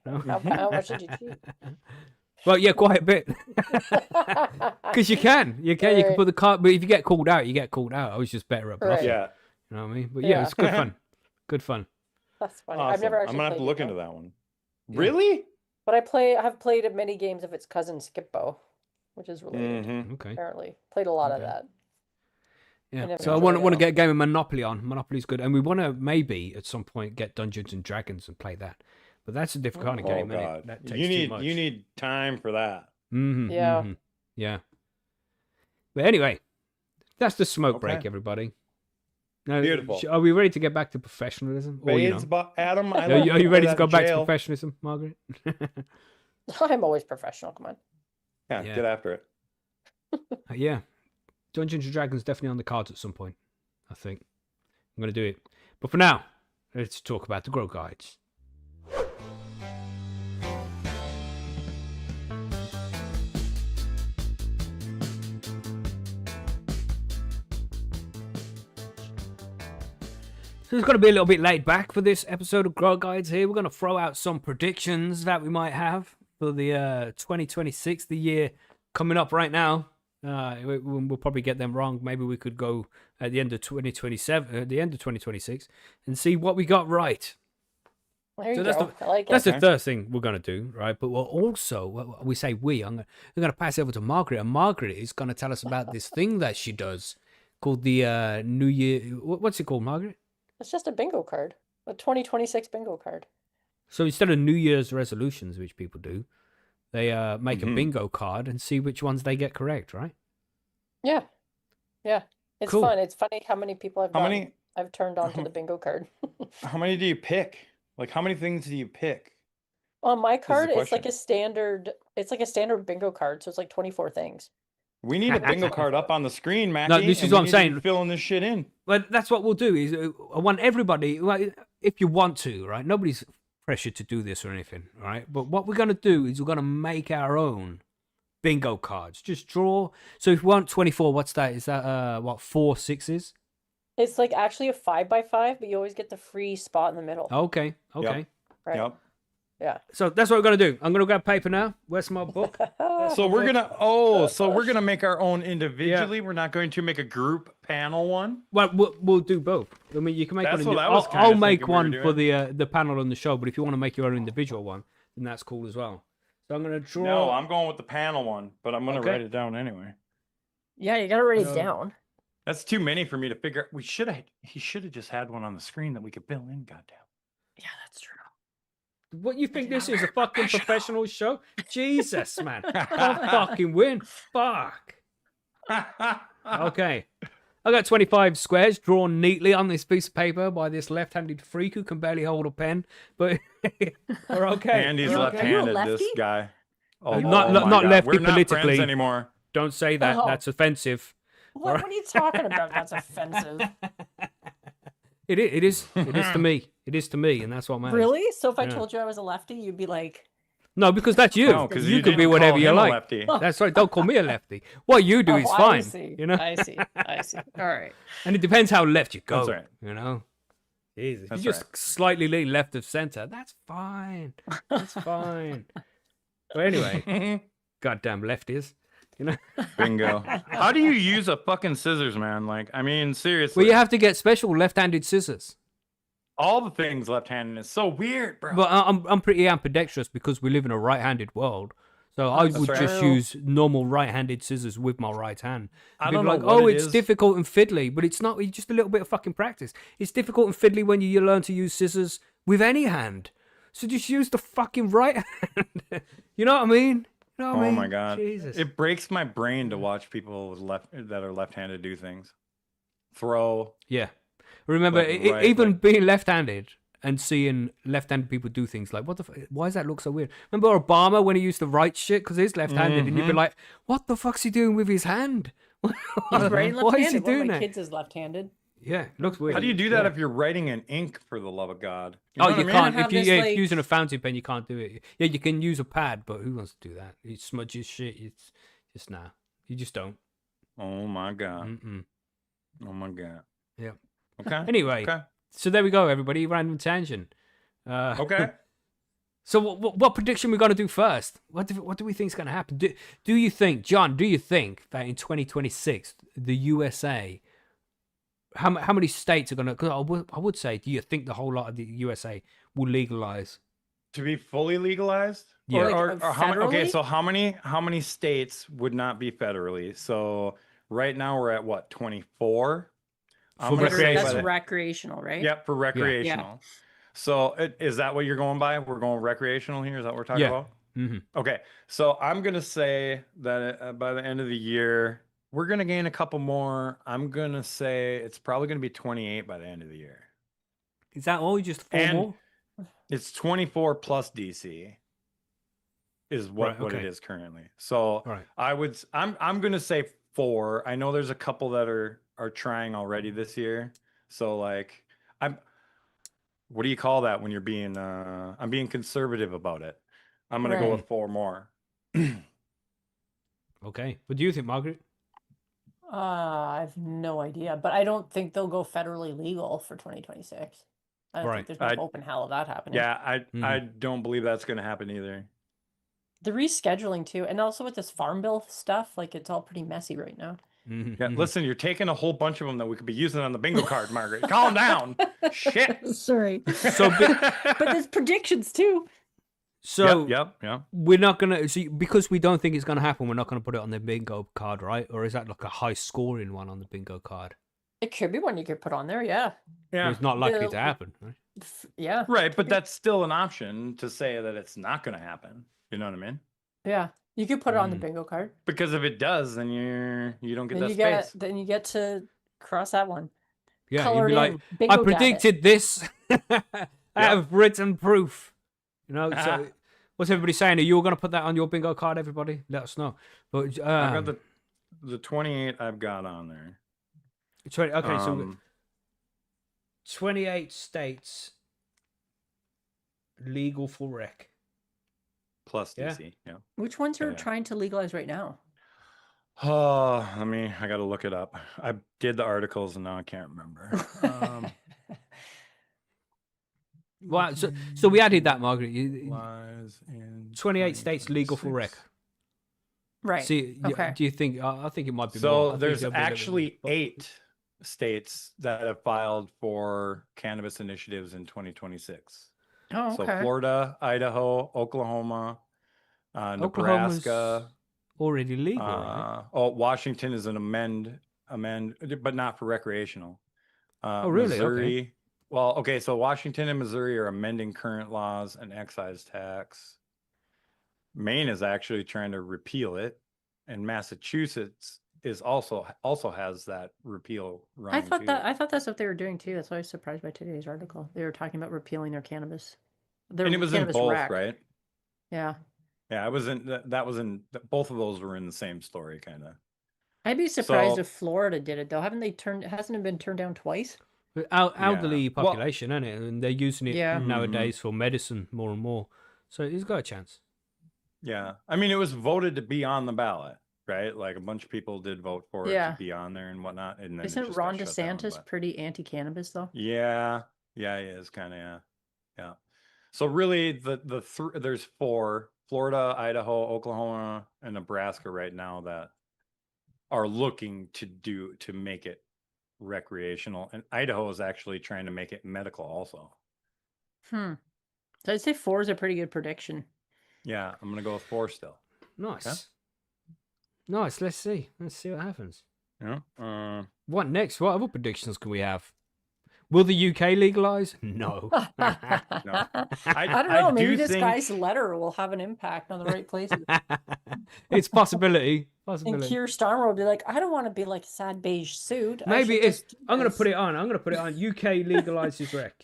Speaker 2: How much did you cheat?
Speaker 1: Well, yeah, quite a bit. Because you can
Speaker 2: Right.
Speaker 1: put the card. But if you get called out, you get called out. I was just better at bluffing.
Speaker 2: Right.
Speaker 3: Yeah.
Speaker 1: You know what I mean? But yeah,
Speaker 2: Yeah.
Speaker 1: it's good fun. Good fun.
Speaker 2: That's funny.
Speaker 3: Awesome.
Speaker 2: I've never actually
Speaker 3: I'm gonna have to
Speaker 2: played
Speaker 3: look
Speaker 2: Uno,
Speaker 3: into that one.
Speaker 1: Yeah.
Speaker 3: Really?
Speaker 2: but I have played many games of its cousin Skippo, which is related.
Speaker 3: Mm-hmm.
Speaker 1: Okay.
Speaker 2: Apparently, played a lot of
Speaker 1: Okay.
Speaker 2: that.
Speaker 1: Yeah.
Speaker 2: never
Speaker 1: So I
Speaker 2: enjoyed
Speaker 1: want to
Speaker 2: it.
Speaker 1: get a game of Monopoly on. Monopoly's good, and we want to maybe at some point get Dungeons and Dragons and play that. But that's a different kind of
Speaker 3: Oh
Speaker 1: game, isn't
Speaker 3: God.
Speaker 1: it? That takes
Speaker 3: You
Speaker 1: too
Speaker 3: need
Speaker 1: much.
Speaker 3: you need time for that.
Speaker 1: Mm-hmm,
Speaker 2: Yeah.
Speaker 1: yeah. But anyway, that's the smoke break,
Speaker 3: Okay.
Speaker 1: everybody. Now,
Speaker 3: Beautiful.
Speaker 1: Are we ready to get back to professionalism? Or,
Speaker 3: Fades, but Adam, I
Speaker 1: are
Speaker 3: love
Speaker 1: you, are you
Speaker 3: play
Speaker 1: ready to
Speaker 3: that
Speaker 1: go
Speaker 3: in
Speaker 1: back to
Speaker 3: jail.
Speaker 1: professionalism, Margaret?
Speaker 2: I'm always professional. Come on.
Speaker 3: Yeah,
Speaker 1: Yeah.
Speaker 3: get after it.
Speaker 1: Yeah. Dungeons and Dragons definitely on the cards at some point, I think. I'm going to do it. But for now, let's talk about the grow guides. So it's going to be a little bit laid back for this episode of Grow Guides here. We're going to throw out some predictions that we might have for the 2026, the year coming up right now. We'll probably get them wrong. Maybe we could go at the end of 2027, at the end of 2026, and see what we got right.
Speaker 2: There you
Speaker 1: So
Speaker 2: go. I like
Speaker 1: That's
Speaker 2: it.
Speaker 1: the third thing we're going to do, right? But we're also, we say we're going to pass it over to Margaret, and Margaret is going to tell us about this thing that she does called the New Year. What's it called, Margaret?
Speaker 2: It's just a bingo card, a 2026 bingo card.
Speaker 1: So instead of New Year's resolutions, which people do, they make a
Speaker 3: Mhm.
Speaker 1: bingo card and see which ones they get correct, right?
Speaker 2: Yeah, yeah. It's
Speaker 1: Cool.
Speaker 2: fun. It's funny how many people
Speaker 3: How many
Speaker 2: I've turned on to the bingo card.
Speaker 3: how many do you pick? Like how many things do you pick?
Speaker 2: On my
Speaker 3: the
Speaker 2: card, it's like
Speaker 3: question.
Speaker 2: a standard. It's like a standard bingo card, so it's like 24 things.
Speaker 3: We need a bingo card up on the screen, Macky.
Speaker 1: this is
Speaker 3: and
Speaker 1: what
Speaker 3: we
Speaker 1: I'm
Speaker 3: need to be
Speaker 1: saying.
Speaker 3: filling this shit in.
Speaker 1: Well, that's what we'll do. Is I want everybody, well, if you want to, right? Nobody's pressured to do this or anything, right? But what we're gonna do is we're gonna make our own bingo cards. Just draw. So if you want 24, what's that? Is that what 4 6s?
Speaker 2: It's like actually a 5x5, but you always get the free spot in the middle.
Speaker 1: Okay, okay.
Speaker 2: Right.
Speaker 3: Yep.
Speaker 2: Yeah.
Speaker 1: So that's what we're gonna do. I'm gonna grab paper now. Where's my book?
Speaker 3: So we're gonna make our own individually. We're not going to make a group panel one.
Speaker 1: Well, we'll do both. I mean, you can make
Speaker 3: That's
Speaker 1: one.
Speaker 3: what I was
Speaker 1: I'll
Speaker 3: kinda
Speaker 1: make
Speaker 3: thinking we were
Speaker 1: one for
Speaker 3: doing.
Speaker 1: the panel on the show. But if you want to make your own individual one, then that's cool as well. So I'm gonna draw.
Speaker 3: No, I'm going with the panel one, but I'm gonna
Speaker 1: Okay.
Speaker 3: write it down anyway.
Speaker 2: Yeah, you gotta write
Speaker 1: No.
Speaker 2: it down.
Speaker 3: That's too many for me to figure. He should have just had one on the screen that we could fill in. Goddamn.
Speaker 2: Yeah, that's true.
Speaker 1: What you think this is a fucking professional show? Jesus, man, I'll fucking win. Fuck. Okay. I got 25 squares drawn neatly on this piece of paper by this left-handed freak who can barely hold a pen, but we're okay.
Speaker 3: Andy's
Speaker 1: We're okay.
Speaker 3: left-handed.
Speaker 2: Are you a
Speaker 3: This
Speaker 2: lefty?
Speaker 3: guy. Oh,
Speaker 1: Not-
Speaker 3: oh
Speaker 1: not-
Speaker 3: my
Speaker 1: not
Speaker 3: God.
Speaker 1: lefty
Speaker 3: We're not friends
Speaker 1: politically.
Speaker 3: anymore.
Speaker 1: Don't say that.
Speaker 2: Oh.
Speaker 1: That's offensive.
Speaker 2: What are you talking about? That's offensive.
Speaker 1: It is to me. It is to me, and that's what matters.
Speaker 2: Really? So if I
Speaker 1: Yeah.
Speaker 2: told you I was a lefty, you'd be like,
Speaker 1: No, because that's you.
Speaker 3: No, because
Speaker 1: you can be whatever you like. That's right. Don't call me a lefty. What you do
Speaker 2: oh,
Speaker 1: is
Speaker 2: I
Speaker 1: fine.
Speaker 2: see.
Speaker 1: You know,
Speaker 2: I see. I see. All right.
Speaker 1: and it depends how left you go.
Speaker 3: That's right.
Speaker 1: You know, Jesus. If
Speaker 3: That's
Speaker 1: you just slightly lean left of center, that's fine. That's fine. But anyway, goddamn lefties. You know,
Speaker 3: Bingo. How do you use a fucking scissors, man? Like, I mean, seriously.
Speaker 1: well, you have to get special left-handed scissors.
Speaker 3: all the things left-handed is so weird, bro.
Speaker 1: But I'm pretty ambidextrous because we live in a right-handed world. So I
Speaker 2: That's
Speaker 1: would just
Speaker 2: true.
Speaker 1: use normal right-handed scissors with my right hand.
Speaker 3: I
Speaker 1: People
Speaker 3: don't
Speaker 1: are
Speaker 3: know
Speaker 1: like,
Speaker 3: what
Speaker 1: oh,
Speaker 3: it
Speaker 1: it's
Speaker 3: is.
Speaker 1: difficult and fiddly, but it's not. It's just a little bit of fucking practice. It's difficult and fiddly when you learn to use scissors with any hand. So just use the fucking right hand. You know what I mean? You know what I
Speaker 3: Oh
Speaker 1: mean?
Speaker 3: my god,
Speaker 1: Jesus.
Speaker 3: it breaks my brain to watch people that are left-handed do things. Throw.
Speaker 1: Yeah. Remember,
Speaker 3: Like, right,
Speaker 1: even
Speaker 3: like-
Speaker 1: being left-handed and seeing left-handed people do things like, what the? Why does that look so weird? Remember Obama when he used to write shit because he's left-handed, and you'd be
Speaker 3: Mhm.
Speaker 1: like, what the fuck's he doing with his hand?
Speaker 2: He's writing
Speaker 1: Why is he
Speaker 2: left-handed. One of
Speaker 1: doing
Speaker 2: my
Speaker 1: that?
Speaker 2: kids is left-handed.
Speaker 1: Yeah, it looks weird.
Speaker 3: How do you do that
Speaker 1: Yeah.
Speaker 3: if you're writing in ink? For the love of God!
Speaker 1: Oh,
Speaker 3: know what
Speaker 1: you
Speaker 3: I mean?
Speaker 1: can't.
Speaker 2: have
Speaker 1: If you
Speaker 2: this,
Speaker 1: if you're
Speaker 2: like-
Speaker 1: using a fountain pen, you can't do it. Yeah, you can use a pad, but who wants to do that? It smudges shit. It's just nah. You just don't.
Speaker 3: Oh my god!
Speaker 1: Mm-mm.
Speaker 3: Oh my god!
Speaker 1: Yeah.
Speaker 3: Okay.
Speaker 1: Anyway,
Speaker 3: Okay.
Speaker 1: so there we go, everybody. Random tangent.
Speaker 3: Okay.
Speaker 1: So what prediction we gonna do first? What do we think is gonna happen? Do you think, John? Do you think that in 2026 the USA, how many states are gonna? Cause I would say, do you think the whole lot of the USA will legalize?
Speaker 3: To be fully legalized?
Speaker 1: Yeah.
Speaker 2: Like,
Speaker 3: Or how many? Okay,
Speaker 2: federally?
Speaker 3: so how many states would not be federally? So right now we're at what, 24? I'm
Speaker 1: For
Speaker 3: gonna say
Speaker 1: recreational.
Speaker 3: by
Speaker 2: That's
Speaker 3: the-
Speaker 2: recreational, right?
Speaker 3: Yep, for recreational. So is that what you're going by? We're going recreational here. Is that what we're talking
Speaker 1: Yeah.
Speaker 3: about?
Speaker 1: Mm-hmm.
Speaker 3: Okay, so I'm gonna say that by the end of the year, we're gonna gain a couple more. I'm gonna say it's probably gonna be 28 by the end of the year.
Speaker 1: Is that all? Just four
Speaker 3: And
Speaker 1: more?
Speaker 3: it's 24 plus DC is what,
Speaker 1: Right,
Speaker 3: what it
Speaker 1: okay.
Speaker 3: is currently. So
Speaker 1: Right.
Speaker 3: I'm gonna say 4. I know there's a couple that are trying already this year. So like what do you call that when you're being I'm being conservative about it. I'm gonna go
Speaker 2: Right.
Speaker 3: with 4 more.
Speaker 1: Okay. What do you think, Margaret?
Speaker 2: I have no idea, but I don't think they'll go federally legal for 2026. I don't
Speaker 1: Right.
Speaker 2: think there's no hope in hell of that happening.
Speaker 3: Yeah,
Speaker 1: Mm-hmm.
Speaker 3: I don't believe that's gonna happen either.
Speaker 2: The rescheduling too, and also with this farm bill stuff, like it's all pretty messy right now.
Speaker 1: Mm-hmm.
Speaker 3: Yeah, listen, you're taking a whole bunch of them that we could be using on the bingo card, Margaret. Calm down. Shit.
Speaker 2: Sorry.
Speaker 1: So,
Speaker 2: But there's predictions too.
Speaker 1: so
Speaker 3: yep.
Speaker 1: we're not gonna see, because we don't think it's gonna happen. We're not gonna put it on the bingo card, right? Or is that like a high scoring one on the bingo card?
Speaker 2: It could be one you could put on there, yeah.
Speaker 3: Yeah.
Speaker 1: It's not likely to
Speaker 2: The-
Speaker 1: happen, right?
Speaker 2: Yeah.
Speaker 3: Right, but that's still an option to say that it's not going to happen. You know what I mean?
Speaker 2: Yeah. You could put it on the
Speaker 1: Mm.
Speaker 2: bingo card.
Speaker 3: Because if it does, then you don't get
Speaker 2: Then
Speaker 3: that
Speaker 2: you
Speaker 3: space.
Speaker 2: get then you get to cross that one.
Speaker 1: Yeah,
Speaker 2: Color
Speaker 1: you'd be
Speaker 2: it
Speaker 1: like,
Speaker 2: in. Bingo
Speaker 1: I
Speaker 2: dab it.
Speaker 1: predicted this. I have written proof. You know, so what's everybody saying? Are you all going to put that on your bingo card, everybody? Let us know. But
Speaker 3: I got the 28 I've got on there.
Speaker 1: okay, so
Speaker 3: Um,
Speaker 1: 28 states legal for rec.
Speaker 3: plus
Speaker 1: Yeah.
Speaker 3: DC. Yeah.
Speaker 2: Which ones are
Speaker 3: Yeah.
Speaker 2: trying to legalize right now?
Speaker 3: Oh, I got to look it up. I did the articles and now I can't remember.
Speaker 1: Well, so we added that, Margaret.
Speaker 3: Lies in
Speaker 1: 28 states legal for rec.
Speaker 3: 2026.
Speaker 2: Right.
Speaker 1: See,
Speaker 2: Okay.
Speaker 1: do you think? I think it might be more. I
Speaker 3: So
Speaker 1: think
Speaker 3: there's
Speaker 1: there'll be a little bit
Speaker 3: actually
Speaker 1: more.
Speaker 3: 8 states that have filed for cannabis initiatives in 2026.
Speaker 2: Oh,
Speaker 3: So
Speaker 2: okay.
Speaker 3: Florida, Idaho, Oklahoma,
Speaker 1: Oklahoma's
Speaker 3: Nebraska.
Speaker 1: already legal, right?
Speaker 3: Washington is an amend, but not for recreational.
Speaker 1: Oh, really? Okay.
Speaker 3: Missouri. Well, okay, so Washington and Missouri are amending current laws and excise tax. Maine is actually trying to repeal it, and Massachusetts is also has that repeal running too.
Speaker 2: I thought that's what they were doing too. That's why I was surprised by today's article. They were talking about repealing their cannabis. Their
Speaker 3: And it was in
Speaker 2: cannabis
Speaker 3: both,
Speaker 2: rec.
Speaker 3: right?
Speaker 2: Yeah.
Speaker 3: Yeah, it was in that was in both of those were in the same story, kind of.
Speaker 2: I'd be surprised
Speaker 3: So-
Speaker 2: if Florida did it though. Hasn't it been turned down twice?
Speaker 1: But elderly
Speaker 3: Well-
Speaker 1: population, isn't it? And they're using it
Speaker 2: Yeah.
Speaker 1: nowadays for medicine more and more. So it's got a chance.
Speaker 3: Yeah, I mean, it was voted to be on the ballot, right? Like a bunch of people did vote for it
Speaker 2: Yeah.
Speaker 3: to be on there and whatnot. And then it
Speaker 2: Isn't
Speaker 3: just got
Speaker 2: Ron
Speaker 3: shut down,
Speaker 2: DeSantis
Speaker 3: but-
Speaker 2: pretty anti-cannabis though?
Speaker 3: Yeah, he is kind of yeah. So really, there's 4: Florida, Idaho, Oklahoma, and Nebraska right now that are looking to make it recreational, and Idaho is actually trying to make it medical also.
Speaker 2: So I'd say 4 is a pretty good prediction.
Speaker 3: Yeah, I'm gonna go with 4 still.
Speaker 1: Nice.
Speaker 3: Yeah.
Speaker 1: Nice. Let's see what happens.
Speaker 3: Yeah.
Speaker 1: What next? What other predictions can we have? Will the UK legalize? No.
Speaker 3: No.
Speaker 2: I don't know. Maybe
Speaker 3: do
Speaker 2: this
Speaker 3: think-
Speaker 2: guy's letter will have an impact on the right places.
Speaker 1: It's possibility.
Speaker 2: And Keir Starmer will be like, I don't want to be like a sad beige suit.
Speaker 1: Maybe if I'm gonna put
Speaker 2: it.
Speaker 1: it on. UK legalizes rec.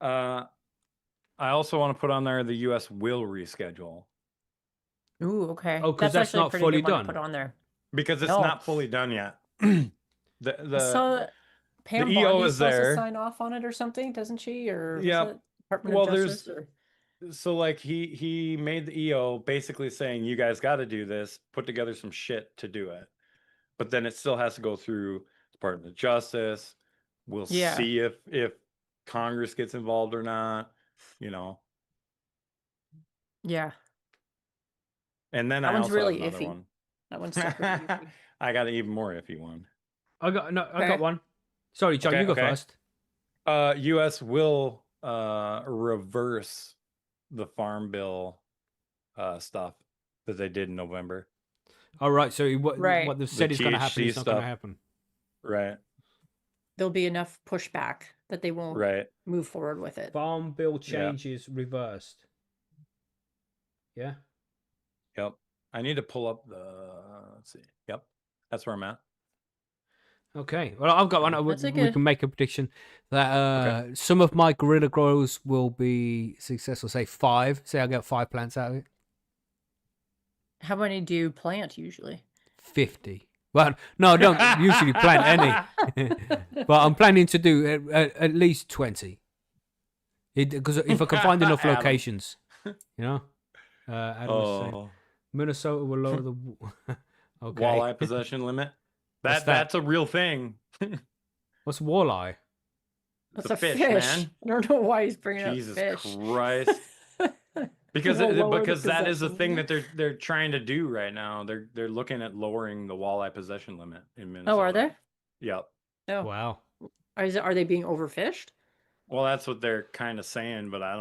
Speaker 3: I also want to put on there the U.S. will reschedule
Speaker 2: Ooh, okay.
Speaker 1: Oh, 'cause that's
Speaker 2: actually a
Speaker 1: not
Speaker 2: pretty
Speaker 1: fully
Speaker 2: good one to
Speaker 1: done.
Speaker 2: Put on there.
Speaker 3: because it's
Speaker 2: No.
Speaker 3: not fully done yet.
Speaker 2: So Pam
Speaker 3: EO
Speaker 2: Bondi's
Speaker 3: is
Speaker 2: supposed
Speaker 3: there.
Speaker 2: to sign off on it or something, doesn't she? Or was
Speaker 3: Yep.
Speaker 2: it Department
Speaker 3: Well,
Speaker 2: of
Speaker 3: there's-
Speaker 2: Justice? Or...
Speaker 3: So like he made the EO basically saying you guys got to do this, put together some shit to do it, but then it still has to go through Department of Justice. We'll
Speaker 2: Yeah.
Speaker 3: see if Congress gets involved or not, you know.
Speaker 2: Yeah,
Speaker 3: And then
Speaker 2: That
Speaker 3: I
Speaker 2: one's
Speaker 3: also
Speaker 2: really
Speaker 3: have another
Speaker 2: iffy.
Speaker 3: one.
Speaker 2: that one's super iffy.
Speaker 3: I got an even more iffy one.
Speaker 1: I
Speaker 2: Okay.
Speaker 1: got one. Sorry, John,
Speaker 3: Okay,
Speaker 1: you go
Speaker 3: okay.
Speaker 1: first.
Speaker 3: U.S. will reverse the farm bill stuff that they did in November.
Speaker 1: All right. So what
Speaker 2: Right.
Speaker 1: they've said is going to happen
Speaker 3: THC
Speaker 1: is not going to
Speaker 3: stuff.
Speaker 1: happen.
Speaker 3: Right,
Speaker 2: There'll be enough pushback that they won't
Speaker 3: right.
Speaker 2: move forward with it.
Speaker 1: Farm bill
Speaker 3: Yeah.
Speaker 1: changes reversed. Yeah.
Speaker 3: Yep. I need to pull up the. Let's see. Yep, that's where I'm at.
Speaker 1: Okay. Well, I've got one.
Speaker 2: That's a
Speaker 1: We
Speaker 2: good-
Speaker 1: can make a prediction that some of my gorilla grows will be successful. Say 5. Say I get 5 plants out of it.
Speaker 2: How many do you plant usually?
Speaker 1: 50. Well, no, I don't usually plant any, but I'm planning to do at least 20. Because if I can find enough
Speaker 3: Adam.
Speaker 1: locations, you know. Adam was saying,
Speaker 3: Oh,
Speaker 1: Minnesota will lower the okay.
Speaker 3: walleye possession limit.
Speaker 1: What's that?
Speaker 3: That's a real thing.
Speaker 1: What's walleye?
Speaker 2: That's
Speaker 3: a
Speaker 2: a
Speaker 3: fish,
Speaker 2: fish.
Speaker 3: man.
Speaker 2: I don't know why he's bringing
Speaker 3: Jesus
Speaker 2: up fish.
Speaker 3: Christ. Because
Speaker 2: We'll lower the
Speaker 3: because that is the
Speaker 2: possession
Speaker 3: thing
Speaker 2: limit.
Speaker 3: that they're trying to do right now. They're looking at lowering the walleye possession limit in Minnesota.
Speaker 2: Oh, are they?
Speaker 3: Yep.
Speaker 2: No.
Speaker 1: Wow.
Speaker 2: Are they being overfished?
Speaker 3: Well, that's what they're kind of saying, but I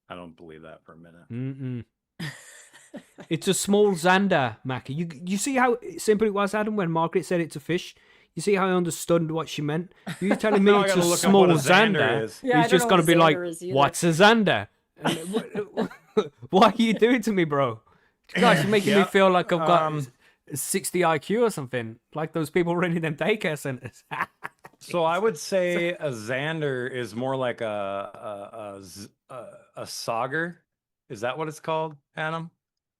Speaker 3: don't believe that for a minute.
Speaker 1: Mm-mm. It's a small zander, Macky. You see how simple it was, Adam, when Margaret said it's a fish? You see how I understood what she meant? You're telling me
Speaker 3: Now I
Speaker 1: it's
Speaker 3: gotta
Speaker 1: a
Speaker 3: look up
Speaker 1: small
Speaker 3: what a zander
Speaker 1: zander.
Speaker 3: is.
Speaker 2: Yeah, I
Speaker 1: He's
Speaker 2: don't
Speaker 1: just
Speaker 2: know
Speaker 1: going to
Speaker 2: what
Speaker 1: be
Speaker 2: a
Speaker 1: like,
Speaker 2: zander is either.
Speaker 1: what's a zander? And what are you doing to me, bro? Gosh, you're making me
Speaker 3: Yeah,
Speaker 1: feel like I've got
Speaker 3: um,
Speaker 1: 60 IQ or something. Like those people running them daycare centers.
Speaker 3: So I would say a zander is more like a sauger. Is that what it's called, Adam?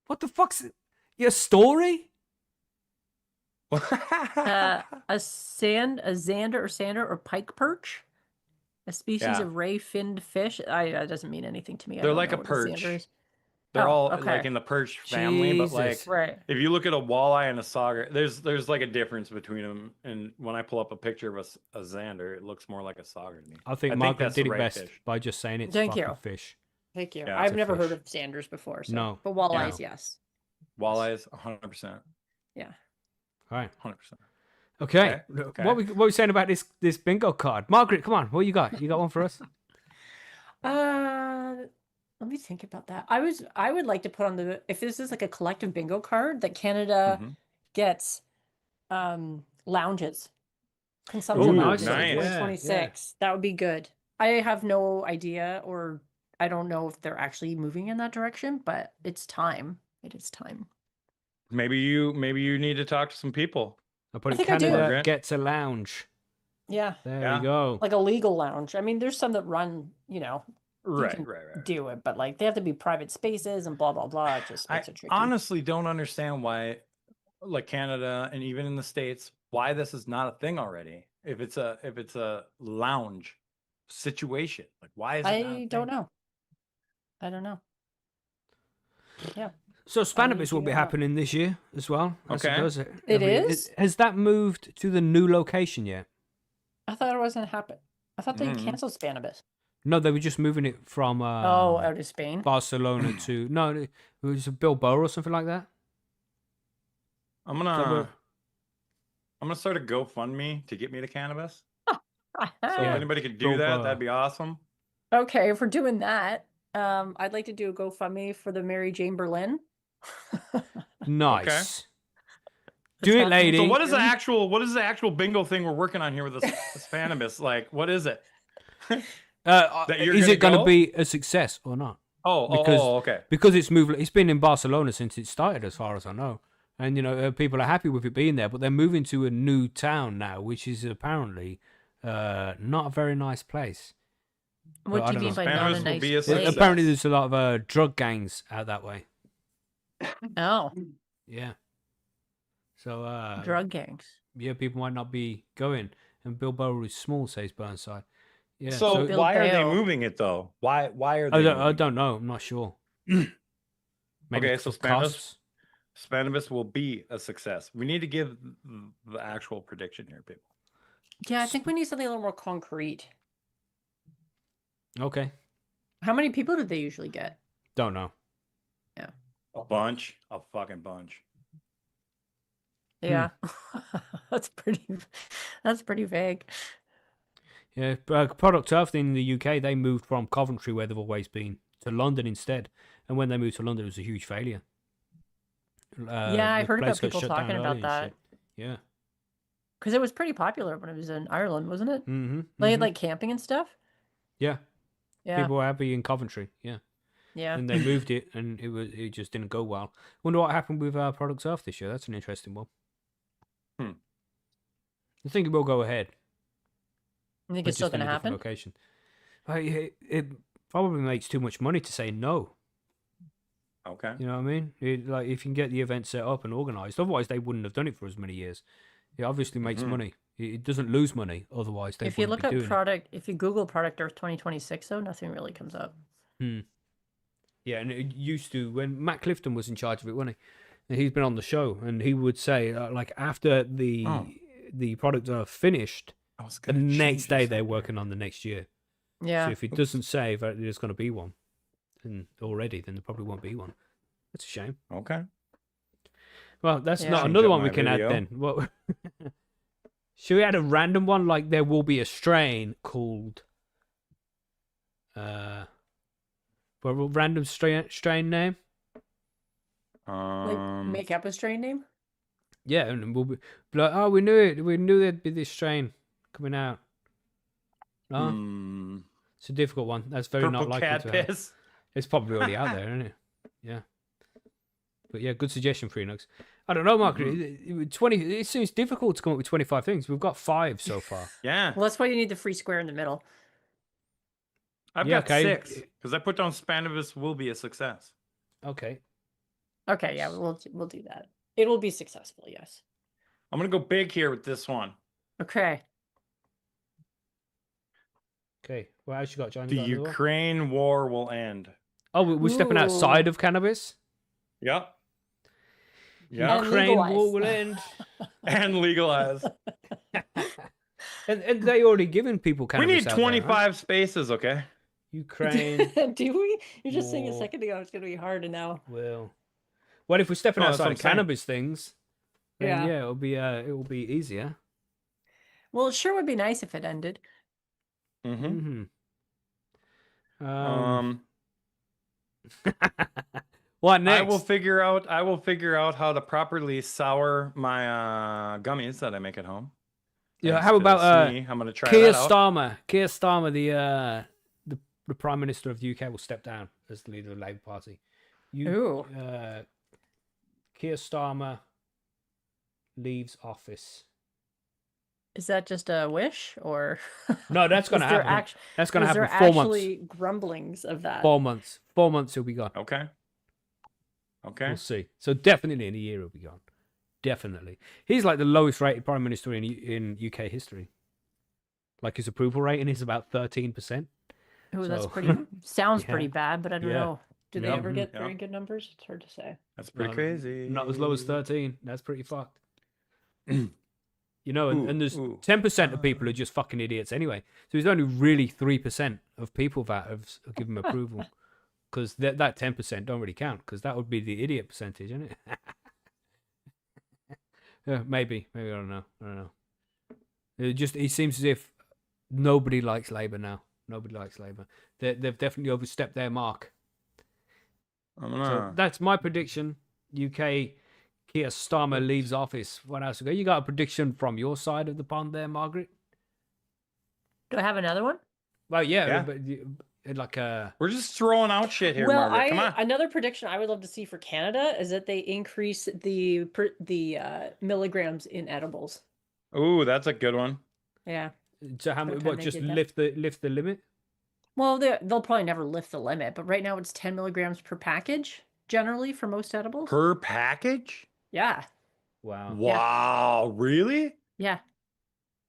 Speaker 1: What the fuck's it? Your story?
Speaker 2: A zander or sander or pike perch, a species
Speaker 3: Yeah.
Speaker 2: of ray-finned fish. That doesn't mean anything to me. I
Speaker 3: They're
Speaker 2: don't
Speaker 3: like
Speaker 2: know
Speaker 3: a
Speaker 2: what
Speaker 3: perch.
Speaker 2: zander is.
Speaker 3: They're
Speaker 2: Oh,
Speaker 3: all
Speaker 2: okay.
Speaker 3: like in the perch family, but like
Speaker 1: Jesus.
Speaker 2: Right.
Speaker 3: if you look at a walleye and a sauger, there's like a difference between them. And when I pull up a picture of a zander, it looks more like a sauger to me.
Speaker 1: I think
Speaker 3: I think
Speaker 1: Margaret
Speaker 3: that's
Speaker 1: did
Speaker 3: the
Speaker 1: it
Speaker 3: right
Speaker 1: best
Speaker 3: fish.
Speaker 1: by just saying it's
Speaker 2: Thank
Speaker 1: fucking
Speaker 2: you.
Speaker 1: fish.
Speaker 2: Thank you.
Speaker 3: Yeah,
Speaker 2: I've
Speaker 1: it's a
Speaker 2: never heard
Speaker 1: fish.
Speaker 2: of sanders before. So.
Speaker 1: No.
Speaker 2: But walleyes,
Speaker 3: Yeah.
Speaker 2: yes.
Speaker 3: Walleyes, 100%,
Speaker 2: Yeah.
Speaker 1: All right.
Speaker 3: 100%.
Speaker 1: Okay.
Speaker 3: Okay.
Speaker 1: What we saying about this bingo card? Margaret, come on. What you got? You got one for us?
Speaker 2: Let me think about that. I would like to put on if this is like a collective bingo card that Canada
Speaker 3: Mhm.
Speaker 2: gets lounges. Consumption
Speaker 1: Ooh,
Speaker 2: lounges
Speaker 1: nice.
Speaker 2: in
Speaker 1: Yeah,
Speaker 2: 2026. That would be good. I have no idea, or I don't know if they're actually moving in that direction, but it's time. It is time.
Speaker 3: Maybe you need to talk to some people.
Speaker 1: I put
Speaker 2: I
Speaker 1: it
Speaker 2: think I do.
Speaker 1: Canada
Speaker 3: Margaret.
Speaker 1: gets a lounge.
Speaker 2: Yeah.
Speaker 1: There
Speaker 3: Yeah.
Speaker 1: we go.
Speaker 2: Like a legal lounge. I mean, there's some that run,
Speaker 3: Right,
Speaker 2: can
Speaker 3: right.
Speaker 2: do it, but like they have to be private spaces and blah blah blah. It just
Speaker 3: I
Speaker 2: makes it tricky.
Speaker 3: honestly don't understand why, like Canada and even in the States, why this is not a thing already. If it's a lounge situation, like why is it not a
Speaker 2: I don't
Speaker 3: thing?
Speaker 2: know. I don't know. Yeah.
Speaker 1: So
Speaker 2: need
Speaker 1: Cannabis
Speaker 2: to
Speaker 1: will be
Speaker 2: figure it out.
Speaker 1: happening this year as well. I
Speaker 3: Okay.
Speaker 1: suppose
Speaker 2: It
Speaker 1: every-
Speaker 2: is?
Speaker 1: Has that moved to the new location yet?
Speaker 2: I thought it wasn't happen. I thought they
Speaker 3: Mhm.
Speaker 2: canceled Cannabis.
Speaker 1: No, they were just moving it from
Speaker 2: out of Spain.
Speaker 1: Barcelona to it was Bilbao or something like that.
Speaker 3: I'm
Speaker 1: So
Speaker 3: gonna.
Speaker 1: we're-
Speaker 3: I'm gonna start a GoFundMe to get me to cannabis. So
Speaker 1: Yeah.
Speaker 3: if anybody could do
Speaker 1: Go
Speaker 3: that,
Speaker 1: bar.
Speaker 3: that'd be awesome.
Speaker 2: Okay, if we're doing that, I'd like to do a GoFundMe for the Mary Jane Berlin.
Speaker 1: Nice.
Speaker 2: It's
Speaker 1: Do it,
Speaker 2: happening
Speaker 1: lady.
Speaker 3: So
Speaker 2: in
Speaker 3: what is the
Speaker 2: June.
Speaker 3: actual bingo thing we're working on here with this cannabis? Like, what is it? That you're
Speaker 1: Is
Speaker 3: gonna
Speaker 1: it going to
Speaker 3: go?
Speaker 1: be a success or not? Because
Speaker 3: Okay.
Speaker 1: because it's moved. It's been in Barcelona since it started, as far as I know. And people are happy with it being there, but they're moving to a new town now, which is apparently not a very nice place.
Speaker 2: What
Speaker 1: I
Speaker 2: do you
Speaker 1: don't
Speaker 2: mean
Speaker 1: know.
Speaker 2: by not a
Speaker 3: Cannabis will
Speaker 2: nice
Speaker 3: be a
Speaker 2: place?
Speaker 3: success.
Speaker 1: Apparently, there's a lot of drug gangs out that way.
Speaker 2: Oh,
Speaker 1: Yeah. So
Speaker 2: drug gangs.
Speaker 1: yeah, people might not be going. And Bilbao is small, says Burnside. Yeah.
Speaker 3: So
Speaker 2: Bill
Speaker 3: why are they
Speaker 2: Bale.
Speaker 3: moving it though? Why are they?
Speaker 1: I don't know. I'm not sure. Maybe
Speaker 3: Okay,
Speaker 1: for
Speaker 3: so Spanish
Speaker 1: costs.
Speaker 3: Cannabis will be a success. We need to give the actual prediction here, people.
Speaker 2: Yeah, I think we need something a little more concrete.
Speaker 1: Okay.
Speaker 2: How many people did they usually get?
Speaker 1: Don't know.
Speaker 3: A bunch, a fucking bunch.
Speaker 2: Yeah, that's pretty vague.
Speaker 1: Yeah, Product Earth in the UK, they moved from Coventry, where they've always been, to London instead. And when they moved to London, it was a huge failure.
Speaker 2: Yeah, I
Speaker 1: the
Speaker 2: heard about
Speaker 1: place got
Speaker 2: people
Speaker 1: shut down
Speaker 2: talking about
Speaker 1: early and
Speaker 2: that
Speaker 1: shit. Yeah.
Speaker 2: because it was pretty popular when it was in Ireland, wasn't it?
Speaker 1: Mm-hmm.
Speaker 2: They had like camping and stuff.
Speaker 1: Yeah.
Speaker 2: Yeah,
Speaker 1: People were happy in Coventry. Yeah.
Speaker 2: yeah.
Speaker 1: And they moved it, and it just didn't go well. Wonder what happened with Product Earth this year. That's an interesting one. I think it will go ahead.
Speaker 2: I think
Speaker 1: but
Speaker 2: it's still
Speaker 1: just in
Speaker 2: going to
Speaker 1: a different
Speaker 2: happen.
Speaker 1: location. It probably makes too much money to say no.
Speaker 3: Okay.
Speaker 1: You know what I mean? Like if you can get the event set up and organised, otherwise they wouldn't have done it for as many years. It obviously makes money. It doesn't lose money. Otherwise, they
Speaker 2: If you
Speaker 1: wouldn't
Speaker 2: look
Speaker 1: be
Speaker 2: up
Speaker 1: doing
Speaker 2: product, if you Google Product Earth 2026, though, nothing really comes up.
Speaker 1: it. Yeah, and it used to when Matt Clifton was in charge of it, wasn't he? And he's been on the show, and he would say like after the product are finished, the next day they're working on the next year.
Speaker 2: Yeah.
Speaker 1: So if it doesn't say that there's going to be one, then there probably won't be one. That's a shame.
Speaker 3: Okay.
Speaker 1: Well, that's
Speaker 2: Yeah.
Speaker 1: not
Speaker 3: Change
Speaker 1: another
Speaker 3: up
Speaker 1: one we
Speaker 3: my
Speaker 1: can
Speaker 3: video.
Speaker 1: add then. What? Should we add a random one? Like there will be a strain called what a random strain name?
Speaker 2: Like make up a strain name.
Speaker 1: Yeah, and we'll be like, oh, we knew it. We knew there'd be this strain coming out. No, it's a difficult one. That's very
Speaker 3: Purple
Speaker 1: not likely
Speaker 3: cat
Speaker 1: to happen.
Speaker 3: piss.
Speaker 1: It's probably already out there, isn't it? Yeah. But yeah, good suggestion, Freenux. I don't know, Margaret. 20. It seems difficult to come up with 25 things. We've got 5 so far.
Speaker 3: Yeah.
Speaker 2: Well, that's why you need the free square in the middle.
Speaker 3: I've
Speaker 1: Yeah,
Speaker 3: got
Speaker 1: okay.
Speaker 3: 6 because I put down Cannabis will be a success.
Speaker 1: Okay.
Speaker 2: Okay, yeah, we'll do that. It will be successful, yes.
Speaker 3: I'm gonna go big here with this one.
Speaker 2: Okay.
Speaker 1: Okay. What else you got, John?
Speaker 3: The
Speaker 1: You got another one?
Speaker 3: Ukraine war will end.
Speaker 1: Oh, we're stepping
Speaker 2: Ooh.
Speaker 1: outside of cannabis.
Speaker 3: Yep. Yeah.
Speaker 2: And
Speaker 1: Ukraine war
Speaker 2: legalize.
Speaker 1: will end.
Speaker 3: And legalize.
Speaker 1: And they already given people
Speaker 3: We
Speaker 1: cannabis.
Speaker 3: need
Speaker 1: out there, right?
Speaker 3: 25 spaces, okay?
Speaker 1: Ukraine
Speaker 2: Do we? You're just saying a
Speaker 1: war
Speaker 2: second ago it's going to be hard, and now.
Speaker 1: will. Well, if we're stepping
Speaker 3: No, that's
Speaker 1: outside
Speaker 3: what
Speaker 1: of
Speaker 3: I'm saying.
Speaker 1: cannabis things, then
Speaker 2: Yeah.
Speaker 1: it will be easier.
Speaker 2: Well, it sure would be nice if it ended.
Speaker 3: Mm-hmm.
Speaker 1: What next?
Speaker 3: I will figure out how to properly sour my gummies that I make at home.
Speaker 1: Yeah,
Speaker 3: Thanks
Speaker 1: how
Speaker 3: to
Speaker 1: about
Speaker 3: Smee. I'm gonna try
Speaker 1: Keir
Speaker 3: that out.
Speaker 1: Starmer? Keir Starmer, the Prime Minister of the UK, will step down as the leader of the Labour Party.
Speaker 2: Ooh.
Speaker 1: Keir Starmer leaves office.
Speaker 2: Is that just a wish, or
Speaker 1: No, that's going to
Speaker 2: was there
Speaker 1: happen.
Speaker 2: act-
Speaker 1: That's going to
Speaker 2: was
Speaker 1: happen.
Speaker 2: there
Speaker 1: 4 months.
Speaker 2: actually grumblings of that?
Speaker 1: 4 months. 4 months he'll be gone.
Speaker 3: Okay. Okay.
Speaker 1: We'll see. So definitely in a year he'll be gone. Definitely. He's like the lowest rated Prime Minister in UK history. Like his approval rating is about 13%.
Speaker 2: Ooh, that's
Speaker 1: So-
Speaker 2: pretty. Sounds
Speaker 1: Yeah.
Speaker 2: pretty bad, but I don't
Speaker 1: Yeah.
Speaker 2: know. Do they
Speaker 3: Yep.
Speaker 2: ever get
Speaker 3: Yep.
Speaker 2: very good numbers? It's hard to say.
Speaker 3: That's pretty
Speaker 1: No,
Speaker 3: crazy.
Speaker 1: Not as low as 13. That's pretty fucked. You know,
Speaker 3: Ooh,
Speaker 1: and there's
Speaker 3: ooh.
Speaker 1: 10% of people are just fucking idiots anyway. So there's only really 3% of people that have given him approval. Because that 10% don't really count, because that would be the idiot percentage, isn't it? Maybe I don't know. It seems as if nobody likes Labour now. Nobody likes Labour. They've definitely overstepped their mark.
Speaker 3: I'm
Speaker 1: So
Speaker 3: gonna.
Speaker 1: that's my prediction. UK Keir Starmer leaves office. What else? You got a prediction from your side of the pond there, Margaret?
Speaker 2: Do I have another one?
Speaker 1: Well, yeah,
Speaker 3: Yeah.
Speaker 1: but like
Speaker 3: We're just throwing out shit here,
Speaker 2: Well,
Speaker 3: Margaret. Come on.
Speaker 2: another prediction I would love to see for Canada is that they increase the milligrams in edibles.
Speaker 3: Ooh, that's a good one.
Speaker 2: Yeah.
Speaker 1: so how
Speaker 2: About
Speaker 1: much?
Speaker 2: time
Speaker 1: What?
Speaker 2: they
Speaker 1: Just
Speaker 2: did
Speaker 1: lift the limit?
Speaker 2: Well, they'll probably never lift the limit, but right now it's 10 milligrams per package generally for most edibles.
Speaker 3: Per package?
Speaker 2: Yeah.
Speaker 1: Wow.
Speaker 3: Wow, really?
Speaker 2: Yeah.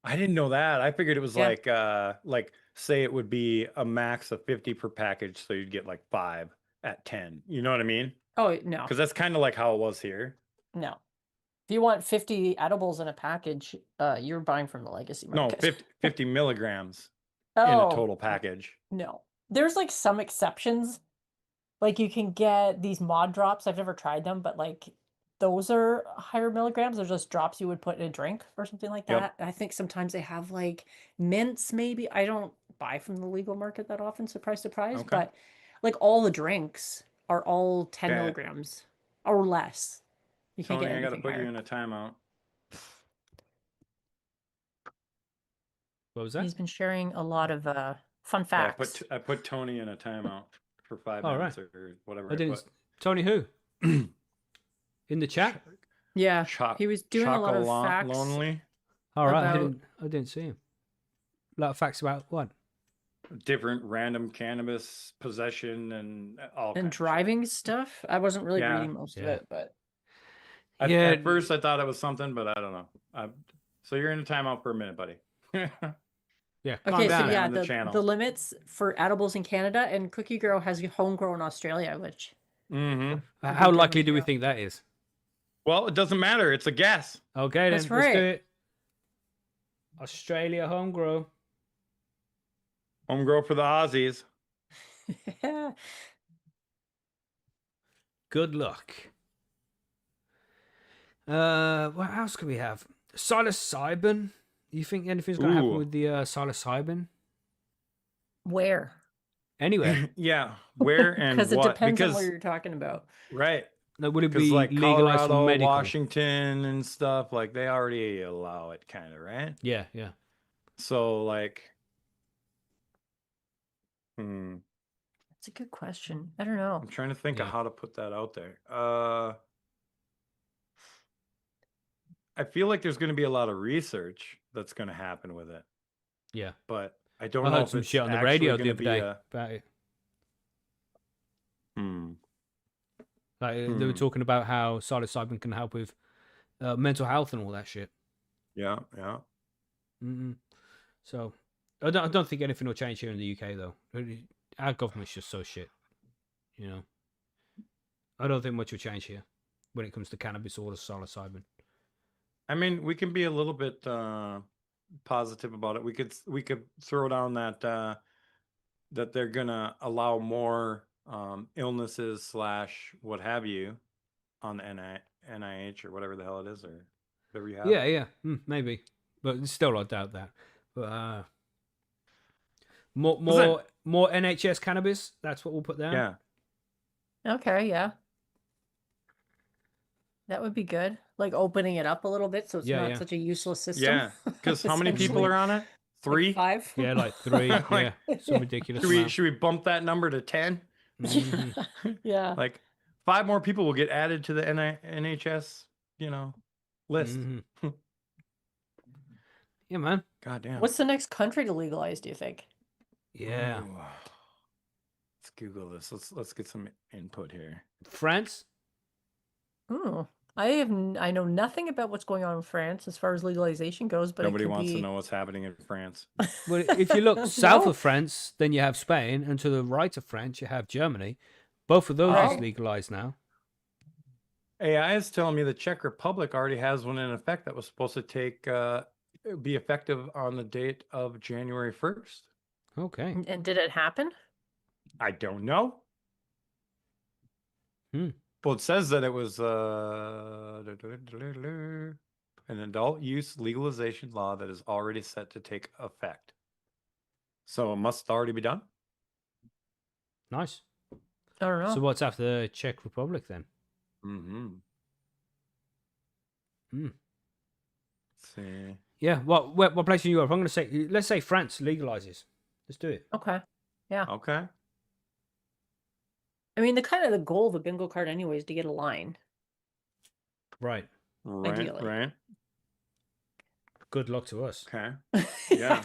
Speaker 3: I didn't know that. I figured it was
Speaker 2: Yeah.
Speaker 3: like say it would be a max of 50 per package, so you'd get like 5 at 10. You know what I mean?
Speaker 2: Oh, no.
Speaker 3: Because that's kind of like how it was here.
Speaker 2: No. If you want 50 edibles in a package, you're buying from the legacy
Speaker 3: No,
Speaker 2: market.
Speaker 3: 50 milligrams in
Speaker 2: Oh,
Speaker 3: a total package.
Speaker 2: no. There's like some exceptions. Like you can get these mod drops. I've never tried them, but like those are higher milligrams. They're just drops you would put in a drink or something like
Speaker 3: Yep.
Speaker 2: that. I think sometimes they have like mints, maybe. I don't buy from the legal market that often, surprise, surprise.
Speaker 3: Okay.
Speaker 2: But like all the drinks are all 10
Speaker 3: Okay.
Speaker 2: milligrams or less. You can't
Speaker 3: Tony,
Speaker 2: get
Speaker 3: I got to
Speaker 2: anything
Speaker 3: put you
Speaker 2: higher.
Speaker 3: in a timeout.
Speaker 1: What was that?
Speaker 2: He's been sharing a lot of fun
Speaker 3: Yeah,
Speaker 2: facts.
Speaker 3: I put Tony in a timeout for 5
Speaker 1: All
Speaker 3: minutes
Speaker 1: right.
Speaker 3: or whatever.
Speaker 1: I didn't.
Speaker 3: put.
Speaker 1: Tony, who? In the chat?
Speaker 2: Yeah,
Speaker 3: Choc-
Speaker 2: he was doing a lot of
Speaker 3: Chocolon-
Speaker 2: facts.
Speaker 3: Lonely.
Speaker 1: All right.
Speaker 2: About-
Speaker 1: I didn't see him. A lot of facts about what?
Speaker 3: Different random cannabis possession and all kinds
Speaker 2: And
Speaker 3: of shit.
Speaker 2: driving stuff. I wasn't really
Speaker 3: Yeah.
Speaker 2: reading most of
Speaker 1: Yeah.
Speaker 2: it, but
Speaker 3: At first, I thought it was something, but I don't know. So you're in a timeout for a minute, buddy.
Speaker 1: Yeah. Calm
Speaker 2: okay. So
Speaker 1: down.
Speaker 2: yeah,
Speaker 3: on the channel.
Speaker 2: the limits for edibles in Canada, and Cookie Girl has homegrown Australia, which
Speaker 3: Mm-hmm.
Speaker 1: How
Speaker 2: Okay,
Speaker 1: likely do we
Speaker 2: yeah.
Speaker 1: think that is?
Speaker 3: Well, it doesn't matter. It's a guess.
Speaker 1: Okay, then
Speaker 2: That's
Speaker 1: let's do
Speaker 2: right.
Speaker 1: it. Australia homegrown.
Speaker 3: Home grow for the Aussies.
Speaker 1: Good luck. What else could we have? Psilocybin. You think anything's going to happen
Speaker 3: Ooh.
Speaker 1: with the psilocybin?
Speaker 2: where?
Speaker 1: Anywhere?
Speaker 3: Yeah. Where and
Speaker 2: Because it
Speaker 3: what?
Speaker 2: depends on
Speaker 3: Because
Speaker 2: what you're talking about.
Speaker 3: right.
Speaker 1: Like, would it
Speaker 3: Because
Speaker 1: be
Speaker 3: like
Speaker 1: legalized for
Speaker 3: Colorado,
Speaker 1: medical?
Speaker 3: Washington, and stuff, like they already allow it, kind of, right?
Speaker 1: Yeah, yeah.
Speaker 3: So like,
Speaker 2: That's a good question. I don't know.
Speaker 3: I'm trying to think
Speaker 1: Yeah.
Speaker 3: of how to put that out there. I feel like there's going to be a lot of research that's going to happen with it,
Speaker 1: Yeah.
Speaker 3: but I don't
Speaker 1: I
Speaker 3: know
Speaker 1: heard
Speaker 3: if
Speaker 1: some
Speaker 3: it's
Speaker 1: shit on the
Speaker 3: actually
Speaker 1: radio the
Speaker 3: gonna
Speaker 1: other
Speaker 3: be
Speaker 1: day
Speaker 3: a-
Speaker 1: about it.
Speaker 3: Hmm.
Speaker 1: Like, they were talking about how psilocybin can help with mental health and all that shit.
Speaker 3: Yeah, yeah.
Speaker 1: Mm-mm. So I don't think anything will change here in the UK though. Our government's just so shit, you know. I don't think much will change here when it comes to cannabis or the psilocybin.
Speaker 3: I mean, we can be a little bit positive about it. We could throw down that that they're gonna allow more illnesses / what have you on the NIH or whatever the hell it is, or whatever you have.
Speaker 1: Yeah, maybe, but still I doubt that. But more NHS cannabis. That's what we'll put down.
Speaker 3: Yeah.
Speaker 2: Okay, yeah. That would be good. Like opening it up a little bit so it's not
Speaker 1: Yeah.
Speaker 2: such a useless system.
Speaker 3: Yeah. Because how many people
Speaker 2: essentially.
Speaker 3: are on it?
Speaker 2: Like
Speaker 3: 3?
Speaker 2: 5?
Speaker 1: Yeah, like 3.
Speaker 3: Like-
Speaker 1: Yeah, some ridiculous
Speaker 3: Should we
Speaker 1: amount.
Speaker 3: should we bump that number to 10?
Speaker 1: Mhm.
Speaker 2: Yeah.
Speaker 3: Like 5 more people will get added to the NHS, list.
Speaker 1: Mhm. Yeah, man.
Speaker 3: God damn.
Speaker 2: What's the next country to legalize, do you think?
Speaker 1: Yeah,
Speaker 3: Ooh. Let's Google this. Let's get some input here.
Speaker 1: France.
Speaker 2: Hmm. I know nothing about what's going on in France as far as legalization goes, but
Speaker 3: Nobody
Speaker 2: it could
Speaker 3: wants
Speaker 2: be...
Speaker 3: to know what's happening in France.
Speaker 1: Well, if you look south
Speaker 2: No.
Speaker 1: of France, then you have Spain, and to the right of France, you have Germany. Both of those
Speaker 2: Right.
Speaker 1: is legalized now.
Speaker 3: AI is telling me the Czech Republic already has one in effect that was supposed to be effective on the date of January 1st.
Speaker 1: Okay.
Speaker 2: And did it happen?
Speaker 3: I don't know.
Speaker 1: Hmm.
Speaker 3: Well, it says that it was an adult use legalization law that is already set to take effect. So it must already be done.
Speaker 1: Nice.
Speaker 2: I don't know.
Speaker 1: So what's after the Czech Republic then?
Speaker 3: Mm-hmm.
Speaker 1: Hmm.
Speaker 3: See.
Speaker 1: Yeah. What place in Europe? I'm going to say, let's say France legalizes. Let's do it.
Speaker 2: Okay. Yeah.
Speaker 3: Okay.
Speaker 2: I mean, the goal of a bingo card anyway is to get a line.
Speaker 1: Right.
Speaker 3: Right.
Speaker 2: Ideally.
Speaker 3: Right.
Speaker 1: Good luck to us.
Speaker 3: Okay. Yeah.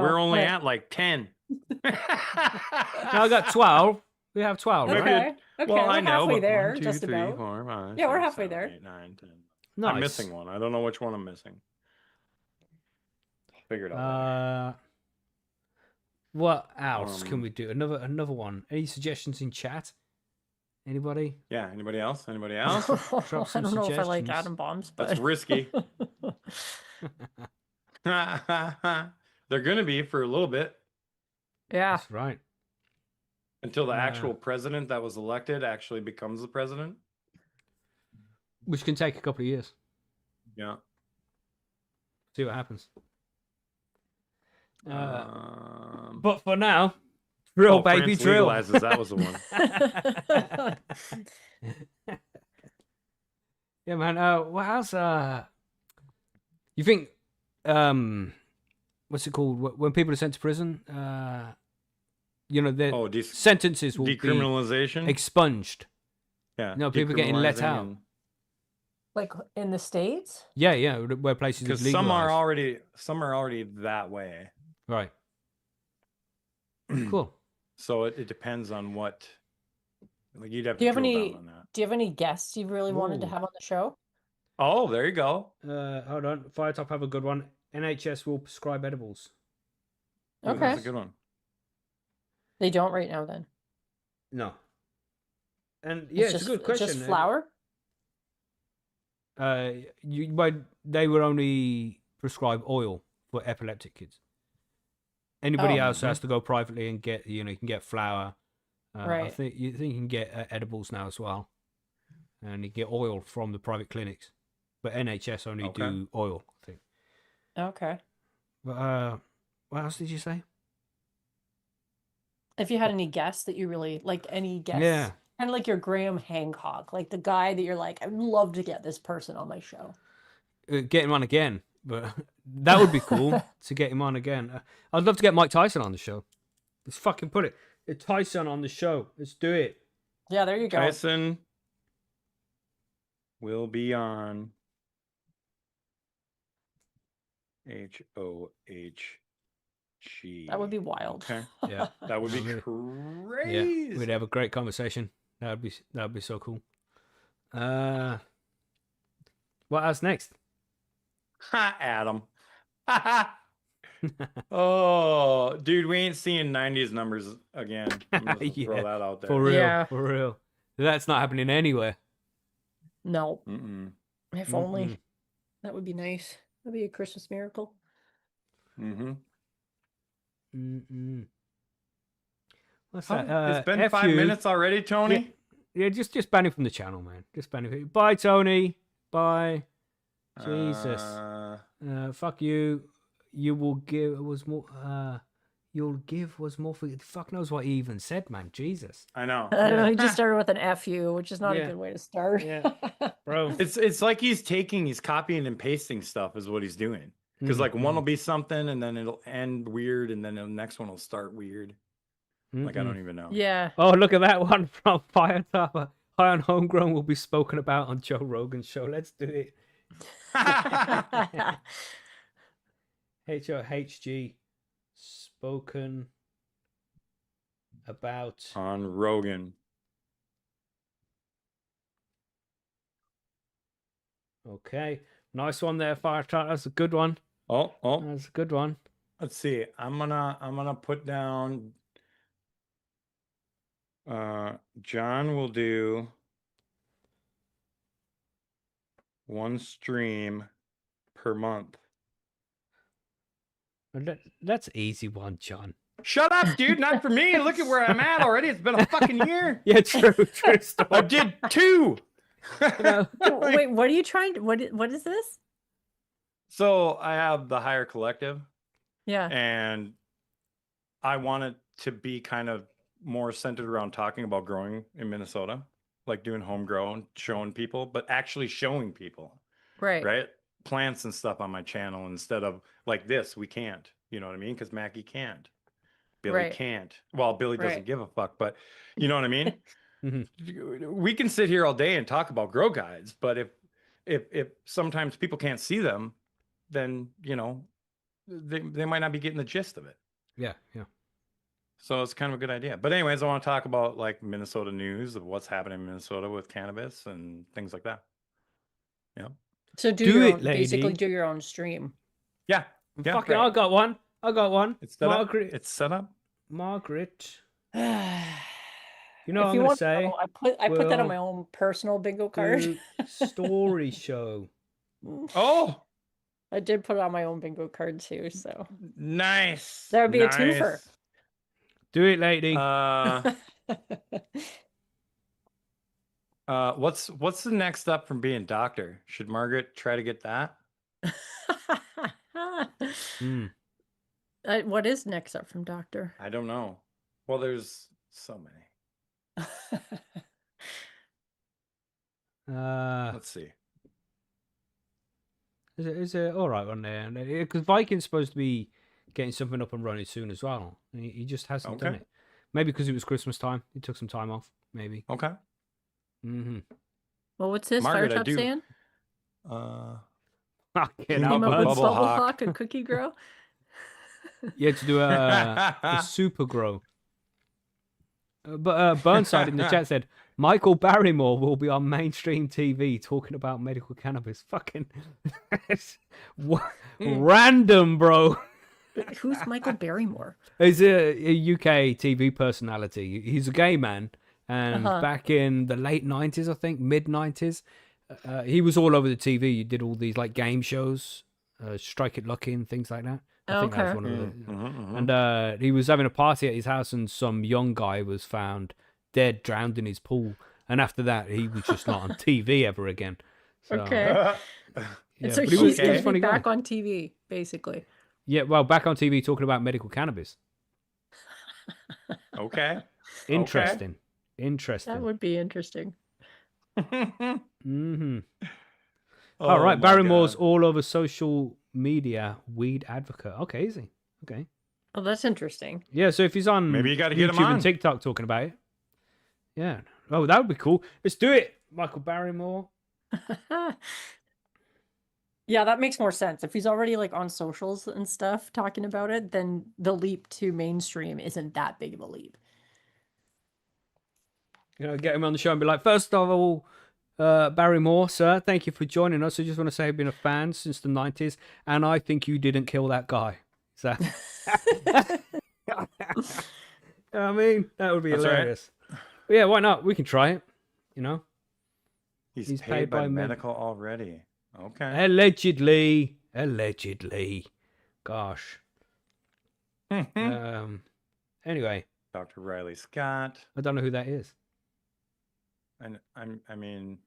Speaker 3: We're only at like 10.
Speaker 1: No, I got 12. We have 12,
Speaker 3: Maybe
Speaker 1: right?
Speaker 2: Okay. Okay.
Speaker 3: Well, I
Speaker 2: we're
Speaker 3: know,
Speaker 2: halfway
Speaker 3: but
Speaker 2: there,
Speaker 3: 1, 2,
Speaker 2: just
Speaker 3: 3,
Speaker 2: about.
Speaker 3: 4, 5,
Speaker 2: Yeah, we're
Speaker 3: 6,
Speaker 2: halfway
Speaker 3: 7,
Speaker 2: there.
Speaker 3: 8, 9, 10.
Speaker 1: Nice.
Speaker 3: I'm missing one. I don't know which one I'm missing. Figure it out later.
Speaker 1: What else can we do? Another one. Any suggestions in chat? Anybody?
Speaker 3: Yeah. Anybody else? Anybody else?
Speaker 1: Drop
Speaker 2: I
Speaker 1: some
Speaker 2: don't know if I like
Speaker 1: suggestions.
Speaker 2: atom bombs, but
Speaker 3: That's risky. They're going to be for a little bit
Speaker 2: yeah.
Speaker 1: That's right.
Speaker 3: until the actual president that was elected actually becomes the president.
Speaker 1: Which can take a couple of years.
Speaker 3: Yeah.
Speaker 1: See what happens. But for now, drill, baby,
Speaker 3: France
Speaker 1: drill.
Speaker 3: legalizes, that was the one.
Speaker 1: Yeah, man. What else? You think? What's it called? When people are sent to prison, their sentences will be
Speaker 3: decriminalization,
Speaker 1: expunged.
Speaker 3: Yeah.
Speaker 1: No, people getting let out.
Speaker 2: Like in the States?
Speaker 1: Yeah, where places
Speaker 3: Because
Speaker 1: is legalized.
Speaker 3: some are already that way.
Speaker 1: Right. Cool.
Speaker 3: So it depends on what. Like you'd have
Speaker 2: Do you
Speaker 3: to
Speaker 2: have
Speaker 3: drill
Speaker 2: any?
Speaker 3: down on that.
Speaker 2: Do you have any guests you really wanted to
Speaker 1: Ooh.
Speaker 2: have on the show?
Speaker 3: Oh, there you go.
Speaker 1: Hold on. Firetop have a good one. NHS will prescribe edibles.
Speaker 3: Ooh,
Speaker 2: Okay.
Speaker 3: that's a good one.
Speaker 2: They don't right now. Then
Speaker 1: No. And yeah, it's a good question.
Speaker 2: It's just flour.
Speaker 1: They would only prescribe oil for epileptic kids. Anybody else has to go privately and get, you can get flour.
Speaker 2: Right.
Speaker 1: I think you can get edibles now as well, and you get oil from the private clinics, but NHS only do oil, I think.
Speaker 2: Okay.
Speaker 1: But what else did you say?
Speaker 2: If you had any guests that you really like, any guests,
Speaker 1: Yeah.
Speaker 2: kind of like your Graham Hancock, like the guy that you're like, I'd love to get this person on my show.
Speaker 1: Get him on again, but that would be cool to get him on again. I'd love to get Mike Tyson on the show. Let's fucking put it. Get Tyson on the show. Let's do it.
Speaker 2: Yeah, there you go.
Speaker 3: Tyson will be on HOHG.
Speaker 2: That would be wild.
Speaker 3: Okay.
Speaker 1: Yeah,
Speaker 3: That would be
Speaker 1: Yeah,
Speaker 3: crazy.
Speaker 1: we'd have a great conversation. That'd be so cool. What else next?
Speaker 3: Ha, Adam. Oh, dude, we ain't seeing 90s numbers again. I'm just gonna throw
Speaker 1: Yeah,
Speaker 3: that out there.
Speaker 1: For real,
Speaker 2: Yeah.
Speaker 1: for real. That's not happening anywhere.
Speaker 2: No,
Speaker 3: Mm-mm.
Speaker 2: if only. That would be nice. That'd be a Christmas miracle.
Speaker 3: Mm-hmm.
Speaker 1: What's
Speaker 3: Oh,
Speaker 1: that?
Speaker 3: it's been
Speaker 1: F
Speaker 3: 5
Speaker 1: you.
Speaker 3: minutes already, Tony.
Speaker 1: Yeah, just ban him from the channel, man. Just ban him. Bye, Tony. Bye. Jesus. Fuck you. You will give was more. You'll give was more for. Fuck knows what he even said, man. Jesus.
Speaker 3: I know.
Speaker 2: I don't know. He just started with an FU, which is not
Speaker 1: Yeah.
Speaker 2: a good way to start.
Speaker 1: Yeah. Bro.
Speaker 3: It's like he's copying and pasting stuff is what he's doing. Because like one will be something and then it'll end weird and then the next one will start weird. Like I don't even know.
Speaker 2: Yeah.
Speaker 1: Oh, look at that one from Fire Topper. High on Homegrown will be spoken about on Joe Rogan's show. Let's do it. HOHG spoken about
Speaker 3: On Rogan.
Speaker 1: Okay, nice one there, Fire Topper. That's a good one.
Speaker 3: Oh,
Speaker 1: That's a good one.
Speaker 3: let's see. I'm gonna put down John will do one stream per month.
Speaker 1: That's an easy one, John.
Speaker 3: Shut up, dude. Not for me. Look at where I'm at already. It's been a fucking year.
Speaker 1: Yeah, true story.
Speaker 3: I did 2.
Speaker 1: You know,
Speaker 2: Wait, what are you trying to, what is this?
Speaker 3: So I have the Higher Collective,
Speaker 2: Yeah.
Speaker 3: and I want it to be kind of more centered around talking about growing in Minnesota, like doing homegrown, showing people, but actually showing people,
Speaker 2: Right.
Speaker 3: right? Plants and stuff on my channel instead of like this. We can't, you know what I mean? Because Macky can't. Billy
Speaker 2: Right.
Speaker 3: can't. Well, Billy doesn't
Speaker 2: Right.
Speaker 3: give a fuck, but you know what I mean?
Speaker 1: Mhm.
Speaker 3: We can sit here all day and talk about grow guides, but if sometimes people can't see them, then you know they might not be getting the gist of it.
Speaker 1: Yeah, yeah.
Speaker 3: So it's kind of a good idea. But anyways, I want to talk about like Minnesota news of what's happening in Minnesota with cannabis and things like that. Yeah.
Speaker 2: So do
Speaker 1: Do
Speaker 2: your
Speaker 1: it,
Speaker 2: own, basically
Speaker 1: lady.
Speaker 2: do your own stream.
Speaker 3: Yeah. Yeah.
Speaker 1: Fucking,
Speaker 2: Right.
Speaker 1: I got one. I got one.
Speaker 3: It's set up.
Speaker 1: Margaret.
Speaker 3: It's set up.
Speaker 1: Margaret.
Speaker 2: If
Speaker 1: You know what I'm
Speaker 2: you
Speaker 1: going to
Speaker 2: want to know,
Speaker 1: say?
Speaker 2: I put that on
Speaker 1: We'll
Speaker 2: my own personal bingo card.
Speaker 1: do story show.
Speaker 3: Oh,
Speaker 2: I did put it on my own bingo card too, so
Speaker 3: nice.
Speaker 2: that would be a twofer.
Speaker 1: Do it, lady.
Speaker 3: What's the next step from being doctor? Should Margaret try to get that?
Speaker 1: Hmm.
Speaker 2: What is next up from Doctor?
Speaker 3: I don't know. Well, there's so many. Let's see.
Speaker 1: Is it all right on there? Because Viking's supposed to be getting something up and running soon as well. He just hasn't done
Speaker 3: Okay.
Speaker 1: it. Maybe because it was Christmas time. He took some time off. Maybe.
Speaker 3: Okay.
Speaker 1: Mm-hmm.
Speaker 2: Well, what's this
Speaker 3: Margaret, I
Speaker 2: Firetop
Speaker 3: do-
Speaker 2: saying?
Speaker 1: Fucking
Speaker 3: Team
Speaker 1: hell,
Speaker 3: up
Speaker 2: Team up
Speaker 3: with
Speaker 2: with
Speaker 1: Burns.
Speaker 3: Bubble
Speaker 2: Bubble
Speaker 3: Hawk.
Speaker 2: Hawk and Cookie Grow.
Speaker 1: Yeah, to do a super grow. But Burnside in the chat said Michael Barrymore will be on mainstream TV talking about medical cannabis. Fucking random, bro.
Speaker 2: Who's Michael Barrymore?
Speaker 1: He's a UK TV personality. He's a gay man, and back in the late 90s, I think, mid 90s, he was all over the TV. He did all these like game shows, Strike It Lucky and things like that. I think that was one of the. And he was having a party at his house, and some young guy was found dead, drowned in his pool. And after that, he was just not on TV ever again. So,
Speaker 2: Okay.
Speaker 1: yeah,
Speaker 2: And so
Speaker 1: but he
Speaker 2: he's
Speaker 1: was
Speaker 2: going to
Speaker 1: funny
Speaker 2: be
Speaker 1: guy.
Speaker 2: back on TV, basically.
Speaker 1: Yeah, well, back on TV talking about medical cannabis.
Speaker 3: Okay.
Speaker 1: Interesting. Interesting.
Speaker 2: That would be interesting.
Speaker 1: Mm-hmm.
Speaker 3: Oh,
Speaker 1: All right,
Speaker 3: my
Speaker 1: Barrymore's
Speaker 3: God.
Speaker 1: all over social media weed advocate. Okay, easy. Okay.
Speaker 2: Oh, that's interesting.
Speaker 1: Yeah, so if he's on
Speaker 3: Maybe you gotta get him
Speaker 1: YouTube
Speaker 3: on.
Speaker 1: and TikTok talking about it. Yeah. Oh, that would be cool. Let's do it, Michael Barrymore.
Speaker 2: Yeah, that makes more sense. If he's already like on socials and stuff talking about it, then the leap to mainstream isn't that big of a leap.
Speaker 1: You know, get him on the show and be like, first of all, Barrymore, sir, thank you for joining us. I just want to say I've been a fan since the 90s, and I think you didn't kill that guy. So, I mean, that would be
Speaker 3: That's right.
Speaker 1: hilarious. But yeah, why not? We can try it. You know,
Speaker 3: He's paid by
Speaker 1: med-
Speaker 3: medical already. Okay.
Speaker 1: allegedly. Gosh. Anyway,
Speaker 3: Dr. Riley Scott.
Speaker 1: I don't know who that is.
Speaker 3: And I mean,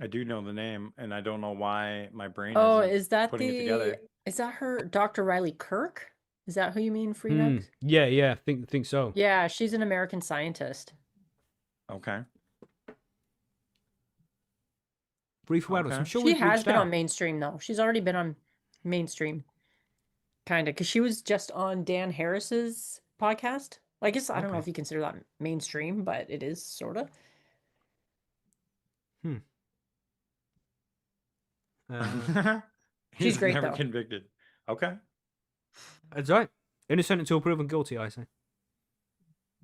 Speaker 3: I do know the name, and I don't know why my brain
Speaker 2: Oh,
Speaker 3: isn't
Speaker 2: is that
Speaker 3: putting it together.
Speaker 2: is that her, Dr. Riley Kirk? Is that who you mean, Freenux?
Speaker 1: Yeah, think so.
Speaker 2: Yeah, she's an American scientist.
Speaker 3: Okay.
Speaker 1: Brief awareness.
Speaker 3: Okay.
Speaker 1: I'm sure
Speaker 2: She
Speaker 1: we've
Speaker 2: has
Speaker 1: reached
Speaker 2: been
Speaker 1: out.
Speaker 2: on mainstream though. She's already been on mainstream, kind of, because she was just on Dan Harris's podcast. Well, I guess I don't know
Speaker 1: Okay.
Speaker 2: if you consider that mainstream, but it is sort of.
Speaker 3: He's
Speaker 2: great,
Speaker 3: never
Speaker 2: though.
Speaker 3: convicted. Okay.
Speaker 1: That's right. Innocent until proven guilty, I say.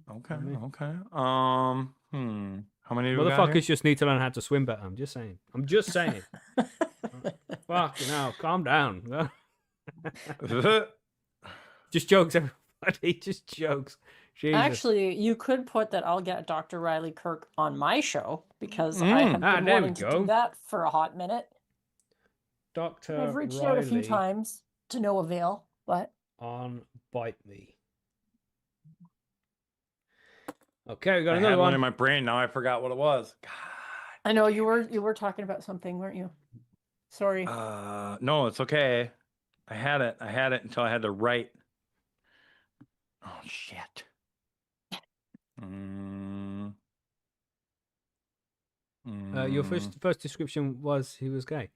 Speaker 3: Okay.
Speaker 1: me.
Speaker 3: Okay. How many do we got
Speaker 1: Motherfuckers just need to learn how to swim better. I'm just saying. Fucking hell, calm down.
Speaker 3: here?
Speaker 1: Just jokes, everybody. Just jokes. Jesus.
Speaker 2: Actually, you could put that I'll get Dr. Riley Kirk on my show because I have been
Speaker 1: there we
Speaker 2: wanting to
Speaker 1: go.
Speaker 2: do that for a hot minute.
Speaker 1: Dr.
Speaker 2: I've reached out a few
Speaker 1: Riley
Speaker 2: times to no avail, but
Speaker 1: on Bite Me. Okay, we got
Speaker 3: I
Speaker 1: another
Speaker 3: had one
Speaker 1: one.
Speaker 3: in my brain. Now I forgot what it was. God.
Speaker 2: I know you were talking about something, weren't you? Sorry.
Speaker 3: No, it's okay. I had it until I had to write. Oh shit.
Speaker 1: Your first description was he was gay.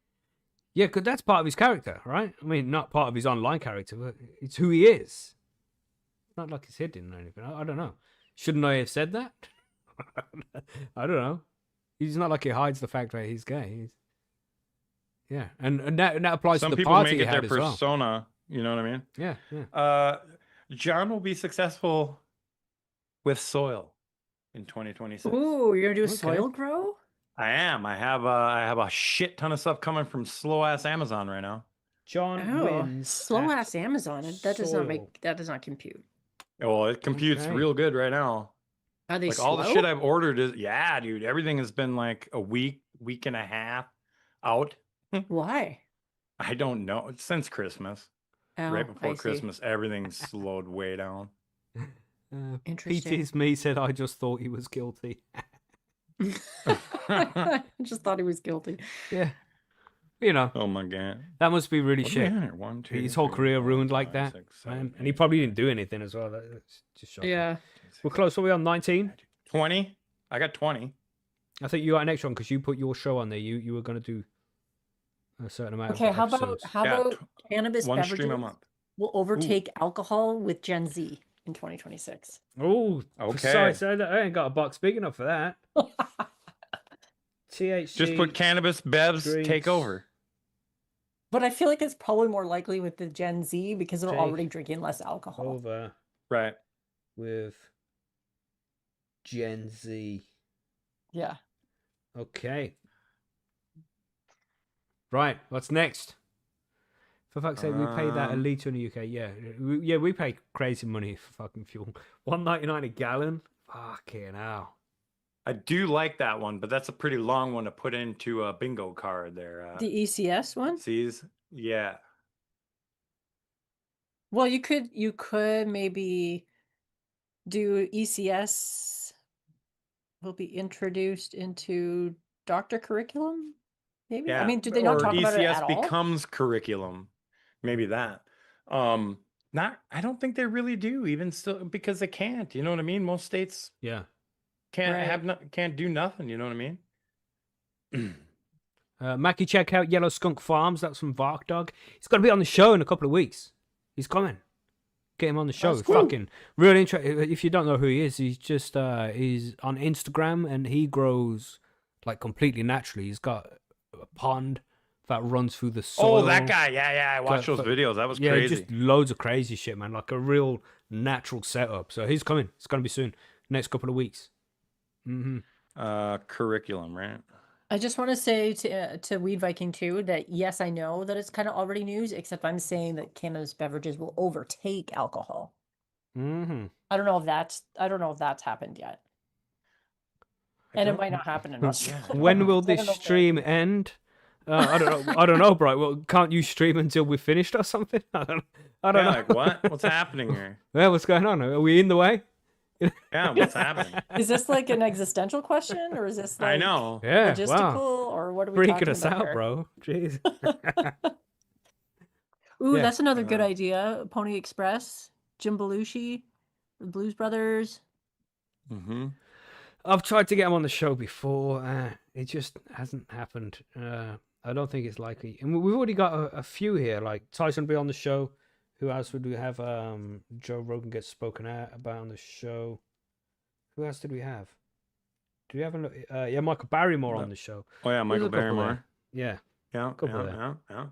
Speaker 1: Yeah, because that's part of his character, right? I mean, not part of his online character, but it's who he is. Not like he's hidden or anything. I don't know. Shouldn't I have said that? I don't know. He's not like he hides the fact that he's gay. Yeah, and that applies
Speaker 3: Some
Speaker 1: to the
Speaker 3: people
Speaker 1: party
Speaker 3: make
Speaker 1: he
Speaker 3: it
Speaker 1: had
Speaker 3: their
Speaker 1: as well.
Speaker 3: persona. You know what I mean?
Speaker 1: Yeah, yeah.
Speaker 3: John will be successful with soil in 2026.
Speaker 2: Ooh, you're gonna do a
Speaker 1: Okay.
Speaker 2: soil grow?
Speaker 3: I am. I have a shit ton of stuff coming from slow ass Amazon right now.
Speaker 1: John
Speaker 2: Oh,
Speaker 1: wins.
Speaker 2: slow
Speaker 1: at
Speaker 2: ass Amazon. That does not
Speaker 1: soil.
Speaker 2: that does not compute.
Speaker 3: Well, it computes
Speaker 1: Okay.
Speaker 3: real good right now.
Speaker 2: Are they
Speaker 3: Like
Speaker 2: slow?
Speaker 3: all the shit I've ordered is dude. Everything has been like a week and a half out.
Speaker 2: Why?
Speaker 3: I don't know. Since Christmas,
Speaker 2: Oh,
Speaker 3: right before
Speaker 2: I see.
Speaker 3: Christmas, everything's slowed way down.
Speaker 2: Interesting.
Speaker 1: PT's me said I just thought he was guilty.
Speaker 2: I just thought he was guilty.
Speaker 1: Yeah. You know,
Speaker 3: Oh my god.
Speaker 1: that must be really
Speaker 3: What do we
Speaker 1: shit.
Speaker 3: have here? 1, 2,
Speaker 1: His whole
Speaker 3: 3,
Speaker 1: career
Speaker 3: 4,
Speaker 1: ruined like
Speaker 3: 5,
Speaker 1: that,
Speaker 3: 6, 7,
Speaker 1: man. And he
Speaker 3: 8,
Speaker 1: probably didn't do anything as well. That's just shocking.
Speaker 2: Yeah.
Speaker 1: We're close. Are we on 19?
Speaker 3: 20. I got 20.
Speaker 1: I think you got an extra one because you put your show on there. You were going to do a certain amount
Speaker 2: Okay,
Speaker 1: of
Speaker 2: how
Speaker 1: episodes.
Speaker 2: about
Speaker 3: Yeah,
Speaker 2: cannabis
Speaker 3: one
Speaker 2: beverages
Speaker 3: stream a month.
Speaker 2: will overtake alcohol with Gen Z in 2026?
Speaker 1: Oh,
Speaker 3: Okay.
Speaker 1: precise. I ain't got a box big enough for that. THC.
Speaker 3: Just put cannabis bevs take
Speaker 1: drinks.
Speaker 3: over.
Speaker 2: But I feel like it's probably more likely with the Gen Z because they're
Speaker 1: Take
Speaker 2: already drinking less alcohol.
Speaker 1: over
Speaker 3: Right.
Speaker 1: with Gen Z.
Speaker 2: Yeah.
Speaker 1: Okay. Right. What's next? For fuck's sake, we pay that a litre in the UK. Yeah, we pay crazy money for fucking fuel. $1.99 a gallon. Fucking hell.
Speaker 3: I do like that one, but that's a pretty long one to put into a bingo card there.
Speaker 2: The ECS one?
Speaker 3: Sees? Yeah.
Speaker 2: Well, you could maybe do ECS will be introduced into doctor curriculum. Maybe.
Speaker 3: Yeah.
Speaker 2: I mean, do they not
Speaker 3: or
Speaker 2: talk about it
Speaker 3: ECS
Speaker 2: at all?
Speaker 3: becomes curriculum. Maybe that. I don't think they really do, even still, because they can't. You know what I mean? Most states
Speaker 1: Yeah.
Speaker 3: can't do nothing. You know what I mean?
Speaker 1: Macky, check out Yellow Skunk Farms. That's from Vark Dog. He's got to be on the show in a couple of weeks. He's coming. Get him on the show.
Speaker 2: That's cool.
Speaker 1: Fucking real interesting. If you don't know who he is, he's just he's on Instagram and he grows like completely naturally. He's got a pond that runs through the soil.
Speaker 3: Oh, that guy. Yeah. I watched those videos. That was crazy.
Speaker 1: Just loads of crazy shit, man. Like a real natural setup. So he's coming. It's gonna be soon. Next couple of weeks.
Speaker 3: Curriculum, right?
Speaker 2: I just want to say to Weed Viking too that yes, I know that it's kind of already news, except I'm saying that cannabis beverages will overtake alcohol.
Speaker 1: Mm-hmm.
Speaker 2: I don't know if that's happened yet, and it might not happen in Australia.
Speaker 1: When will
Speaker 2: I don't
Speaker 1: this
Speaker 2: know if
Speaker 1: stream end? I don't know. I don't know, bro. Well, can't you stream until we're finished or something? I don't know.
Speaker 3: Like what? What's happening here?
Speaker 1: Yeah, what's going on? Are we in the way?
Speaker 3: Yeah, what's happening?
Speaker 2: Is this like an existential question, or is this like
Speaker 3: I know.
Speaker 1: Yeah,
Speaker 2: logistical,
Speaker 1: wow.
Speaker 2: or what are we
Speaker 1: Freaking
Speaker 2: talking
Speaker 1: us
Speaker 2: about
Speaker 1: out,
Speaker 2: here?
Speaker 1: bro. Jeez.
Speaker 2: Ooh,
Speaker 1: Yeah.
Speaker 2: that's another good idea. Pony Express, Jim Belushi, the Blues Brothers.
Speaker 3: Mm-hmm.
Speaker 1: I've tried to get him on the show before. It just hasn't happened. I don't think it's likely. And we've already got a few here. Like Tyson will be on the show. Who else would we have? Joe Rogan gets spoken out about on the show. Who else did we have? Do we have Michael Barrymore on the show?
Speaker 3: Oh yeah,
Speaker 1: There's
Speaker 3: Michael
Speaker 1: a couple there.
Speaker 3: Barrymore.
Speaker 1: Yeah.
Speaker 3: Yeah,
Speaker 1: Couple
Speaker 3: yeah.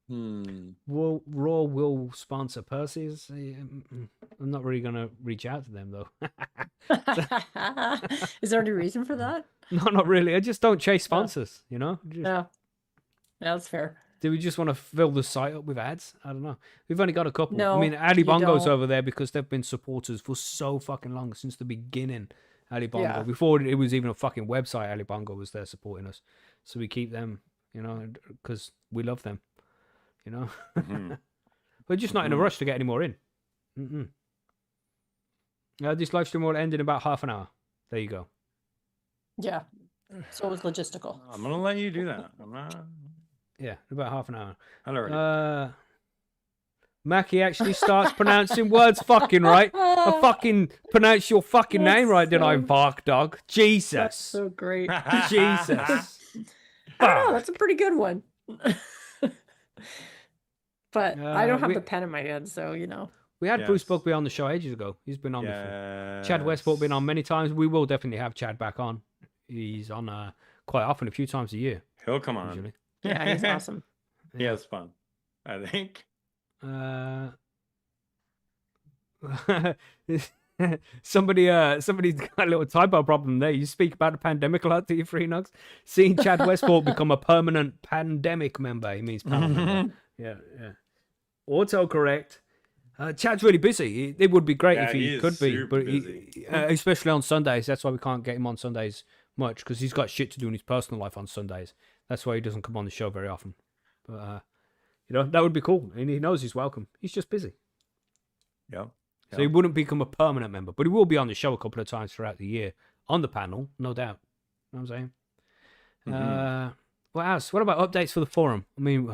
Speaker 1: Raw will sponsor Percy's. I'm not really gonna reach out to them though.
Speaker 2: Is there any reason for that?
Speaker 1: No, not really. I just don't chase sponsors. You know.
Speaker 2: No, that's fair.
Speaker 1: Do we just want to fill the site up with ads? I don't know. We've only got a couple.
Speaker 2: No,
Speaker 1: I mean, Ali
Speaker 2: you
Speaker 1: Bongo's
Speaker 2: don't.
Speaker 1: over there because they've been supporters for so fucking long, since the beginning. Ali Bongo.
Speaker 2: Yeah.
Speaker 1: Before it was even a fucking website, Ali Bongo was there supporting us. So we keep them, you know, because we love them, you know. We're just not in a rush to get any more in. This live stream will end in about half an hour. There you go.
Speaker 2: Yeah. So it was logistical.
Speaker 3: I'm gonna let you do that. I'm not.
Speaker 1: Yeah, about half an hour.
Speaker 3: I already.
Speaker 1: Macky actually starts pronouncing words fucking right. I fucking pronounce your fucking name right, didn't I, Bark Dog? Jesus.
Speaker 2: That's so great.
Speaker 1: Jesus.
Speaker 2: I don't know. That's a pretty good one. But I don't have the pen in my head, so
Speaker 1: We had
Speaker 3: Yes.
Speaker 1: Bruce Bugbee on the show ages ago. He's been on before. Chad Westport been on many times. We will definitely have Chad back on. He's on quite often, a few times a year.
Speaker 3: He'll come on.
Speaker 1: Usually.
Speaker 2: Yeah, he's awesome.
Speaker 3: He has fun, I think.
Speaker 1: Somebody's got a little typo problem there. You speak about the pandemic a lot, do you, Free Nugs? Seeing Chad Westport become a permanent pandemic member. He means panel member. Yeah. Autocorrect. Chad's really busy. It would be great if he could be, but especially on Sundays. That's why we can't get him on Sundays much, because he's got shit to do in his personal life on Sundays. That's why he doesn't come on the show very often. But that would be cool, and he knows he's welcome. He's just busy.
Speaker 3: Yep.
Speaker 1: So he wouldn't become a permanent member, but he will be on the show a couple of times throughout the year on the panel, no doubt. You know what I'm saying? What else? What about updates for the forum? I mean,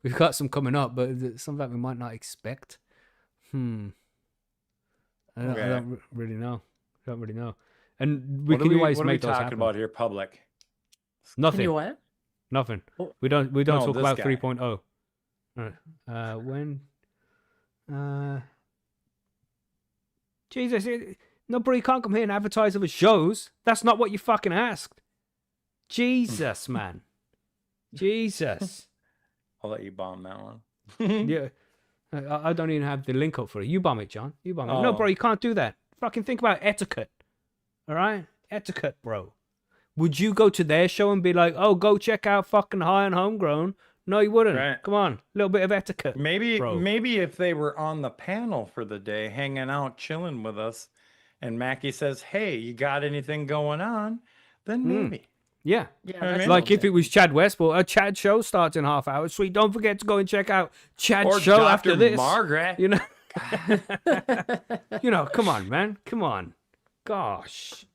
Speaker 1: we've got some coming up, but some that we might not expect. I don't really know. And we can always make those happen.
Speaker 3: What are we talking about here, public?
Speaker 1: Nothing.
Speaker 2: Can you what?
Speaker 1: Nothing.
Speaker 2: Oh.
Speaker 1: We don't talk
Speaker 3: this
Speaker 1: about
Speaker 3: guy.
Speaker 1: 3.0. Right. When? Jesus, nobody can't come here and advertise other shows. That's not what you fucking asked. Jesus, man. Jesus.
Speaker 3: I'll let you bomb that one.
Speaker 1: Yeah. I don't even have the link up for it. You bomb it, John. You bomb it. No,
Speaker 3: Oh.
Speaker 1: bro, you can't do that. Fucking think about etiquette. All right? Etiquette, bro. Would you go to their show and be like, oh, go check out fucking High and Homegrown? No, you wouldn't.
Speaker 3: Right.
Speaker 1: Come on. A little bit of etiquette.
Speaker 3: Maybe
Speaker 1: bro.
Speaker 3: if they were on the panel for the day, hanging out, chilling with us, and Macky says, hey, you got anything going on? Then maybe.
Speaker 1: Yeah.
Speaker 2: Yeah,
Speaker 3: I mean,
Speaker 2: that's
Speaker 1: Like if
Speaker 2: okay.
Speaker 1: it was Chad Westport, a Chad show starts in half hour. Sweet, don't forget to go and check out Chad's
Speaker 3: Or
Speaker 1: show
Speaker 3: Dr.
Speaker 1: after this.
Speaker 3: Margaret.
Speaker 1: You know, come on, man. Come on. Gosh.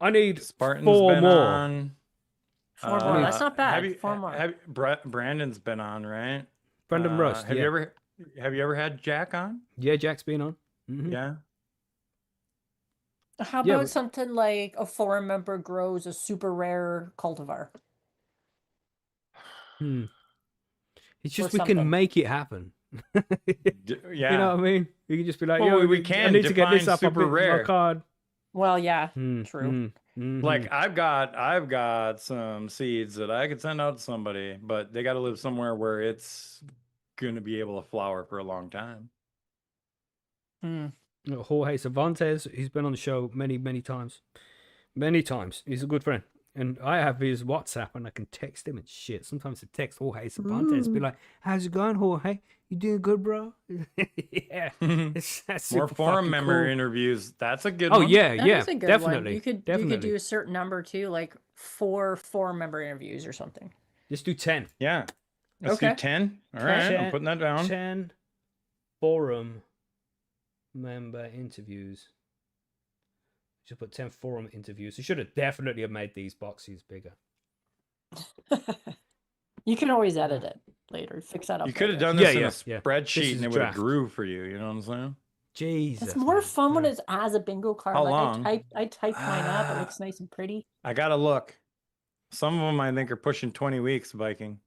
Speaker 1: I need
Speaker 3: Spartan's
Speaker 1: 4
Speaker 3: been
Speaker 1: more.
Speaker 3: on.
Speaker 2: 4 more. That's not bad.
Speaker 3: Have you,
Speaker 2: 4 more.
Speaker 3: Brandon's been on, right?
Speaker 1: Brendan Rust.
Speaker 3: Have
Speaker 1: yeah.
Speaker 3: you ever had Jack on?
Speaker 1: Yeah, Jack's been on. Mhm.
Speaker 3: Yeah.
Speaker 2: How
Speaker 1: Yeah,
Speaker 2: about
Speaker 1: but-
Speaker 2: something like a forum member grows a super rare cultivar?
Speaker 1: It's just
Speaker 2: Or
Speaker 1: we can
Speaker 2: something.
Speaker 1: make it happen.
Speaker 3: Yeah.
Speaker 1: You know what I mean? You can just be like,
Speaker 3: Well,
Speaker 1: yo,
Speaker 3: we
Speaker 1: I
Speaker 3: can
Speaker 1: need to get this
Speaker 3: define
Speaker 1: up
Speaker 3: super
Speaker 1: on my
Speaker 3: rare.
Speaker 1: card.
Speaker 2: Well, yeah, true.
Speaker 3: Like I've got some seeds that I could send out to somebody, but they got to live somewhere where it's going to be able to flower for a long time.
Speaker 1: Jorge Cervantes, he's been on the show many, many times. Many times. He's a good friend. And I have his WhatsApp and I can text him and shit. Sometimes I text Jorge Cervantes, be like, how's it going, Jorge? You doing good, bro? Yeah. That's
Speaker 3: More
Speaker 1: super
Speaker 3: forum
Speaker 1: fucking
Speaker 3: member
Speaker 1: cool.
Speaker 3: interviews. That's a good
Speaker 1: Oh,
Speaker 3: one.
Speaker 1: yeah,
Speaker 2: That
Speaker 1: yeah.
Speaker 2: is a good
Speaker 1: Definitely.
Speaker 2: one. You could
Speaker 1: definitely.
Speaker 2: do a certain number too, like 4 forum member interviews or something.
Speaker 1: Just do 10.
Speaker 3: Yeah. Let's do
Speaker 2: Okay.
Speaker 3: 10. All right.
Speaker 1: 10.
Speaker 3: I'm putting that down.
Speaker 1: 10 forum member interviews. Should put 10 forum interviews. You should have definitely have made these boxes bigger.
Speaker 2: You can always edit it later. Fix that up.
Speaker 3: You could have
Speaker 2: later.
Speaker 3: done this
Speaker 1: Yeah,
Speaker 3: in
Speaker 1: yeah,
Speaker 3: a
Speaker 1: yeah.
Speaker 3: spreadsheet
Speaker 1: This is
Speaker 3: and it would have
Speaker 1: draft.
Speaker 3: grew for you. You know what I'm saying?
Speaker 1: Jesus.
Speaker 2: It's more
Speaker 1: man.
Speaker 2: fun when
Speaker 1: Yeah.
Speaker 2: it's as a bingo card.
Speaker 3: How
Speaker 2: like
Speaker 3: long?
Speaker 2: I typed mine up. It looks nice and pretty.
Speaker 3: I got to look. Some of them I think are pushing 20 weeks, Viking.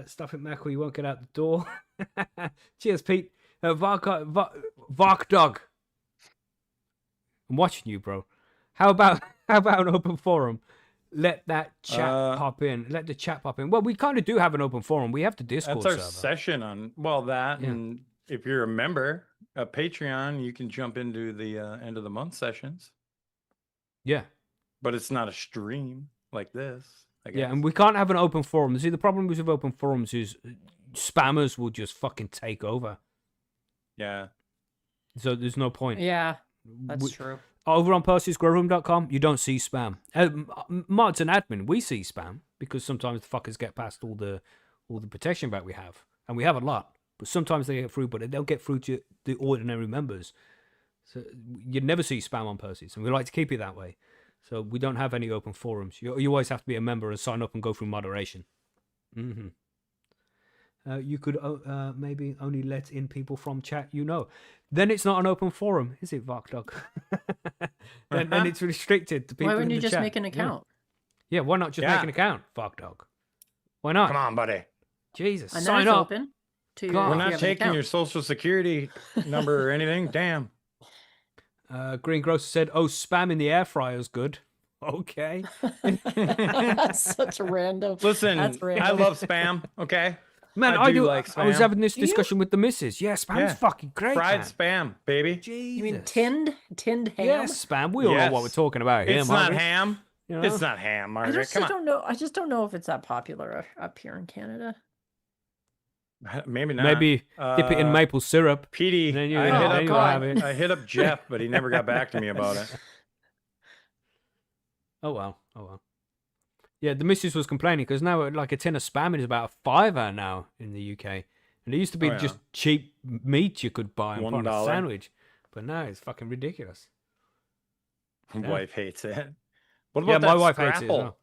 Speaker 1: Stuff at Mackle, you won't get out the door. Cheers, Pete. Vark Dog. I'm watching you, bro. How about an open forum? Let that chat pop in. Let the chat pop in. Well, we kind of do have an open forum. We have the Discord
Speaker 3: That's our
Speaker 1: server.
Speaker 3: session on, well, that.
Speaker 1: Yeah.
Speaker 3: And if you're a member of Patreon, you can jump into the end of the month sessions.
Speaker 1: Yeah.
Speaker 3: But it's not a stream like this. I guess.
Speaker 1: Yeah, and we can't have an open forum. See, the problem with open forums is spammers will just fucking take over.
Speaker 3: Yeah.
Speaker 1: So there's no point.
Speaker 2: Yeah, that's
Speaker 1: We-
Speaker 2: true.
Speaker 1: Over on Percy'sGrowroom.com, you don't see spam. Mods and admin, we see spam because sometimes the fuckers get past all the protection back we have, and we have a lot. But sometimes they get through, but they don't get through to the ordinary members. So you'd never see spam on Percy's, and we like to keep it that way. So we don't have any open forums. You always have to be a member and sign up and go through moderation. Mm-hmm. You could maybe only let in people from chat, Then it's not an open forum, is it, Varkdog? then it's restricted to people
Speaker 2: Why wouldn't
Speaker 1: in
Speaker 2: you
Speaker 1: the
Speaker 2: just
Speaker 1: chat.
Speaker 2: make an account?
Speaker 1: Yeah, why not just make an account, Varkdog? Why not?
Speaker 3: Come on, buddy.
Speaker 1: Jesus,
Speaker 2: And
Speaker 1: sign
Speaker 2: then it's
Speaker 1: up.
Speaker 2: open to
Speaker 1: God.
Speaker 3: We're
Speaker 2: if you
Speaker 3: not
Speaker 2: have an
Speaker 3: taking
Speaker 2: account.
Speaker 3: your social security number or anything. Damn.
Speaker 1: Green Grocer said, "Oh, spam in the air fryer is good." Okay.
Speaker 2: That's such a random.
Speaker 3: Listen,
Speaker 2: That's
Speaker 3: I
Speaker 2: random.
Speaker 3: love spam. Okay.
Speaker 1: Man,
Speaker 3: I
Speaker 1: I
Speaker 3: do
Speaker 1: do.
Speaker 3: like
Speaker 1: I was
Speaker 3: spam.
Speaker 1: having this
Speaker 2: Do you?
Speaker 1: discussion with the missus. Yeah, spam's
Speaker 3: Yeah.
Speaker 1: fucking great.
Speaker 3: Fried
Speaker 1: man.
Speaker 3: spam, baby.
Speaker 1: Jesus.
Speaker 2: You mean tinned ham?
Speaker 1: Yes, spam. We all know what we're
Speaker 3: Yes.
Speaker 1: talking about here,
Speaker 3: It's not
Speaker 1: Margaret.
Speaker 3: ham.
Speaker 1: You know?
Speaker 3: It's not ham, Margaret. Come on.
Speaker 2: don't know. I just don't know if it's that popular up here in Canada.
Speaker 3: Maybe not.
Speaker 1: Maybe dip it in maple syrup.
Speaker 3: Petey,
Speaker 1: Then you-
Speaker 3: I,
Speaker 1: then
Speaker 3: hit
Speaker 1: you'll
Speaker 3: up,
Speaker 1: have it.
Speaker 3: I hit up Jeff, but he never got back to me about it.
Speaker 1: Oh well. Yeah, the missus was complaining because now like a tin of spam is about $5 now in the UK, and it used to be just cheap meat you could buy and put on a
Speaker 3: $1.
Speaker 1: sandwich, but now it's fucking ridiculous.
Speaker 3: My wife hates it. What about
Speaker 1: Yeah,
Speaker 3: that
Speaker 1: my wife
Speaker 3: scrapple?
Speaker 1: hates it as well.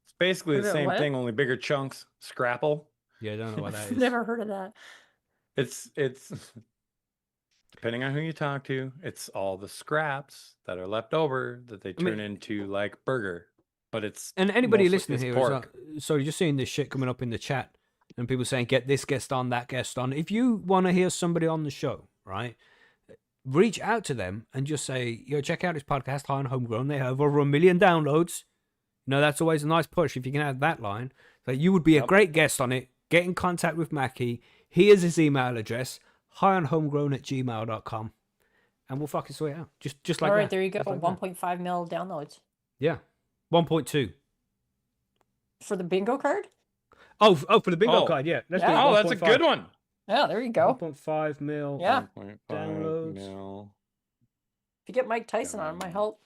Speaker 3: It's basically
Speaker 2: What
Speaker 3: the
Speaker 2: about
Speaker 3: same
Speaker 2: what?
Speaker 3: thing, only bigger chunks. Scrapple.
Speaker 1: Yeah, I don't know what that
Speaker 2: I've
Speaker 1: is.
Speaker 2: never heard of that.
Speaker 3: It's depending on who you talk to, it's all the scraps that are left over that they turn into like burger. But it's
Speaker 1: And anybody
Speaker 3: mostly-
Speaker 1: listening
Speaker 3: it's
Speaker 1: here,
Speaker 3: pork.
Speaker 1: sorry, just seeing this shit coming up in the chat and people saying, get this guest on, that guest on. If you want to hear somebody on the show, right, reach out to them and just say, check out this podcast, High on Homegrown. They have over 1 million downloads. That's always a nice push if you can add that line. So you would be a great guest on it. Get in contact with Macky. Here's his email address, highonhomegrown@gmail.com. And we'll fucking sort it out. Just like
Speaker 2: All right,
Speaker 1: that.
Speaker 2: there you go.
Speaker 1: Just like that.
Speaker 2: 1.5 mil downloads
Speaker 1: 1.2.
Speaker 2: for the bingo card.
Speaker 1: Oh, for the bingo
Speaker 3: Oh.
Speaker 1: card, yeah. Let's
Speaker 2: Yeah.
Speaker 1: do it.
Speaker 3: Oh, that's a
Speaker 1: 1.5.
Speaker 3: good one.
Speaker 2: Yeah, there you go.
Speaker 1: 1.5 mil.
Speaker 2: Yeah.
Speaker 3: 1.5
Speaker 1: Downloads.
Speaker 3: mil.
Speaker 2: If you get Mike Tyson on, it might help.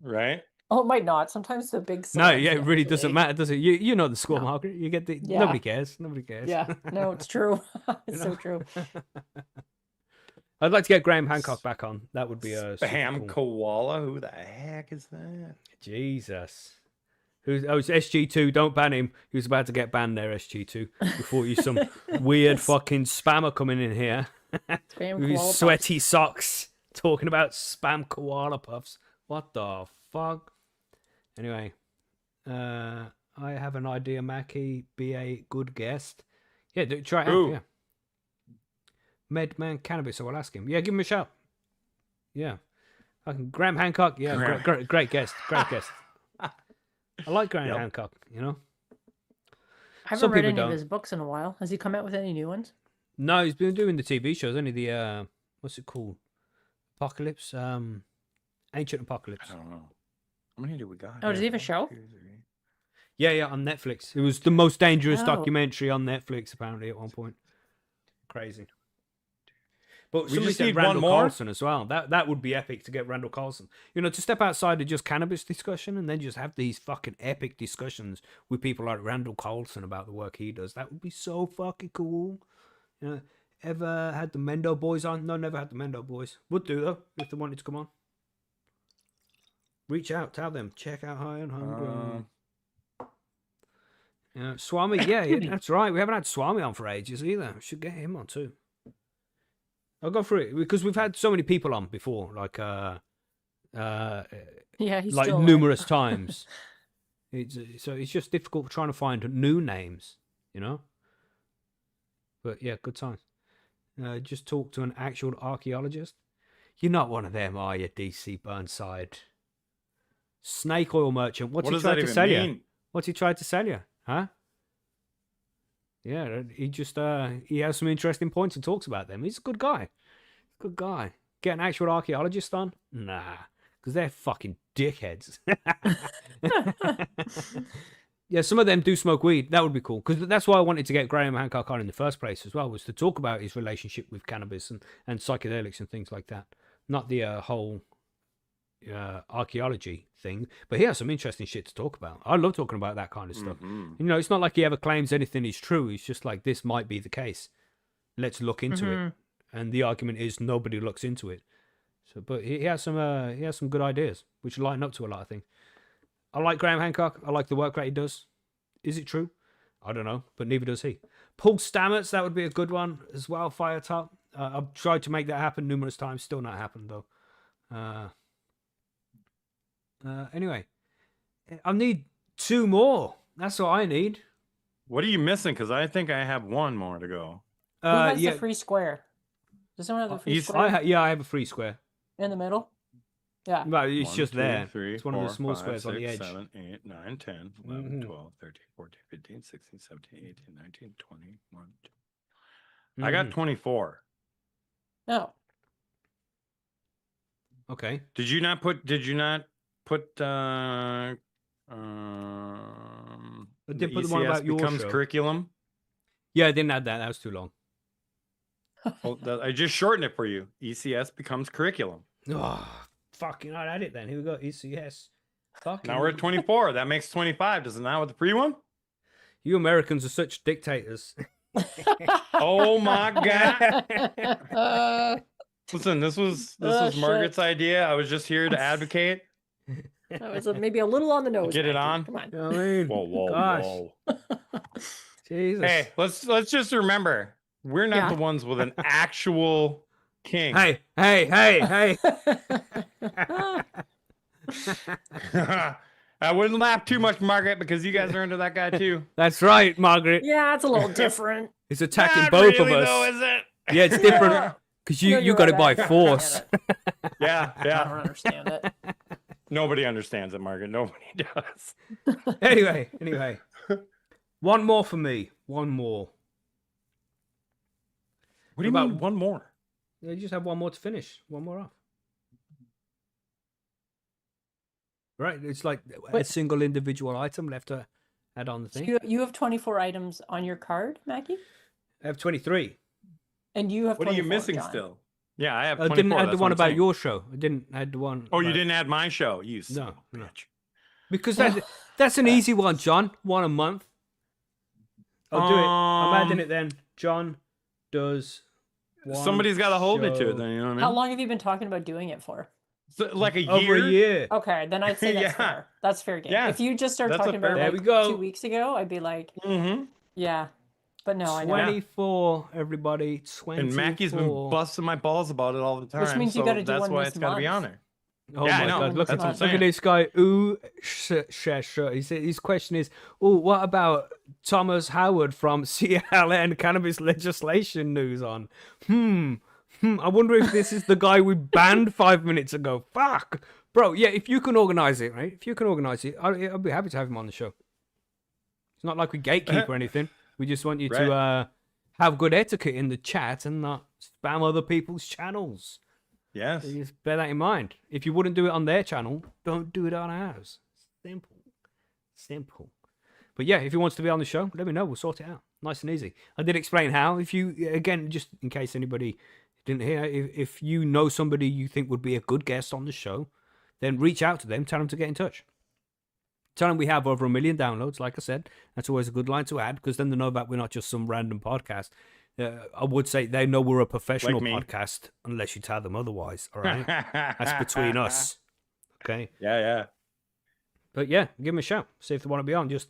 Speaker 3: Right?
Speaker 2: Oh, it might not. Sometimes the big.
Speaker 1: No,
Speaker 2: celebs
Speaker 1: yeah, it really doesn't
Speaker 2: actually-
Speaker 1: matter, does it? You know the score,
Speaker 2: No.
Speaker 1: Margaret. You get the
Speaker 2: Yeah.
Speaker 1: nobody cares. Nobody cares.
Speaker 2: Yeah, no, it's true. It's so
Speaker 1: know?
Speaker 2: true.
Speaker 1: I'd like to get Graham Hancock back on. That would be a
Speaker 3: Spam koala. Who the heck is that?
Speaker 1: Jesus. It's SG2. Don't ban him. He was about to get banned there, SG2. Before you some weird fucking spammer coming in here
Speaker 2: Spam
Speaker 1: with his
Speaker 2: koala
Speaker 1: sweaty socks talking about spam koala puffs. What the fuck? Anyway, I have an idea, Macky. Be a good guest. Yeah, try it out.
Speaker 3: Who?
Speaker 1: Yeah. Medman Cannabis, I will ask him. Yeah, give him a shout. Yeah. Graham Hancock. Yeah, great guest. Great guest. I like Graham
Speaker 3: Yep.
Speaker 1: Hancock,
Speaker 2: I haven't
Speaker 1: Some
Speaker 2: read
Speaker 1: people
Speaker 2: any
Speaker 1: don't.
Speaker 2: of his books in a while. Has he come out with any new ones?
Speaker 1: No, he's been doing the TV shows. Only the what's it called? Apocalypse. Ancient Apocalypse.
Speaker 3: I don't know. How many do we got?
Speaker 2: Oh, does he have a
Speaker 3: here?
Speaker 2: show?
Speaker 3: 1, 2, 3.
Speaker 1: Yeah, on Netflix. It was the most dangerous
Speaker 2: Oh.
Speaker 1: documentary on Netflix, apparently, at one point. Crazy. But
Speaker 3: We
Speaker 1: somebody
Speaker 3: just
Speaker 1: said
Speaker 3: need one
Speaker 1: Randall
Speaker 3: more?
Speaker 1: Carlson as well. That would be epic to get Randall Carlson. To step outside of just cannabis discussion and then just have these fucking epic discussions with people like Randall Carlson about the work he does. That would be so fucking cool. Ever had the Mendo Boys on? No, never had the Mendo Boys. Would do though if they wanted to come on. Reach out, tell them, check out High on Homegrown. Swami, yeah, that's right. We haven't had Swami on for ages either. We should get him on too. I'll go through it because we've had so many people on before, like
Speaker 2: Yeah, he's
Speaker 1: like
Speaker 2: still
Speaker 1: numerous times. So it's just difficult trying to find new names, But yeah, good times. Just talk to an actual archaeologist. You're not one of them, are you, DC Burnside? Snake oil merchant. What's
Speaker 3: What
Speaker 1: he
Speaker 3: does
Speaker 1: tried
Speaker 3: that
Speaker 1: to
Speaker 3: even
Speaker 1: sell you?
Speaker 3: mean?
Speaker 1: What's he tried to sell you? Huh? Yeah, he just he has some interesting points and talks about them. He's a good guy. Good guy. Get an actual archaeologist on? Nah, because they're fucking dickheads. Yeah, some of them do smoke weed. That would be cool. Because that's why I wanted to get Graham Hancock on in the first place as well, was to talk about his relationship with cannabis and psychedelics and things like that. Not the whole archaeology thing. But he has some interesting shit to talk about. I love talking about that kind of stuff. It's not like he ever claims anything is true. It's just like, this might be the case. Let's look into it. And the argument is nobody looks into it. So, but he has some good ideas, which lighten up to a lot of things. I like Graham Hancock. I like the work that he does. Is it true? I don't know, but neither does he. Paul Stamets, that would be a good one as well. Fire Top. I've tried to make that happen numerous times. Still not happened though. Anyway, I need 2 more. That's what I need.
Speaker 3: What are you missing? Because I think I have 1 more to go.
Speaker 2: Who has the free square? Does someone have the free square?
Speaker 1: I have a free square.
Speaker 2: In the middle? Yeah.
Speaker 1: But it's
Speaker 3: 1,
Speaker 1: just
Speaker 3: 2,
Speaker 1: there.
Speaker 3: 3,
Speaker 1: It's one
Speaker 3: 4,
Speaker 1: of the small
Speaker 3: 5,
Speaker 1: squares
Speaker 3: 6,
Speaker 1: on the edge.
Speaker 3: 7, 8, 9, 10, 11, 12, 13, 14, 15, 16, 17, 18, 19, 20, 1, 2. I got 24.
Speaker 2: No.
Speaker 1: Okay.
Speaker 3: Did you not put
Speaker 1: I did put the one about your
Speaker 3: becomes
Speaker 1: show.
Speaker 3: curriculum?
Speaker 1: Yeah, I didn't add that. That was too long.
Speaker 3: Well, I just shortened it for you. ECS becomes curriculum.
Speaker 1: Oh, fucking I'd add it then. Here we go. ECS. Fucking
Speaker 3: Now we're at 24. That makes 25. Does it not with the free one?
Speaker 1: You Americans are such dictators.
Speaker 3: Oh my God. Listen, this was Margaret's idea. I was just here to advocate.
Speaker 2: That was maybe a little on the nose.
Speaker 3: Get it
Speaker 2: Matthew.
Speaker 3: on.
Speaker 2: Come on.
Speaker 1: You know what I mean?
Speaker 3: Whoa,
Speaker 1: Gosh.
Speaker 3: whoa.
Speaker 1: Jesus.
Speaker 3: Hey, let's just remember, we're not the ones with an actual king.
Speaker 1: Hey.
Speaker 3: I wouldn't laugh too much, Margaret, because you guys are into that guy too.
Speaker 1: That's right, Margaret.
Speaker 2: Yeah, it's a little different.
Speaker 1: It's attacking
Speaker 3: Not
Speaker 1: both
Speaker 3: really,
Speaker 1: of us.
Speaker 3: though, is it?
Speaker 1: Yeah, it's different because you
Speaker 2: you're
Speaker 1: got it by
Speaker 2: right. I
Speaker 1: force.
Speaker 2: get it.
Speaker 3: Yeah.
Speaker 2: I don't understand it.
Speaker 3: Nobody understands it, Margaret. Nobody does.
Speaker 1: Anyway. One more for me. One more.
Speaker 3: What do you
Speaker 1: About-
Speaker 3: mean? 1 more?
Speaker 1: Yeah, you just have one more to finish. One more off. Right, it's like a single individual item left to add on the
Speaker 2: So
Speaker 1: thing.
Speaker 2: you have 24 items on your card, Mackie?
Speaker 1: I have 23.
Speaker 2: And you have
Speaker 3: What are
Speaker 2: 24,
Speaker 3: you missing
Speaker 2: John.
Speaker 3: still? Yeah, I have
Speaker 1: I
Speaker 3: 24.
Speaker 1: didn't add the
Speaker 3: that's
Speaker 1: one
Speaker 3: what I'm
Speaker 1: about
Speaker 3: saying.
Speaker 1: your show. I didn't add the one.
Speaker 3: Oh, you
Speaker 1: about-
Speaker 3: didn't add my show. You
Speaker 1: No, no.
Speaker 3: bitch.
Speaker 1: Because that's an easy one, John. 1 a month. I'll do it. I'm adding it then. John does.
Speaker 3: Somebody's got to hold me to
Speaker 1: show.
Speaker 3: it then, you know what I mean?
Speaker 2: How long have you been talking about doing it for?
Speaker 3: So, like a year?
Speaker 1: Over a year.
Speaker 2: Okay, then I'd say that's
Speaker 3: Yeah.
Speaker 2: fair. That's fair game.
Speaker 3: Yeah,
Speaker 2: If you just started
Speaker 3: that's a
Speaker 2: talking about
Speaker 3: fair-
Speaker 2: it
Speaker 1: There
Speaker 2: like
Speaker 1: we go.
Speaker 2: 2 weeks ago, I'd be like,
Speaker 3: Mm-hmm.
Speaker 2: yeah. But no, I know.
Speaker 1: 24, everybody. 24.
Speaker 3: And Mackie's been busting my balls about it all the time.
Speaker 2: Which means you
Speaker 3: so
Speaker 2: gotta do
Speaker 3: that's
Speaker 2: one
Speaker 3: why
Speaker 2: this
Speaker 3: it's got to be on
Speaker 2: month.
Speaker 3: there.
Speaker 1: Oh
Speaker 3: Yeah, I
Speaker 1: my
Speaker 3: know.
Speaker 1: God! Look
Speaker 3: That's
Speaker 1: at
Speaker 3: what I'm
Speaker 1: look at
Speaker 3: saying.
Speaker 1: this guy. Ooh, his question is, oh, what about Thomas Howard from CLN Cannabis Legislation news on? I wonder if this is the guy we banned 5 minutes ago. Fuck, bro. Yeah, if you can organize it, right? If you can organize it, I'll be happy to have him on the show. It's not like we gatekeep or anything. We just want you to have good etiquette in the chat and not spam other people's channels.
Speaker 3: Yes.
Speaker 1: So you just bear that in mind. If you wouldn't do it on their channel, don't do it on ours. Simple. But yeah, if he wants to be on the show, let me know. We'll sort it out. Nice and easy. I did explain how. If you, again, just in case anybody didn't hear, if you know somebody you think would be a good guest on the show, then reach out to them. Tell them to get in touch. Tell them we have over 1 million downloads. Like I said, that's always a good line to add because then they know that we're not just some random podcast. I would say they know we're a professional podcast unless you tell them otherwise. All right, that's between us. Okay.
Speaker 3: Yeah.
Speaker 1: But yeah, give them a shout. See if they want to be on. Just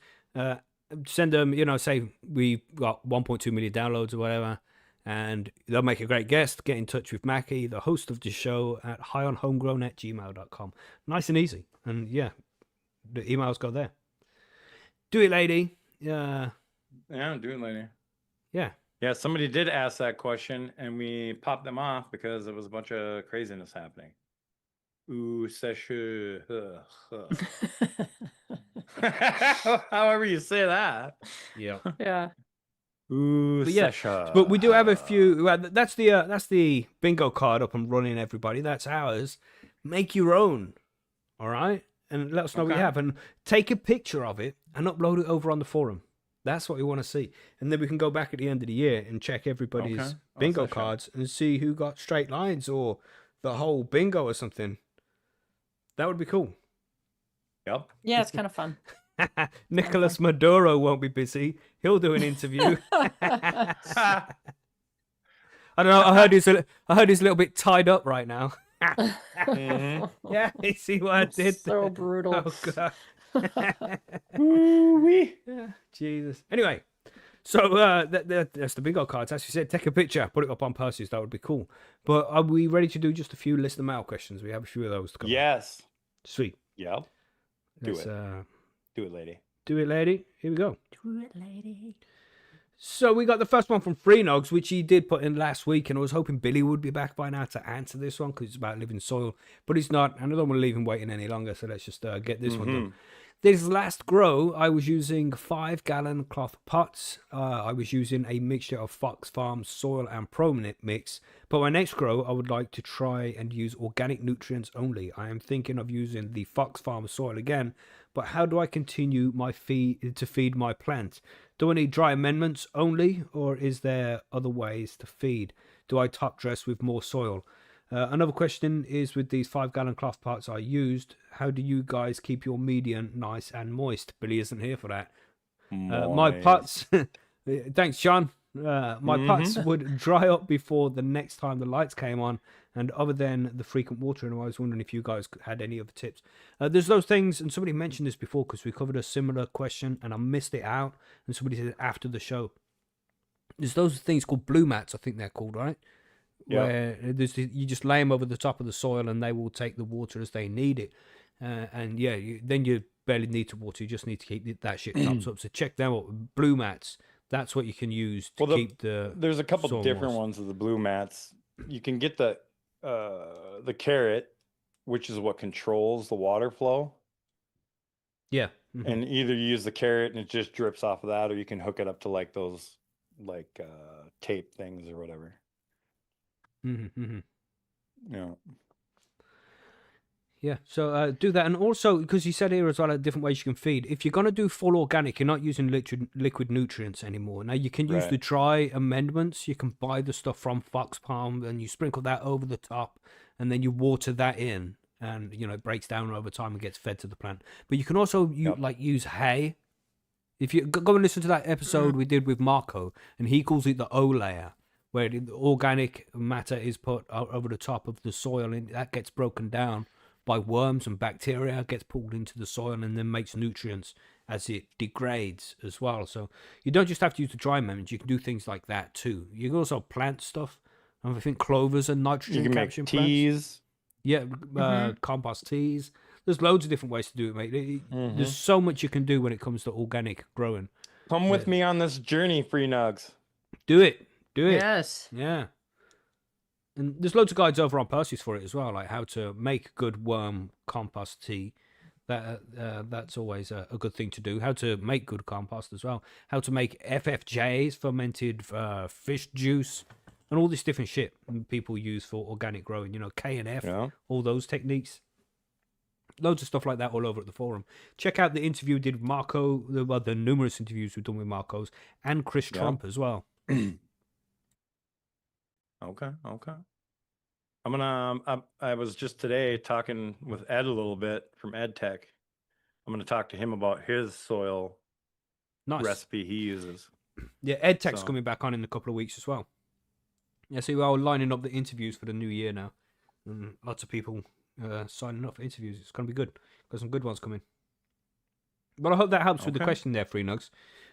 Speaker 1: send them. Say we got 1.2 million downloads or whatever, and they'll make a great guest. Get in touch with Macky, the host of the show, at highonhomegrown@gmail.com. Nice and easy. And yeah, the emails go there. Do it, lady.
Speaker 3: Yeah, I'm doing it later.
Speaker 1: Yeah.
Speaker 3: Yeah, somebody did ask that question, and we popped them off because there was a bunch of craziness happening. Ooh, sèche. However you say that.
Speaker 1: Yeah.
Speaker 2: Yeah.
Speaker 3: Ooh,
Speaker 1: But yeah,
Speaker 3: sèche.
Speaker 1: but we do have a few. Well, that's the bingo card up and running. Everybody, that's ours. Make your own. All right, and let us know what you
Speaker 3: Okay.
Speaker 1: have, and take a picture of it and upload it over on the forum. That's what we want to see, and then we can go back at the end of the year and check everybody's
Speaker 3: Okay.
Speaker 1: bingo
Speaker 3: sèche.
Speaker 1: cards and see who got straight lines or the whole bingo or something. That would be cool.
Speaker 3: Yep.
Speaker 2: Yeah, it's kind of fun.
Speaker 1: Nicolas Maduro won't be busy. He'll do an interview. I don't know. I heard he's a little bit tied up right now. Yeah, you see what I did
Speaker 2: So
Speaker 1: there?
Speaker 2: brutal.
Speaker 1: Oh, God.
Speaker 3: Ooh-wee.
Speaker 1: Yeah, Jesus. Anyway, so that's the bingo cards. As you said, take a picture, put it up on Percy's. That would be cool. But are we ready to do just a few listener mail questions? We have a few of those to cover.
Speaker 3: Yes.
Speaker 1: Sweet.
Speaker 3: Yep. Do
Speaker 1: Let's,
Speaker 3: it. Do it, lady.
Speaker 1: Do it, lady. Here we go.
Speaker 2: Do it, lady.
Speaker 1: So we got the first one from Freenogs, which he did put in last week, and I was hoping Billy would be back by now to answer this one because it's about living soil, but he's not, and I don't want to leave him waiting any longer, so let's just get this one done. This last grow, I was using 5-gallon cloth pots. I was using a mixture of Fox Farms soil and Pro-Knit mix, but my next grow, I would like to try and use organic nutrients only. I am thinking of using the Fox Farms soil again, but how do I continue my feed my plants? Do I need dry amendments only, or is there other ways to feed? Do I top dress with more soil? Another question is, with these 5-gallon cloth pots I used, how do you guys keep your median nice and moist? Billy isn't here for that. My pots, thanks, Sean. My pots would dry up before the next time the lights came on, and other than the frequent watering, I was wondering if you guys had any other tips. There's those things, and somebody mentioned this before because we covered a similar question and I missed it out, and somebody said after the show. There's those things called blue mats, I think they're called, right?
Speaker 3: Yeah.
Speaker 1: Where you just lay them over the top of the soil and they will take the water as they need it. And yeah, then you barely need to water, you just need to keep that shit tops up. So check them out. Blue mats, that's what you can use to keep the
Speaker 3: There's a couple
Speaker 1: soil
Speaker 3: different
Speaker 1: moist.
Speaker 3: ones of the blue mats. You can get the carrot, which is what controls the water flow.
Speaker 1: Yeah. Mhm.
Speaker 3: And either you use the carrot and it just drips off of that, or you can hook it up to like those tape things or whatever. Yeah.
Speaker 1: Yeah, so do that. And also, because you said here as well, different ways you can feed. If you're going to do full organic, you're not using liquid nutrients anymore. Now, you can use
Speaker 3: Right.
Speaker 1: the dry amendments. You can buy the stuff from Fox Palm, and you sprinkle that over the top, and then you water that in, and, it breaks down over time and gets fed to the plant. But you can also use hay. If you go and listen to that episode we did with Marco, and he calls it the O layer, where the organic matter is put over the top of the soil, and that gets broken down by worms and bacteria, gets pulled into the soil and then makes nutrients as it degrades as well. So you don't just have to use the dry amendments, you can do things like that too. You can also plant stuff. I think clovers and nitrogen
Speaker 3: You can make
Speaker 1: capturing plants.
Speaker 3: teas.
Speaker 1: Yeah, compost teas. There's loads of different ways to do it, mate. There's so much you can do when it comes to organic growing.
Speaker 3: Come with me on this journey, Free Nugs.
Speaker 1: Do it.
Speaker 2: Yes.
Speaker 1: Yeah. And there's loads of guides over on Percy's for it as well, like how to make good worm compost tea. That's always a good thing to do. How to make good compost as well. How to make FFJs, fermented fish juice, and all this different shit people use for organic growing. K&F, all those techniques. Loads of stuff like that all over at the forum. Check out the interview we did with Marco, the numerous interviews we've done with Marco's, and Chris Trump as well.
Speaker 3: Okay. I'm gonna. I was just today talking with Ed a little bit from EdTech. I'm gonna talk to him about his soil recipe he uses.
Speaker 1: Yeah, EdTech's coming back on in a couple of weeks as well. Yeah, so we're all lining up the interviews for the new year now. Lots of people signing up for interviews. It's gonna be good. Got some good ones coming. But I hope that helps with the question there, Free Nugs.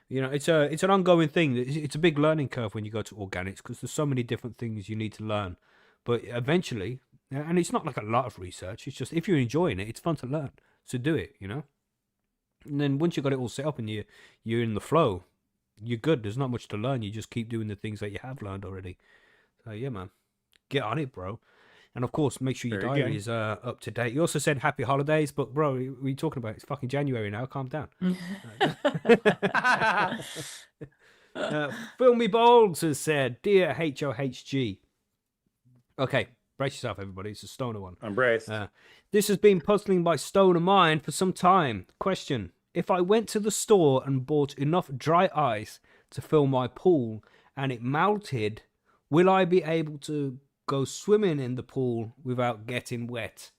Speaker 1: It's an ongoing thing. It's a big learning curve when you go to organics because there's so many different things you need to learn. But eventually, and it's not like a lot of research. It's just if you're enjoying it, it's fun to learn. So do it, And then once you've got it all set up and you're in the flow, you're good. There's not much to learn. You just keep doing the things that you have learned already. So yeah, man, get on it, bro. And of course, make sure your diary is up to date. You also said happy holidays, but bro, what are you talking about? It's fucking January now. Calm down. Filmy Bowles has said, "Dear HOHG." Okay, brace yourself, everybody. It's a stoner one.
Speaker 3: I'm braced.
Speaker 1: This has been puzzling my stoner mind for some time. Question: if I went to the store and bought enough dry ice to fill my pool and it melted, will I be able to go swimming in the pool without getting wet?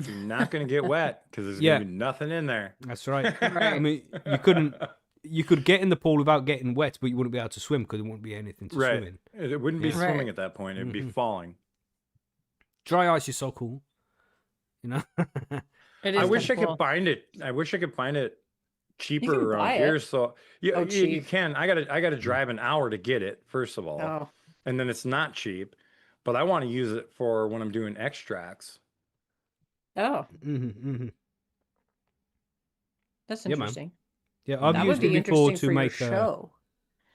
Speaker 3: You're not going to get wet because there's going to be nothing in there.
Speaker 1: That's right. I mean, you could get in the pool without getting wet, but you wouldn't be able to swim because there wouldn't be anything to swim in.
Speaker 3: It wouldn't be swimming at that point. It'd be falling.
Speaker 1: Dry ice is so cool. You know.
Speaker 2: It is
Speaker 3: I wish I
Speaker 2: kinda
Speaker 3: could
Speaker 2: cool.
Speaker 3: find it. I wish I could find it cheaper
Speaker 2: can
Speaker 3: around
Speaker 2: buy
Speaker 3: here.
Speaker 2: it.
Speaker 3: So yeah,
Speaker 2: Oh,
Speaker 3: you
Speaker 2: cheap.
Speaker 3: can. I gotta drive an hour to get it, first of all.
Speaker 2: Oh,
Speaker 3: And then it's not cheap. But I want to use it for when I'm doing extracts.
Speaker 2: oh, that's
Speaker 1: Yeah, man.
Speaker 2: interesting.
Speaker 1: Yeah, I've
Speaker 2: That would
Speaker 1: used it
Speaker 2: be
Speaker 1: before
Speaker 2: interesting
Speaker 1: to
Speaker 2: for your
Speaker 1: make.
Speaker 2: show.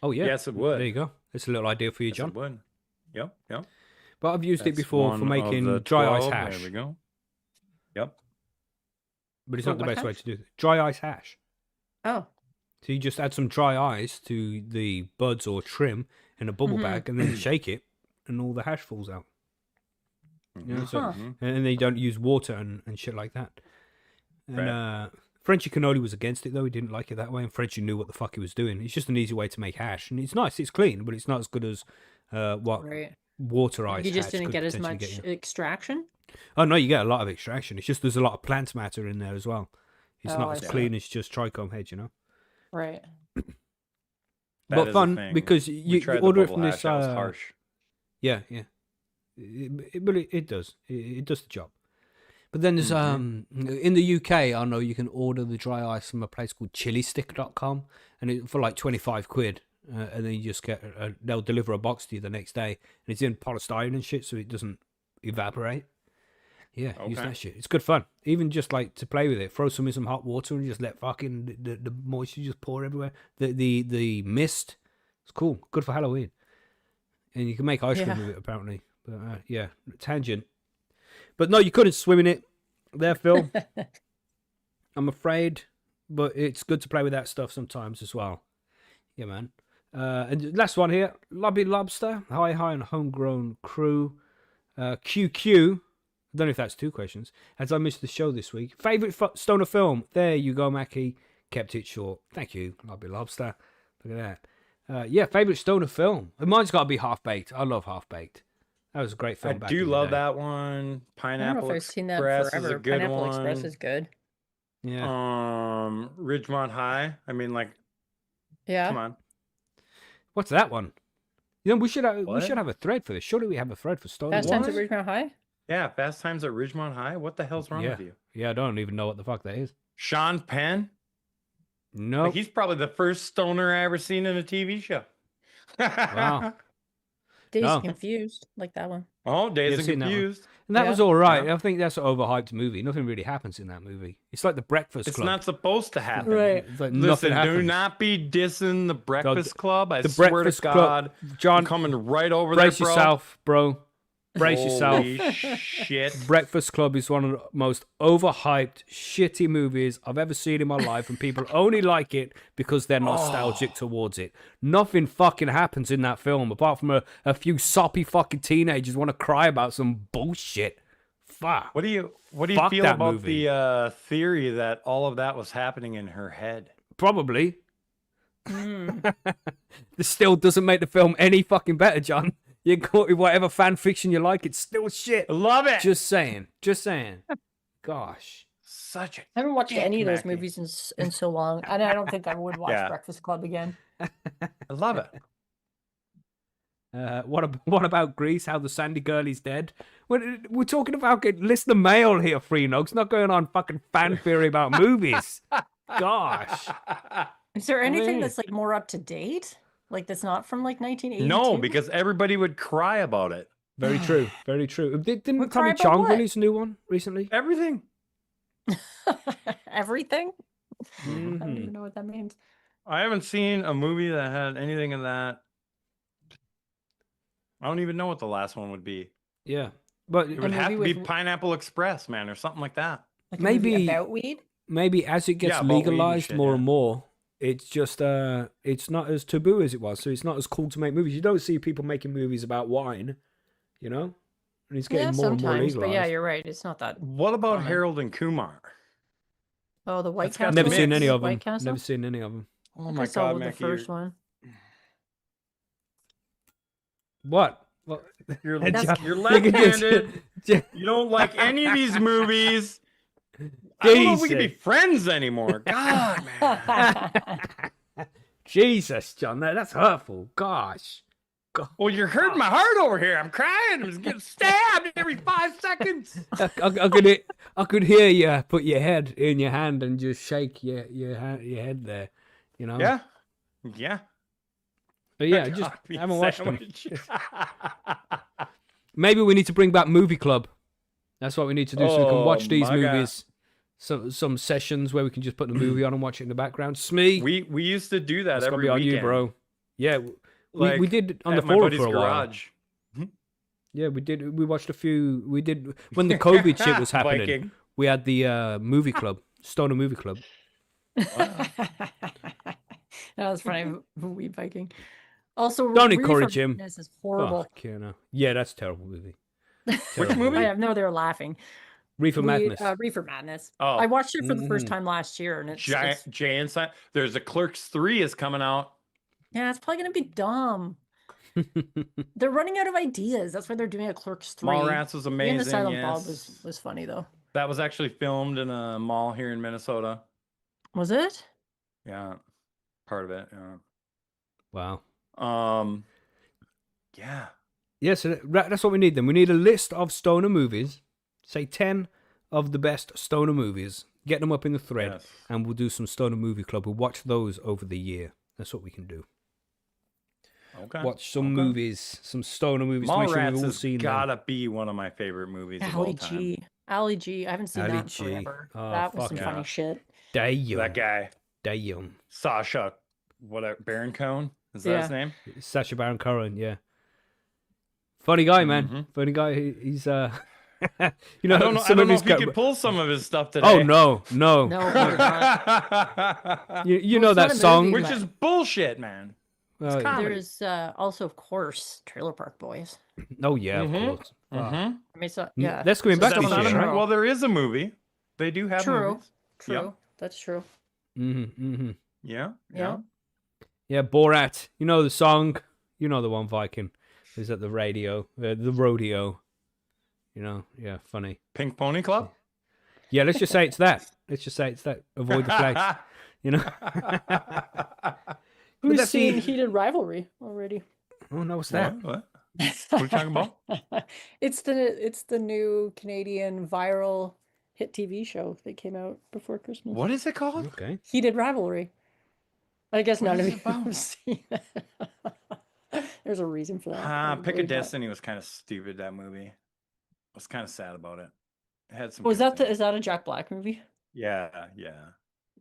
Speaker 1: Oh yeah.
Speaker 3: Yes, it would.
Speaker 1: There you go. It's a little idea for you,
Speaker 3: Yes,
Speaker 1: John.
Speaker 3: it would. Yep, yep.
Speaker 1: But I've used it
Speaker 3: That's
Speaker 1: before for
Speaker 3: one of
Speaker 1: making
Speaker 3: the
Speaker 1: dry ice
Speaker 3: 12.
Speaker 1: hash.
Speaker 3: There we go. Yep.
Speaker 1: But it's
Speaker 2: For
Speaker 1: not the
Speaker 2: what
Speaker 1: best way
Speaker 2: hash?
Speaker 1: to do it. Dry ice hash.
Speaker 2: Oh,
Speaker 1: So you just add some dry ice to the buds or trim in a bubble bag and then shake it, and all the hash falls out. You know, so,
Speaker 2: Huh.
Speaker 1: and then you don't use water and shit like that. And
Speaker 3: Right.
Speaker 1: Frenchy Cannoli was against it though. He didn't like it that way, and Frenchy knew what the fuck he was doing. It's just an easy way to make hash, and it's nice. It's clean, but it's not as good as what
Speaker 2: right.
Speaker 1: water ice.
Speaker 2: You just
Speaker 1: hash
Speaker 2: didn't
Speaker 1: could
Speaker 2: get as
Speaker 1: potentially
Speaker 2: much
Speaker 1: get you.
Speaker 2: extraction.
Speaker 1: Oh no, you get a lot of extraction. It's just there's a lot of plant matter in there as well. It's
Speaker 2: Oh,
Speaker 1: not
Speaker 2: I
Speaker 1: as
Speaker 2: see.
Speaker 1: clean as just trichome head, you know.
Speaker 2: Right.
Speaker 3: That
Speaker 1: But
Speaker 3: is a
Speaker 1: fun
Speaker 3: thing.
Speaker 1: because
Speaker 3: We
Speaker 1: you
Speaker 3: tried the
Speaker 1: order it
Speaker 3: bubble
Speaker 1: from
Speaker 3: hash,
Speaker 1: this.
Speaker 3: that was harsh.
Speaker 1: Yeah, yeah. But it does. It does the job. But then there's in the UK, I know you can order the dry ice from a place called chilistick.com, and for like 25 quid, and then you just get they'll deliver a box to you the next day, and it's in polystyrene and shit, so it doesn't evaporate. Yeah, use
Speaker 3: Okay.
Speaker 1: that shit. It's good fun. Even just like to play with it, throw some in some hot water and just let fucking the moisture just pour everywhere. The mist, it's cool. Good for Halloween, and you can make ice cream
Speaker 2: Yeah.
Speaker 1: with it apparently. But yeah, tangent. But no, you couldn't swim in it there, Phil. I'm afraid, but it's good to play with that stuff sometimes as well. Yeah, man. And last one here, Lobby Lobster, Hi and Homegrown Crew, QQ. I don't know if that's two questions. As I missed the show this week, favorite stoner film? There you go, Macky. Kept it short. Thank you, Lobby Lobster. Look at that. Yeah, favorite stoner film. And mine's got to be Half Baked. I love Half Baked. That was a great film.
Speaker 3: I
Speaker 1: back
Speaker 3: do
Speaker 1: in the
Speaker 3: love
Speaker 1: day.
Speaker 3: that one.
Speaker 2: I don't know
Speaker 3: Pineapple
Speaker 2: if I've seen that
Speaker 3: Express is
Speaker 2: forever.
Speaker 3: a good
Speaker 2: Pineapple
Speaker 3: one.
Speaker 2: Express is good.
Speaker 1: Yeah.
Speaker 3: Ridgemont High. I mean, like,
Speaker 2: Yeah.
Speaker 3: come on.
Speaker 1: What's that one? You know, we should
Speaker 3: What?
Speaker 1: have a thread for this. Surely we have a thread for stoner.
Speaker 2: Fast Times at
Speaker 3: What?
Speaker 2: Ridgemont High.
Speaker 3: Yeah, Fast Times at Ridgemont High. What the hell's wrong
Speaker 1: Yeah.
Speaker 3: with you?
Speaker 1: Yeah, I don't even know what the fuck that is.
Speaker 3: Sean Penn.
Speaker 1: No.
Speaker 3: Like, he's probably the first stoner I ever seen in a TV show.
Speaker 1: Wow.
Speaker 2: Days
Speaker 1: No.
Speaker 2: Confused, like that one.
Speaker 3: Oh, Days
Speaker 1: You've
Speaker 3: and
Speaker 1: seen that one.
Speaker 3: Confused.
Speaker 1: And that
Speaker 2: Yeah.
Speaker 1: was all right.
Speaker 3: Yeah.
Speaker 1: I think that's an overhyped movie. Nothing really happens in that movie. It's like The Breakfast
Speaker 3: It's
Speaker 1: Club.
Speaker 3: not supposed to happen.
Speaker 2: Right.
Speaker 1: It's like nothing
Speaker 3: Listen, do
Speaker 1: happens.
Speaker 3: not be dissing the Breakfast Club. I
Speaker 1: The
Speaker 3: swear
Speaker 1: Breakfast
Speaker 3: to
Speaker 1: Club.
Speaker 3: God,
Speaker 1: John,
Speaker 3: I'm coming right over
Speaker 1: brace
Speaker 3: there, bro.
Speaker 1: yourself, bro. Brace yourself.
Speaker 3: Holy shit.
Speaker 1: Breakfast Club is one of the most overhyped, shitty movies I've ever seen in my life, and people only like it because they're nostalgic towards it. Nothing fucking happens in that film apart from a few soppy fucking teenagers want to cry about some bullshit. Fuck.
Speaker 3: What do you
Speaker 1: Fuck
Speaker 3: feel
Speaker 1: that
Speaker 3: about
Speaker 1: movie.
Speaker 3: the theory that all of that was happening in her head?
Speaker 1: Probably.
Speaker 2: Mm.
Speaker 1: This still doesn't make the film any fucking better, John. You can call it whatever fan fiction you like, it's still shit.
Speaker 3: I love it.
Speaker 1: Just saying. Just saying. Gosh.
Speaker 3: Such a
Speaker 2: I haven't watched
Speaker 3: dick,
Speaker 2: any of those
Speaker 3: Macky.
Speaker 2: movies in so long, and I don't think I would watch
Speaker 3: Yeah.
Speaker 2: Breakfast Club again.
Speaker 3: I love it.
Speaker 1: What about Greece? How the Sandy girl is dead? We're talking about listener mail here, Free Nogs. Not going on fucking fan theory about movies. Gosh.
Speaker 2: Is there anything
Speaker 1: Yeah.
Speaker 2: that's like more up to date? Like that's not from like 1982?
Speaker 3: No, because everybody would cry about it.
Speaker 1: Very true. Very true. Didn't
Speaker 2: We're
Speaker 1: Tommy
Speaker 2: crying about
Speaker 1: Chong
Speaker 2: what?
Speaker 1: release a new one recently?
Speaker 3: Everything.
Speaker 2: Everything? I
Speaker 1: Mhm.
Speaker 2: don't even know what that means.
Speaker 3: I haven't seen a movie that had anything of that. I don't even know what the last one would be.
Speaker 1: Yeah. But
Speaker 3: It would have to
Speaker 2: movie
Speaker 3: be
Speaker 2: with-
Speaker 3: Pineapple Express, man, or something like that.
Speaker 2: Like a movie
Speaker 1: Maybe-
Speaker 2: about weed?
Speaker 1: maybe as it gets
Speaker 3: Yeah, about weed and
Speaker 1: legalized
Speaker 3: shit,
Speaker 1: more
Speaker 3: yeah.
Speaker 1: and more, it's just it's not as taboo as it was. So it's not as cool to make movies. You don't see people making movies about wine, you know? And it's getting
Speaker 2: Yeah,
Speaker 1: more and more
Speaker 2: sometimes.
Speaker 1: legalized.
Speaker 2: But yeah, you're right. It's not that.
Speaker 3: What about
Speaker 2: Common.
Speaker 3: Harold and Kumar?
Speaker 2: Oh, the White
Speaker 3: That's got
Speaker 2: Castle.
Speaker 1: Never
Speaker 3: the
Speaker 1: seen
Speaker 3: mix.
Speaker 1: any of them.
Speaker 2: White Castle?
Speaker 1: Never seen any of them.
Speaker 3: Oh
Speaker 2: I
Speaker 3: my
Speaker 2: saw
Speaker 3: God,
Speaker 2: the
Speaker 3: Macky,
Speaker 2: first one.
Speaker 1: What?
Speaker 3: You're,
Speaker 2: That's-
Speaker 3: you're
Speaker 1: You can just-
Speaker 3: left-handed. You don't like any of these movies. I don't know if we can be
Speaker 1: Jesus.
Speaker 3: friends anymore. God, man.
Speaker 1: Jesus, John, that's hurtful. Gosh. God.
Speaker 3: Well, you're hurting my heart over here. I'm crying. I'm getting stabbed every 5 seconds.
Speaker 1: I could hear you put your head in your hand and just shake your head there, you know.
Speaker 3: Yeah. Yeah.
Speaker 1: But yeah,
Speaker 3: I
Speaker 1: just
Speaker 3: got me a
Speaker 1: haven't watched them.
Speaker 3: sandwich.
Speaker 1: Maybe we need to bring back movie club. That's what we need to do, so we can watch
Speaker 3: Oh,
Speaker 1: these
Speaker 3: my God.
Speaker 1: movies. Some sessions where we can just put the movie on and watch it in the background. Smee,
Speaker 3: We used to do that
Speaker 1: that's gotta
Speaker 3: every
Speaker 1: be on
Speaker 3: weekend.
Speaker 1: you, bro. Yeah,
Speaker 3: Like,
Speaker 1: we did on the
Speaker 3: at my
Speaker 1: forum
Speaker 3: buddy's
Speaker 1: for a while.
Speaker 3: garage.
Speaker 1: Yeah, we did. We watched a few. We did when the COVID shit was happening.
Speaker 3: Viking.
Speaker 1: We had the movie club, Stoner Movie Club.
Speaker 2: That was funny. Weed Viking. Also,
Speaker 1: Don't
Speaker 2: Reefer
Speaker 1: encourage him.
Speaker 2: Madness is horrible.
Speaker 1: Fuck, you know. Yeah, that's a terrible movie.
Speaker 3: Which movie?
Speaker 2: I know they were laughing.
Speaker 1: Reefer Madness.
Speaker 2: Reefer Madness.
Speaker 3: Oh.
Speaker 2: I watched it for the first time last year, and
Speaker 3: Giant Jay and Silent. There's a Clerks 3 is coming out.
Speaker 2: yeah, it's probably gonna be dumb. They're running out of ideas. That's why they're doing a Clerks 3.
Speaker 3: Mallrats was amazing.
Speaker 2: And the Silent
Speaker 3: yes.
Speaker 2: Bob was funny though.
Speaker 3: That was actually filmed in a mall here in Minnesota.
Speaker 2: Was it?
Speaker 3: Yeah, part of it. Yeah.
Speaker 1: Wow.
Speaker 3: Yeah.
Speaker 1: Yeah, so that's what we need then. We need a list of stoner movies. Say 10 of the best stoner movies. Get them up in the thread,
Speaker 3: Yes.
Speaker 1: and we'll do some stoner movie club. We'll watch those over the year. That's what we can do.
Speaker 3: Okay.
Speaker 1: Watch some
Speaker 3: Okay.
Speaker 1: movies, some stoner movies. to make sure
Speaker 3: Mallrats
Speaker 1: we've all
Speaker 3: has
Speaker 1: seen them.
Speaker 3: gotta be one of my favorite movies of all
Speaker 2: Ali
Speaker 3: time.
Speaker 2: G. Ali G. I haven't seen
Speaker 1: Ali
Speaker 2: that in
Speaker 1: G.
Speaker 2: forever.
Speaker 1: Oh,
Speaker 2: that was
Speaker 1: fuck
Speaker 2: some
Speaker 3: yeah.
Speaker 2: funny shit.
Speaker 1: Damn.
Speaker 3: That guy,
Speaker 1: Damn.
Speaker 3: Sasha, whatever, Baron Cohen, is that his
Speaker 2: Yeah.
Speaker 3: name?
Speaker 1: Sacha Baron Cohen, yeah. Funny guy, man.
Speaker 3: Mhm.
Speaker 1: Funny guy. He's you know,
Speaker 3: I don't know. I
Speaker 1: some
Speaker 3: don't
Speaker 1: of
Speaker 3: know
Speaker 1: his
Speaker 3: if he
Speaker 1: ca-
Speaker 3: could pull some of his stuff today.
Speaker 1: Oh no.
Speaker 2: No, probably not.
Speaker 1: You
Speaker 2: Well,
Speaker 1: know
Speaker 2: it's not
Speaker 1: that
Speaker 2: a
Speaker 1: song?
Speaker 2: movie,
Speaker 3: Which is bullshit, man.
Speaker 1: Oh,
Speaker 3: comedy.
Speaker 2: There's also, of course, Trailer Park Boys.
Speaker 1: oh yeah,
Speaker 3: Mhm.
Speaker 1: of course. Oh.
Speaker 3: Mm-hmm.
Speaker 2: I mean, so, yeah.
Speaker 1: That's coming
Speaker 2: so
Speaker 1: back
Speaker 2: that's
Speaker 1: this
Speaker 2: not a
Speaker 1: year,
Speaker 2: movie.
Speaker 1: right?
Speaker 3: Well, there is a movie. They do have
Speaker 2: True.
Speaker 3: movies.
Speaker 2: True.
Speaker 3: Yep.
Speaker 2: That's true.
Speaker 1: Mm-hmm, mm-hmm.
Speaker 3: Yeah.
Speaker 2: Yeah.
Speaker 1: Yeah, Borat. You know the song. You know the one, Viking. Is at the radio, the rodeo. You know, yeah, funny.
Speaker 3: Pink Pony Club.
Speaker 1: Yeah, let's just say it's that. Let's just say it's that. Avoid the flags. You know.
Speaker 2: Who's
Speaker 1: that's
Speaker 2: seen
Speaker 1: the-
Speaker 2: Heated Rivalry already?
Speaker 1: Oh no, what's that?
Speaker 3: What? What are you talking about?
Speaker 2: It's the new Canadian viral hit TV show that came out before Christmas.
Speaker 3: What is it called?
Speaker 1: Okay.
Speaker 2: Heated Rivalry. I guess
Speaker 3: What
Speaker 2: none of
Speaker 3: is
Speaker 2: you
Speaker 3: it about?
Speaker 2: have seen it. There's a reason for that.
Speaker 3: Pick a
Speaker 2: probably, but-
Speaker 3: Destiny was kind of stupid. That movie. I was kind of sad about it. It had some.
Speaker 2: Was
Speaker 3: good
Speaker 2: that
Speaker 3: things.
Speaker 2: is that a Jack Black movie?
Speaker 3: Yeah. Yeah.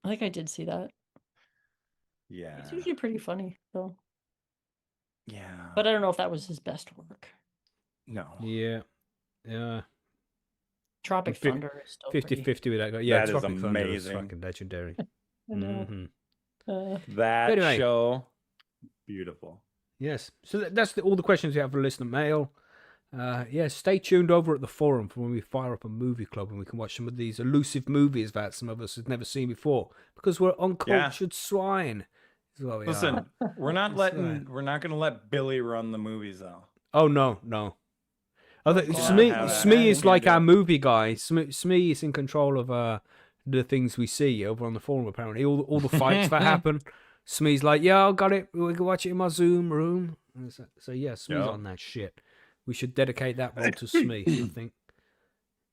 Speaker 2: I think I did see that.
Speaker 3: Yeah.
Speaker 2: It's usually pretty funny though.
Speaker 3: Yeah.
Speaker 2: But I don't know if that was his best work.
Speaker 3: no.
Speaker 1: Yeah. Yeah.
Speaker 2: Tropic
Speaker 1: Fif-
Speaker 2: Thunder is still
Speaker 1: 50-50
Speaker 2: pretty.
Speaker 1: with that guy. Yeah,
Speaker 3: That is
Speaker 1: Tropic Thunder is
Speaker 3: amazing.
Speaker 1: fucking legendary.
Speaker 2: I know.
Speaker 1: Mhm.
Speaker 3: That
Speaker 1: Anyway.
Speaker 3: show. Beautiful.
Speaker 1: Yes. So that's all the questions we have for listener mail. Yeah, stay tuned over at the forum for when we fire up a movie club and we can watch some of these elusive movies that some of us have never seen before because we're uncultured swine. Is what we are.
Speaker 3: Listen, we're not
Speaker 1: That's
Speaker 3: letting.
Speaker 1: right.
Speaker 3: We're not going to let Billy run the movies though.
Speaker 1: Oh no. I think
Speaker 3: God,
Speaker 1: Smee
Speaker 3: how that-
Speaker 1: Smee is
Speaker 3: can't
Speaker 1: like
Speaker 3: do
Speaker 1: our
Speaker 3: it.
Speaker 1: movie guy. Smee is in control of the things we see over on the forum. Apparently, all the fights that happen. Smee's like, yeah, I got it. We can watch it in my Zoom room. And so yeah, Smee's
Speaker 3: Yeah.
Speaker 1: on that shit. We should dedicate that one to Smee. I think.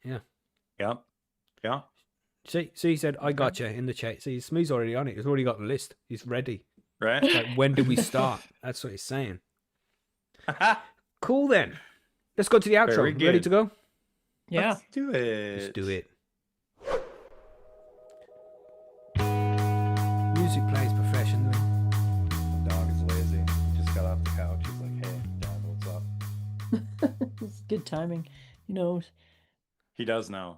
Speaker 1: Yeah.
Speaker 3: Yep. Yeah.
Speaker 1: See, he said, I got you in the chat. See, Smee's already on it. He's already got the list. He's ready.
Speaker 3: Right.
Speaker 1: Like, when do we start? That's what he's saying. Cool then. Let's go to the outro.
Speaker 3: Very
Speaker 1: Ready
Speaker 3: good.
Speaker 1: to go?
Speaker 2: Yeah.
Speaker 3: Let's do it.
Speaker 1: Let's do it. Music plays professionally.
Speaker 3: The dog is lazy. He just got off the couch. He's like, "Hey, Dad, what's up?"
Speaker 2: It's good timing. You know,
Speaker 3: He does know.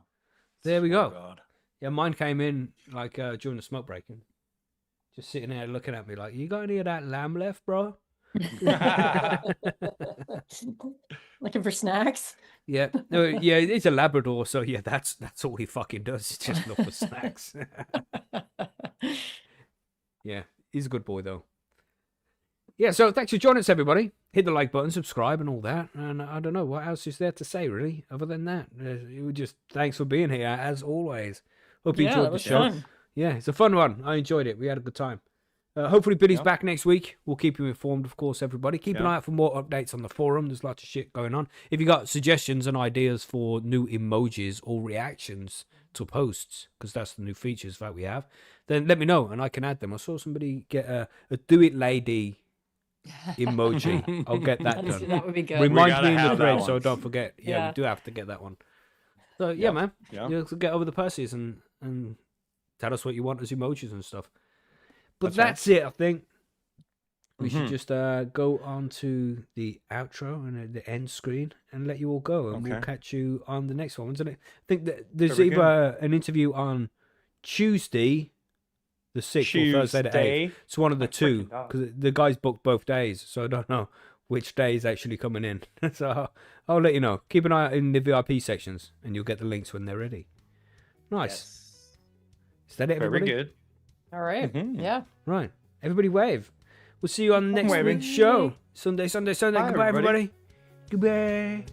Speaker 1: There we
Speaker 3: Oh,
Speaker 1: go.
Speaker 3: God.
Speaker 1: Yeah, mine came in like during the smoke break and just sitting there looking at me like, you got any of that lamb left, bro?
Speaker 2: looking for snacks.
Speaker 1: Yeah, no, yeah, it's a Labrador, so yeah, that's all he fucking does. Is just look for snacks. Yeah, he's a good boy though. Yeah, so thanks for joining us, everybody. Hit the like button, subscribe, and all that. And I don't know what else is there to say, really, other than that. It was just thanks for being here as always. Hope you
Speaker 2: Yeah,
Speaker 1: enjoyed
Speaker 2: that
Speaker 1: the
Speaker 2: was
Speaker 1: show.
Speaker 2: fun.
Speaker 1: Yeah, it's a fun one. I enjoyed it. We had a good time. Hopefully Billy's
Speaker 3: Yeah.
Speaker 1: back next week. We'll keep you informed, of course, everybody. Keep an
Speaker 3: Yeah.
Speaker 1: eye out for more updates on the forum. There's lots of shit going on. If you got suggestions and ideas for new emojis or reactions to posts, because that's the new features that we have, then let me know and I can add them. I saw somebody get a do it lady emoji. I'll get that done.
Speaker 4: That would be good.
Speaker 1: Remind
Speaker 3: gotta
Speaker 1: me in the
Speaker 3: have that
Speaker 1: thread so I
Speaker 3: one.
Speaker 1: don't forget. Yeah,
Speaker 4: Yeah.
Speaker 1: we do have to get that one. So yeah,
Speaker 3: Yeah.
Speaker 1: man.
Speaker 3: Yeah.
Speaker 1: You get over the pussies and tell us what you want as emojis and stuff. But
Speaker 3: That's right.
Speaker 1: that's it, I think. We should
Speaker 3: Mhm.
Speaker 1: just go on to the outro and the end screen and let you all go. And we'll
Speaker 3: Okay.
Speaker 1: catch you on the next one, isn't it? I think that there's
Speaker 3: Very
Speaker 1: either an interview on Tuesday, the 6th, or Thursday, the 8th. It's one of the
Speaker 3: My
Speaker 1: two,
Speaker 3: freaking dog.
Speaker 1: because the guy's booked both days. So I don't know which day is actually coming in. So I'll let you know. Keep an eye out in the VIP sections and you'll get the links when they're ready. Nice.
Speaker 3: Yes.
Speaker 1: Is that it,
Speaker 3: Very
Speaker 1: everybody?
Speaker 3: good.
Speaker 4: All right.
Speaker 3: Mhm.
Speaker 4: Yeah.
Speaker 1: Right. Everybody wave. We'll see you on next
Speaker 3: waving.
Speaker 1: week's show. Sunday.
Speaker 3: Bye,
Speaker 1: Goodbye,
Speaker 3: everybody.
Speaker 1: everybody. Goodbye.